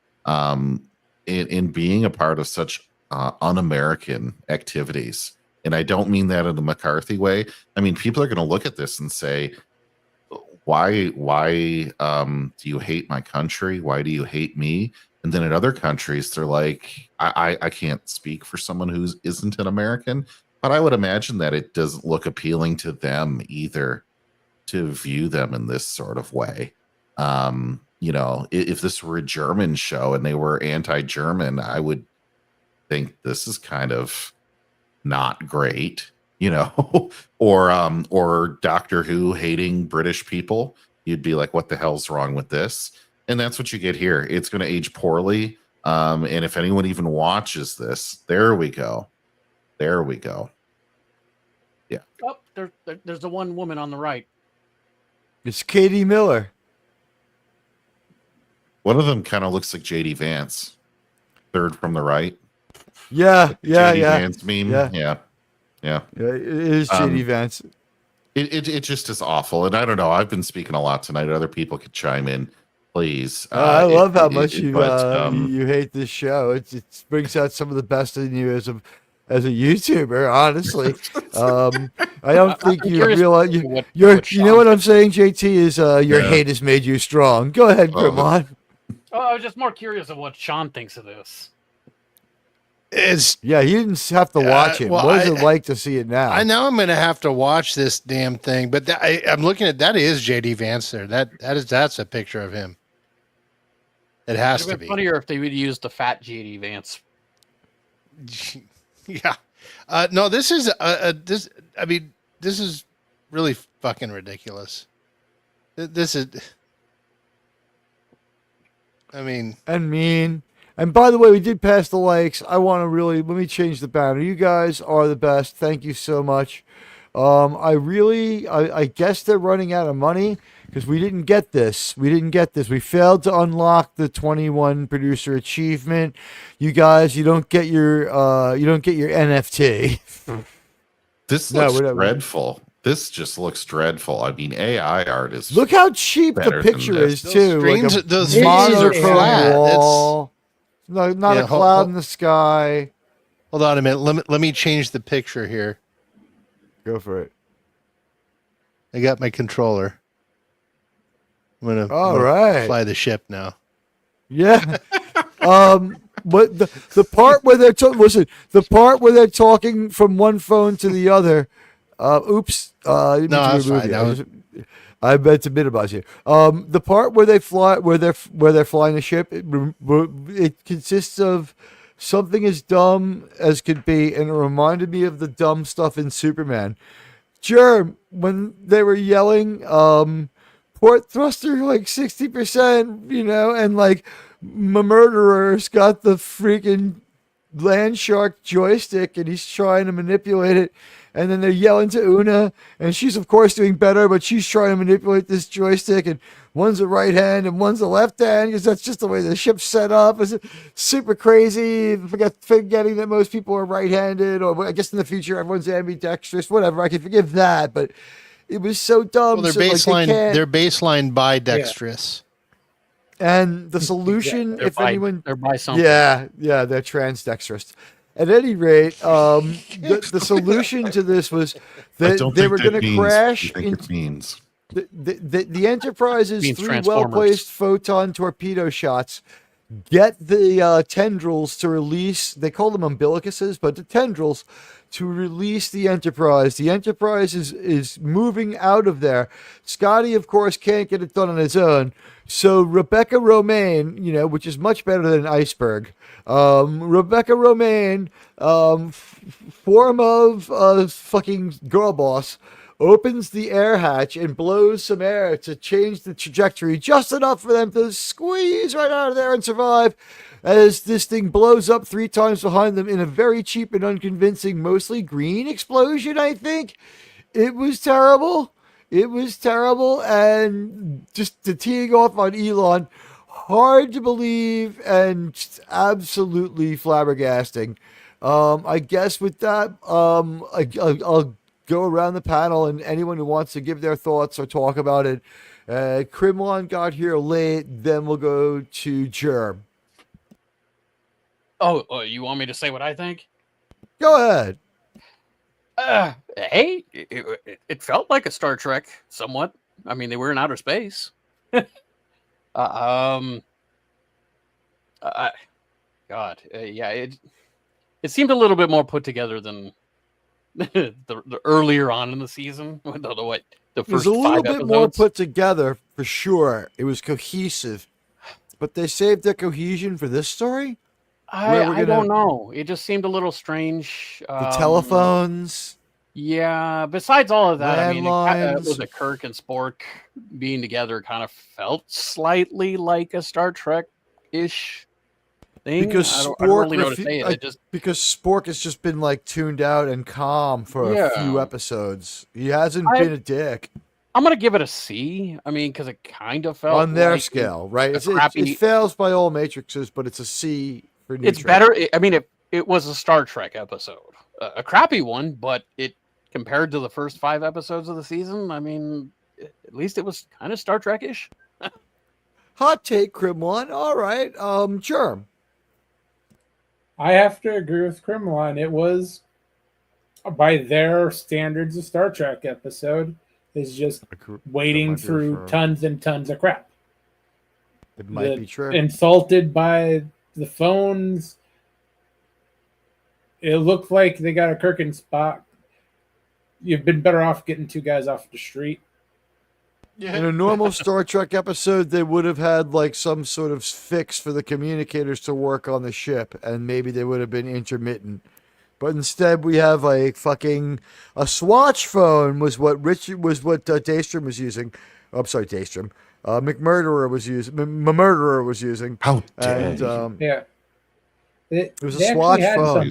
in being a part of such un-American activities. And I don't mean that in the McCarthy way. I mean, people are going to look at this and say, why do you hate my country? Why do you hate me? And then in other countries, they're like, I can't speak for someone who isn't an American, but I would imagine that it doesn't look appealing to them either to view them in this sort of way. If this were a German show and they were anti-German, I would think this is kind of not great, or Doctor Who hating British people. You'd be like, what the hell's wrong with this? And that's what you get here. It's going to age poorly. And if anyone even watches this, there we go. Yeah. Oh, there's the one woman on the right. It's Katie Miller. One of them kind of looks like JD Vance. Third from the right. Yeah. JD Vance meme. Yeah. It is JD Vance. It just is awful. And I don't know. I've been speaking a lot tonight. Other people could chime in, please. I love how much you hate this show. It brings out some of the best in you as a YouTuber, honestly. I don't think you realize you know what I'm saying, JT, is your hate has made you strong. Go ahead, Grimon. Oh, I was just more curious of what Sean thinks of this. He didn't have to watch it. What is it like to see it now? I know I'm going to have to watch this damn thing, but I'm looking at that is JD Vance there. That's a picture of him. It has to be funnier if they would use the fat JD Vance. Yeah. No, this is this. I mean, this is really fucking ridiculous. This is. I mean, and mean. And by the way, we did pass the likes. I want to let me change the banner. You guys are the best. Thank you so much. I guess they're running out of money because we didn't get this. We failed to unlock the 21 producer achievement. You guys, you don't get your NFT. This looks dreadful. This just looks dreadful. I mean, AI art is. Look how cheap the picture is too. Those screens are flat. Wall. Not a cloud in the sky. Hold on a minute. Let me change the picture here. Go for it. I got my controller. I'm gonna fly the ship now. Yeah. But the part where they're the part where they're talking from one phone to the other. Oops. No, that's fine. I bet to bit about you. The part where they fly, where they're flying the ship, it consists of something as dumb as could be, and it reminded me of the dumb stuff in Superman. Germ, when they were yelling, port thruster like 60%, and like my murderer's got the freaking land shark joystick and he's trying to manipulate it. And then they're yelling to Una, and she's, of course, doing better, but she's trying to manipulate this joystick, and one's a right hand and one's a left hand, because that's just the way the ship's set up. It's super crazy, forgetting that most people are right-handed, or I guess in the future everyone's ambidextrous, whatever. I can forgive that, but it was so dumb. Well, they're baseline bidextrous. And the solution, they're by something. Yeah, they're transdextrous. At any rate, the solution to this was that they were going to crash. The Enterprise's three well-placed photon torpedo shots get the tendrils to release. They call them umbilicuses, but the tendrils to release the Enterprise. The Enterprise is moving out of there. Scotty, of course, can't get it done on his own. So Rebecca Romaine, which is much better than an iceberg. Rebecca Romaine, form of fucking girl boss, opens the air hatch and blows some air to change the trajectory just enough for them to squeeze right out of there and survive, as this thing blows up 3 times behind them in a very cheap and unconvincing, mostly green explosion, I think. It was terrible. And just to teeing off on Elon, hard to believe and just absolutely flabbergasting. I guess with that, I'll go around the panel, and anyone who wants to give their thoughts or talk about it. Crimlon got here late, then we'll go to Germ. Oh, you want me to say what I think? Go ahead. Hey, it felt like a Star Trek somewhat. I mean, they were in outer space. God, yeah, it seemed a little bit more put together than the earlier on in the season. The It was first a little 5 bit episodes. more put together for sure. It was cohesive, but they saved their cohesion for this story. I don't know. It just seemed a little strange. The telephones. Yeah. Besides all of that, I mean, landlines. was it Kirk and Spork being together kind of felt slightly like a Star Trek-ish thing. Because I Spork, don't really know how to say it. because Spork has just been like tuned out and calm for a few episodes. He hasn't been a dick. I'm gonna give it a C. I mean, because it kind of felt on their like scale, right? crappy. It fails by all matrices, but it's a C for neutral. It's better. I mean, it was a Star Trek episode, a crappy one, but it compared to the first 5 episodes of the season. I mean, at least it was kind of Star Trek-ish. Hot take, Crimlon. All right, Germ. I have to agree with Crimlon. It was, by their standards, a Star Trek episode. Is just wading through tons and tons of crap. It might be true. Insulted by the phones. It looked like they got a Kirk and Spock. You've been better off getting 2 guys off the street. Yeah. In a normal Star Trek episode, they would have had like some sort of fix for the communicators to work on the ship, and maybe they would have been intermittent. But instead, we have a Swatch phone was what Daystrom was using. Oh, I'm sorry, Daystrom. McMurderer was using. Murderer was using. How dare you? Yeah. It was a Swatch phone.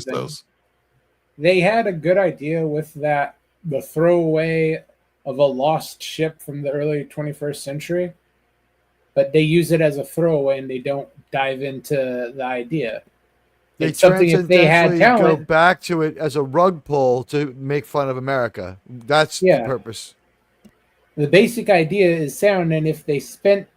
They had a good idea with that, the throwaway of a lost ship from the early 21st century, but they use it as a throwaway and they don't dive into the idea. They go back to it as a rug pull to make fun of America. That's the purpose. The basic idea is sound, and if they spent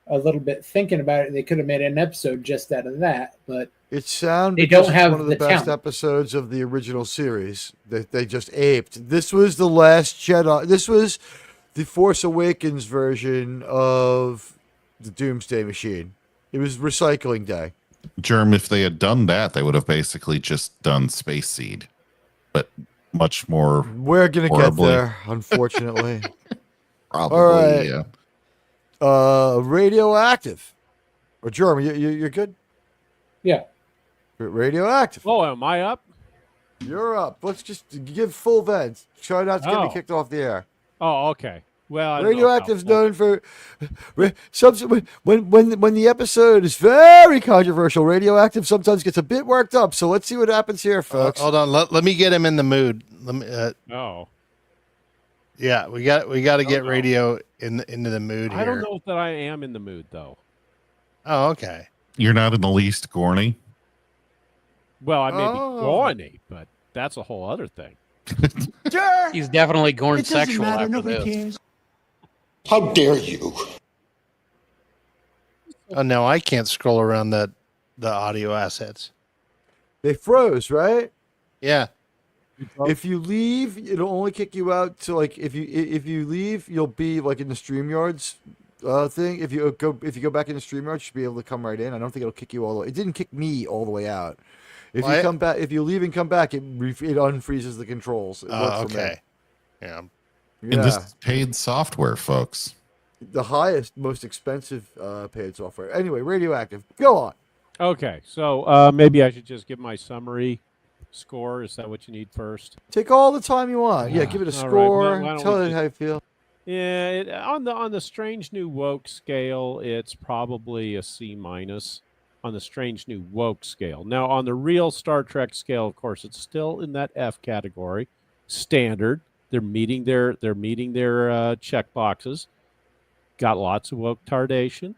a little bit thinking about it, they could have made an episode just out of that. But it's sound. They don't have one of the best talent. episodes of the original series that they just aped. This was the Last Jedi. This was the Force Awakens version of the Doomsday Machine. It was recycling day. Germ, if they had done that, they would have basically just done Space Seed, but much more. We're gonna horribly. get there, unfortunately. Probably, all right. yeah. Radioactive. Or Germ, you're good? Yeah. Radioactive. Oh, am I up? You're up. Let's just give full vent. Try not to get me kicked off the air. Oh, okay. Well, Radioactive's known for when the episode is very controversial. Radioactive sometimes gets a bit worked up. So let's see what happens here, folks. Hold on, let me get him in the mood. Let me. Yeah, we got to get Radio into the mood here. I don't know that I am in the mood though. Oh, okay. You're not in the least corny. Well, I may be corny, but that's a whole other thing. He's definitely going sexual after this. How dare you? Oh no, I can't scroll around the audio assets. They froze, right? Yeah. If you leave, it'll only kick you out to like if you leave, you'll be like in the StreamYards thing. If you go back in the StreamYard, you should be able to come right in. I don't think it'll kick you all the way. It didn't kick me all the way out. If you come back, if you leave and come back, it unfreezes the controls. Okay. Yeah. And this is paid software, folks. The highest, most expensive paid software. Anyway, Radioactive. Go on. Okay, so maybe I should just give my summary score. Is that what you need first? Take all the time you want. Yeah, give it a score. Right. Tell it how you feel. Yeah, on the Strange New Woke scale, it's probably a C minus on the Strange New Woke scale. Now, on the real Star Trek scale, of course, it's still in that F category, standard. They're meeting their check boxes. Got lots of woke tardation.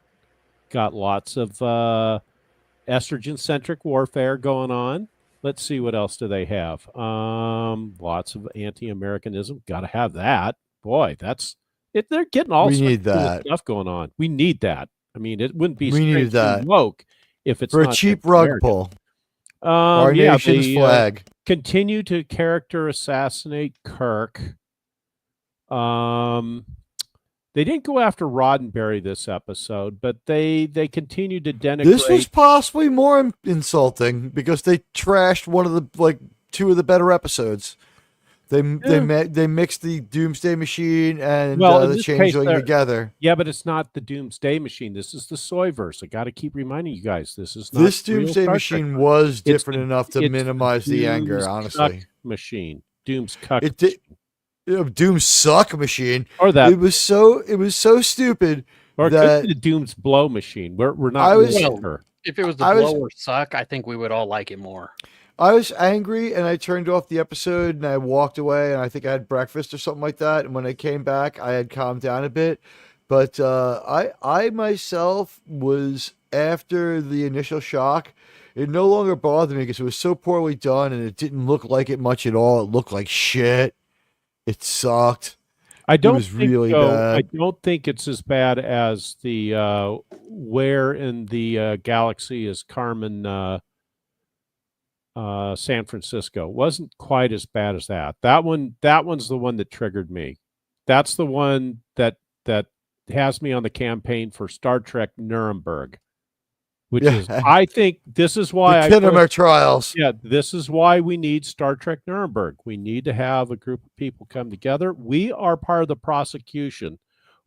Got lots of estrogen-centric warfare going on. Let's see, what else do they have? Lots of anti-Americanism. Got to have that. Boy, that's it. They're getting all sorts of cool stuff going on. We need that. I mean, it wouldn't be Strange New Woke if it's for not a cheap rug pull. Our nation's flag. continue to character assassinate Kirk. They didn't go after Roddenberry this episode, but they continue to denigrate. This was possibly more insulting because they trashed one of the two of the better episodes. They mixed the Doomsday Machine and the Changeling together. Yeah, but it's not the Doomsday Machine. This is the Soyverse. I got to keep reminding you guys. This Doomsday Machine was different enough to minimize the anger. Honestly, machine. Doom's cuck. Doom's suck machine. Or that it was so stupid. Or that it could be the Doom's blow machine. We're not. If it was the blow or suck, I think we would all like it more. I was angry and I turned off the episode and I walked away and I think I had breakfast or something like that. And when I came back, I had calmed down a bit. But I myself was, after the initial shock, it no longer bothered me because it was so poorly done and it didn't look like it much at all. It looked like shit. It sucked. It was really bad. I don't think it's as bad as the Where in the Galaxy is Carmen San Francisco. Wasn't quite as bad as that. That one's the one that triggered me. That's the one that has me on the campaign for Star Trek Nuremberg. Which is, I think this is why the Kinnemer trials. Yeah, this is why we need Star Trek Nuremberg. We need to have a group of people come together. We are part of the prosecution.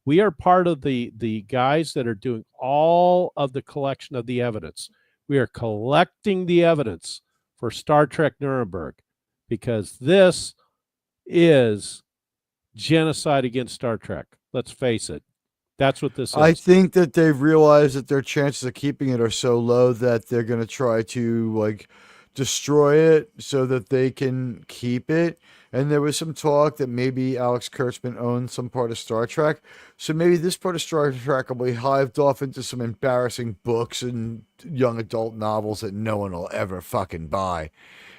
We are part of the guys that are doing all of the collection of the evidence. We are collecting the evidence for Star Trek Nuremberg because this is genocide against Star Trek. Let's face it. That's what this is. I think that they've realized that their chances of keeping it are so low that they're going to try to destroy it so that they can keep it. And there was some talk that maybe Alex Kurtzman owns some part of Star Trek. So maybe this part of Star Trek will be hived off into some embarrassing books and young adult novels that no one will ever fucking buy.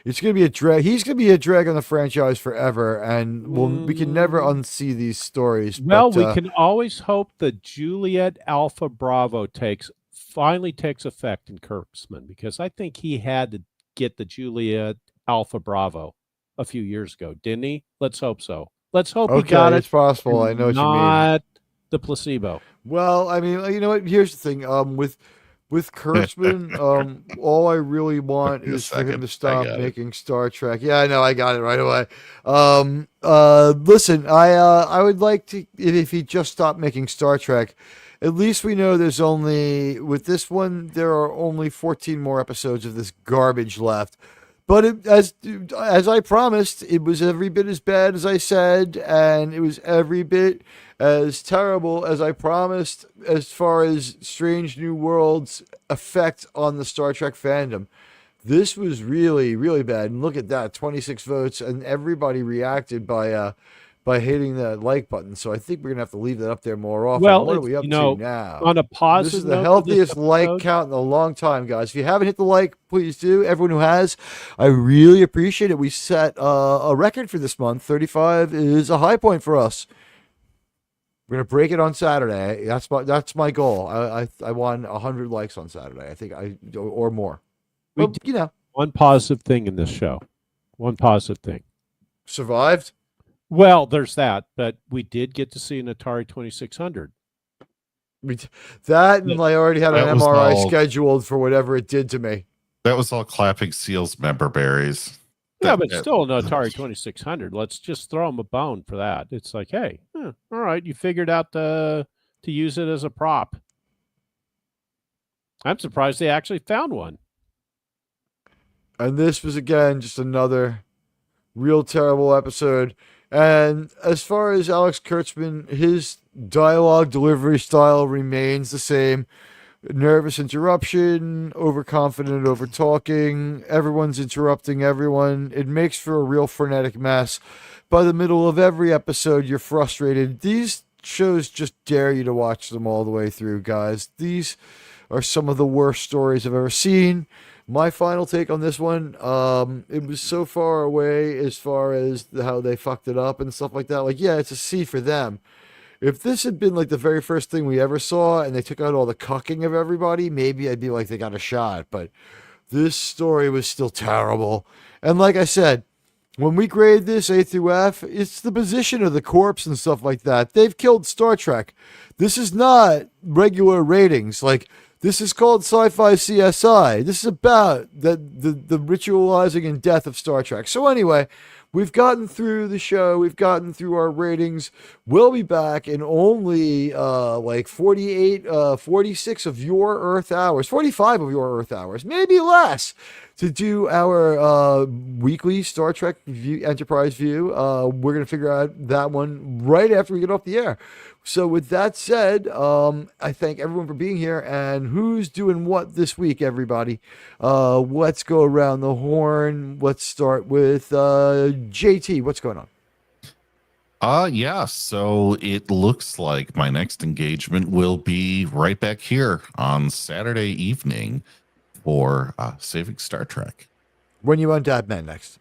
It's going to be a drag. He's going to be a drag on the franchise forever, and we can never unsee these stories. Well, we can always hope the Juliet Alpha Bravo finally takes effect in Kurtzman, because I think he had to get the Juliet Alpha Bravo a few years ago, didn't he? Let's hope so. Let's hope he got it. It's possible. I know what you mean. Not the placebo. Well, I mean, you know what? Here's the thing. With Kurtzman, all I really want is for him to stop making Star Trek. Yeah, I know, I got it right away. Listen, I would like to, if he just stopped making Star Trek, at least we know there's only, with this one, there are only 14 more episodes of this garbage left. But as I promised, it was every bit as bad as I said, and it was every bit as terrible as I promised as far as Strange New Worlds' effect on the Star Trek fandom. This was really, really bad. And look at that, 26 votes, and everybody reacted by hitting that like button. So I think we're going to have to leave that up there more often. Well, what are we up to now? On a positive This is the healthiest like count in a long time, guys. If you haven't hit the like, please do. Everyone who has, I really appreciate it. We set a record for this month. 35 is a high point for us. We're going to break it on Saturday. That's my goal. I want 100 likes on Saturday. I think or more. Well, you know, one positive thing in this show. One positive thing. Survived? Well, there's that, but we did get to see an Atari 2600. That, and I already had an MRI scheduled for whatever it did to me. That was all clapping seals member berries. Yeah, but still an Atari 2600. Let's just throw them a bone for that. It's like, hey, all right, you figured out to use it as a prop. I'm surprised they actually found one. And this was, again, just another real terrible episode. And as far as Alex Kurtzman, his dialogue delivery style remains the same. Nervous interruption, overconfident over talking, everyone's interrupting everyone. It makes for a real frenetic mess. By the middle of every episode, you're frustrated. These shows just dare you to watch them all the way through, guys. These are some of the worst stories I've ever seen. My final take on this one, it was so far away as far as how they fucked it up and stuff like that. Like, yeah, it's a C for them. If this had been like the very first thing we ever saw and they took out all the cucking of everybody, maybe I'd be like, they got a shot. But this story was still terrible. And like I said, when we grade this A through F, it's the position of the corpse and stuff like that. They've killed Star Trek. This is not regular ratings. Like, this is called Sci-Fi CSI. This is about the ritualizing and death of Star Trek. So anyway, we've gotten through the show. We've gotten through our ratings. We'll be back in only like 48, 46 of your Earth hours, 45 of your Earth hours, maybe less, to do our weekly Star Trek Enterprise view. We're going to figure out that one right after we get off the air. So with that said, I thank everyone for being here. And who's doing what this week, everybody? Let's go around the horn. Let's start with JT. What's going on? Yeah, so it looks like my next engagement will be right back here on Saturday evening for Saving Star Trek. When you on Dadman next?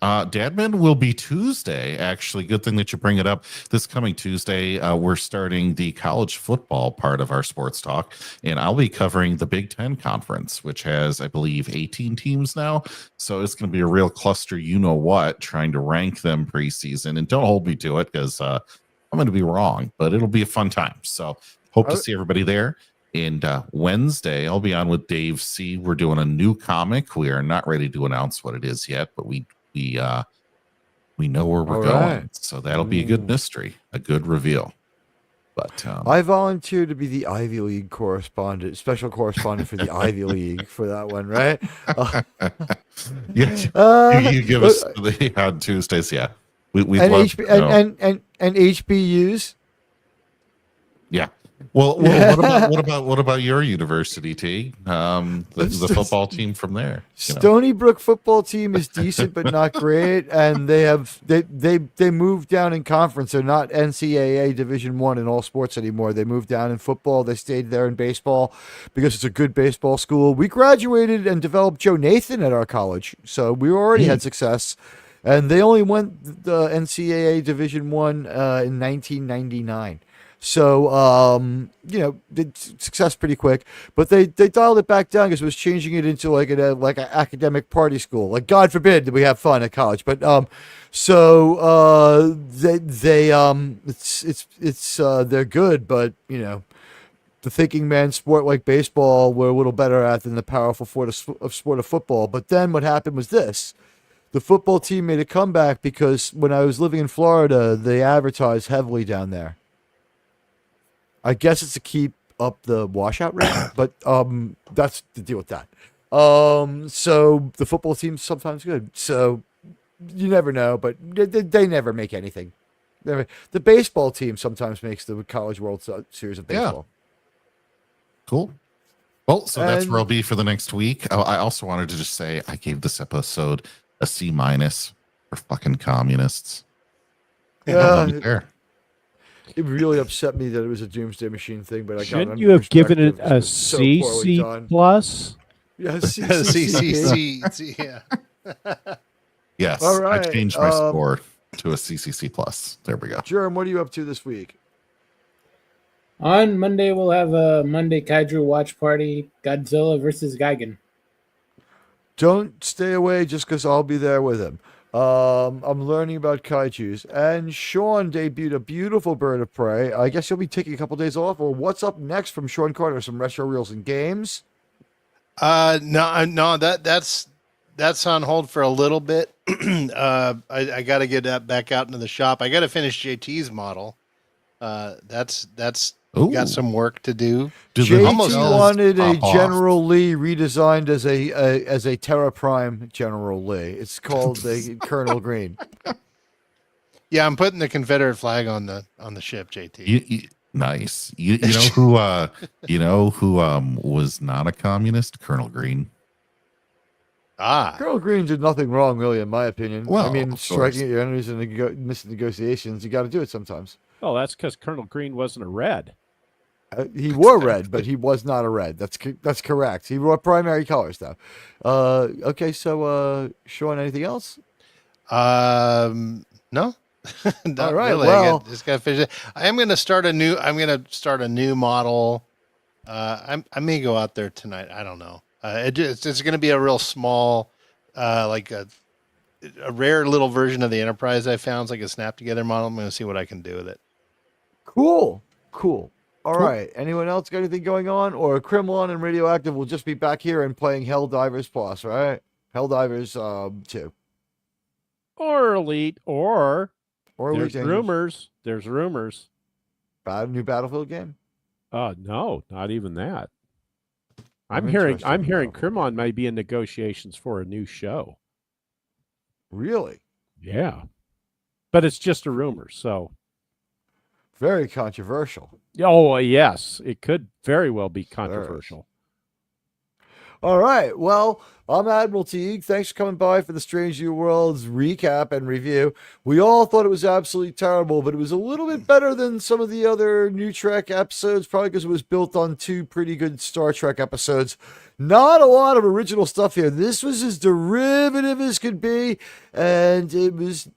Dadman will be Tuesday, actually. Good thing that you bring it up. This coming Tuesday, we're starting the college football part of our sports talk, and I'll be covering the Big Ten Conference, which has, I believe, 18 teams now. So it's going to be a real cluster, you-know-what, trying to rank them preseason. And don't hold me to it, because I'm going to be wrong, but it'll be a fun time. So hope to see everybody there. And Wednesday, I'll be on with Dave C. We're doing a new comic. We are not ready to announce what it is yet, but we know where we're going, so that'll be a good mystery, a good reveal. But I volunteered to be the Ivy League correspondent, special correspondent for the Ivy League for that one, right? You give us on Tuesdays, yeah. We and love and HBUs. Yeah. Well, what about your university, Teag? The football team from there. Stony Brook football team is decent but not great, and they moved down in conference. They're not NCAA Division I in all sports anymore. They moved down in football. They stayed there in baseball because it's a good baseball school. We graduated and developed Joe Nathan at our college, so we already had success. And they only went the NCAA Division I in 1999. So, did success pretty quick, but they dialed it back down because it was changing it into like an academic party school. Like, God forbid that we have fun at college, but they're good, but the thinking man's sport like baseball we're a little better at than the powerful sport of football. But then what happened was this. The football team made a comeback because when I was living in Florida, they advertised heavily down there. I guess it's to keep up the washout rate, but that's the deal with that. So the football team's sometimes good. So you never know, but they never make anything. The baseball team sometimes makes the College World Series of baseball. Yeah. Cool. Well, so that's where I'll be for the next week. I also wanted to just say I gave this episode a C- for fucking communists. Yeah. It really upset me that it was a Doomsday Machine thing, but shouldn't you have given it a CC plus? Yeah, CCC. Yeah. Yes, all right. I changed my score to a CCC plus. There we go. Jerem, what are you up to this week? On Monday, we'll have a Monday Kaiju watch party, Godzilla versus Gigan. Don't stay away just because I'll be there with him. I'm learning about kaijus, and Sean debuted a beautiful Bird of Prey. I guess you'll be taking a couple days off, or what's up next from Sean Carter? Some retro reels and games? No, that's on hold for a little bit. I got to get that back out into the shop. I got to finish JT's model. That's got some work to do. JT wanted a General Lee redesigned as a Terra Prime General Lee. It's called the Colonel Green. Yeah, I'm putting the Confederate flag on the ship, JT. Nice. You know who was not a communist? Colonel Green. Colonel Green did nothing wrong, really, in my opinion. Well, I mean, striking at your enemies and missing negotiations, you got to do it sometimes. Oh, that's because Colonel Green wasn't a red. He wore red, but he was not a red. That's correct. He wore primary colors, though. Okay, so Sean, anything else? No. All right. Really. Well, just got to finish it. I'm going to start a new model. I may go out there tonight. I don't know. It's going to be a real small, like a rare little version of the Enterprise I found. It's like a snap together model. I'm going to see what I can do with it. Cool. All right. Anyone else got anything going on? Or Kremlin and Radioactive will just be back here and playing Helldivers Plus, right? Helldivers 2. Or Elite, or Elite there's rumors. There's rumors. New Battlefield game? No, not even that. I'm hearing Kremlin may be in negotiations for a new show. Really? Yeah. But it's just a rumor, so very controversial. Oh, yes. It could very well be controversial. All right. Well, I'm Admiral Teag. Thanks for coming by for the Strange New Worlds recap and review. We all thought it was absolutely terrible, but it was a little bit better than some of the other New Trek episodes, probably because it was built on 2 pretty good Star Trek episodes. Not a lot of original stuff here. This was as derivative as could be, and it was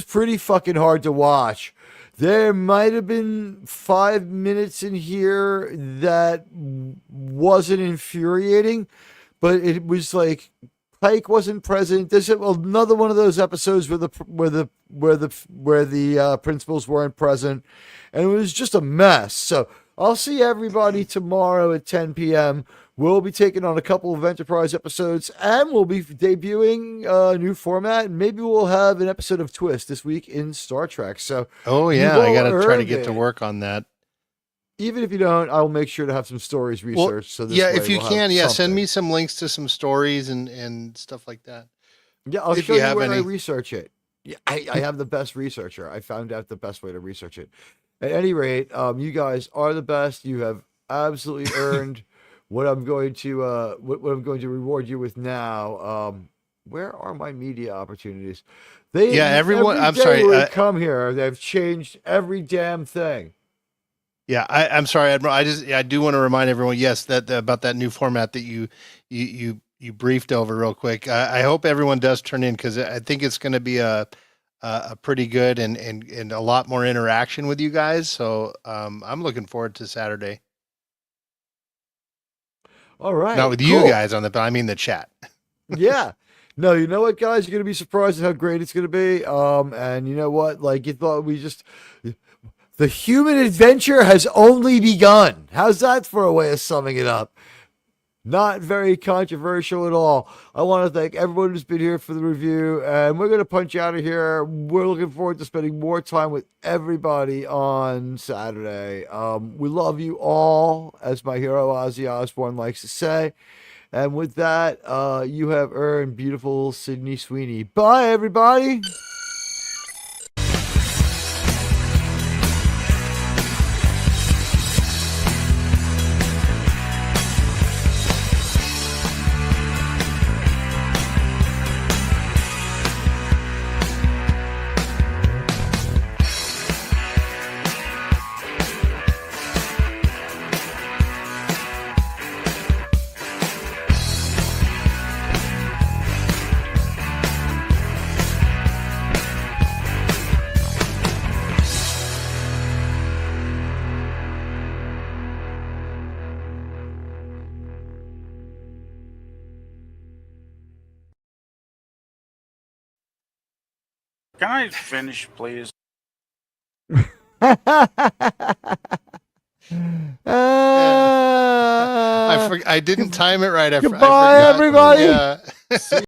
pretty fucking hard to watch. There might have been 5 minutes in here that wasn't infuriating, but it was like Pike wasn't present. This is another one of those episodes where the principals weren't present, and it was just a mess. So I'll see everybody tomorrow at 10 p.m. We'll be taking on a couple of Enterprise episodes, and we'll be debuting a new format, and maybe we'll have an episode of Twist this week in Star Trek. So, I got to try to get to work on that. Even if you don't, I'll make sure to have some stories researched. If you can, send me some links to some stories and stuff like that. Yeah, I'll show you where I research it. Yeah, I have the best researcher. I found out the best way to research it. At any rate, you guys are the best. You have absolutely earned what I'm going to reward you with now. Where are my media opportunities? Everyone. I'm sorry. Come here. They've changed every damn thing. Yeah, I'm sorry, Admiral. I do want to remind everyone. Yes, that about that new format that you briefed over real quick. I hope everyone does turn in, because I think it's going to be a pretty good and a lot more interaction with you guys. So I'm looking forward to Saturday. All right. Not with you guys but I mean the chat. Yeah. No, you know what, guys? You're going to be surprised at how great it's going to be. And you know what? Like, you thought the human adventure has only begun. How's that for a way of summing it up? Not very controversial at all. I want to thank everyone who's been here for the review, and we're going to punch out of here. We're looking forward to spending more time with everybody on Saturday. We love you all, as my hero Ozzy Osbourne likes to say. And with that, you have earned beautiful Sydney Sweeney. Bye, everybody. Can I finish, please? I didn't time it right. Goodbye, everybody. Yeah.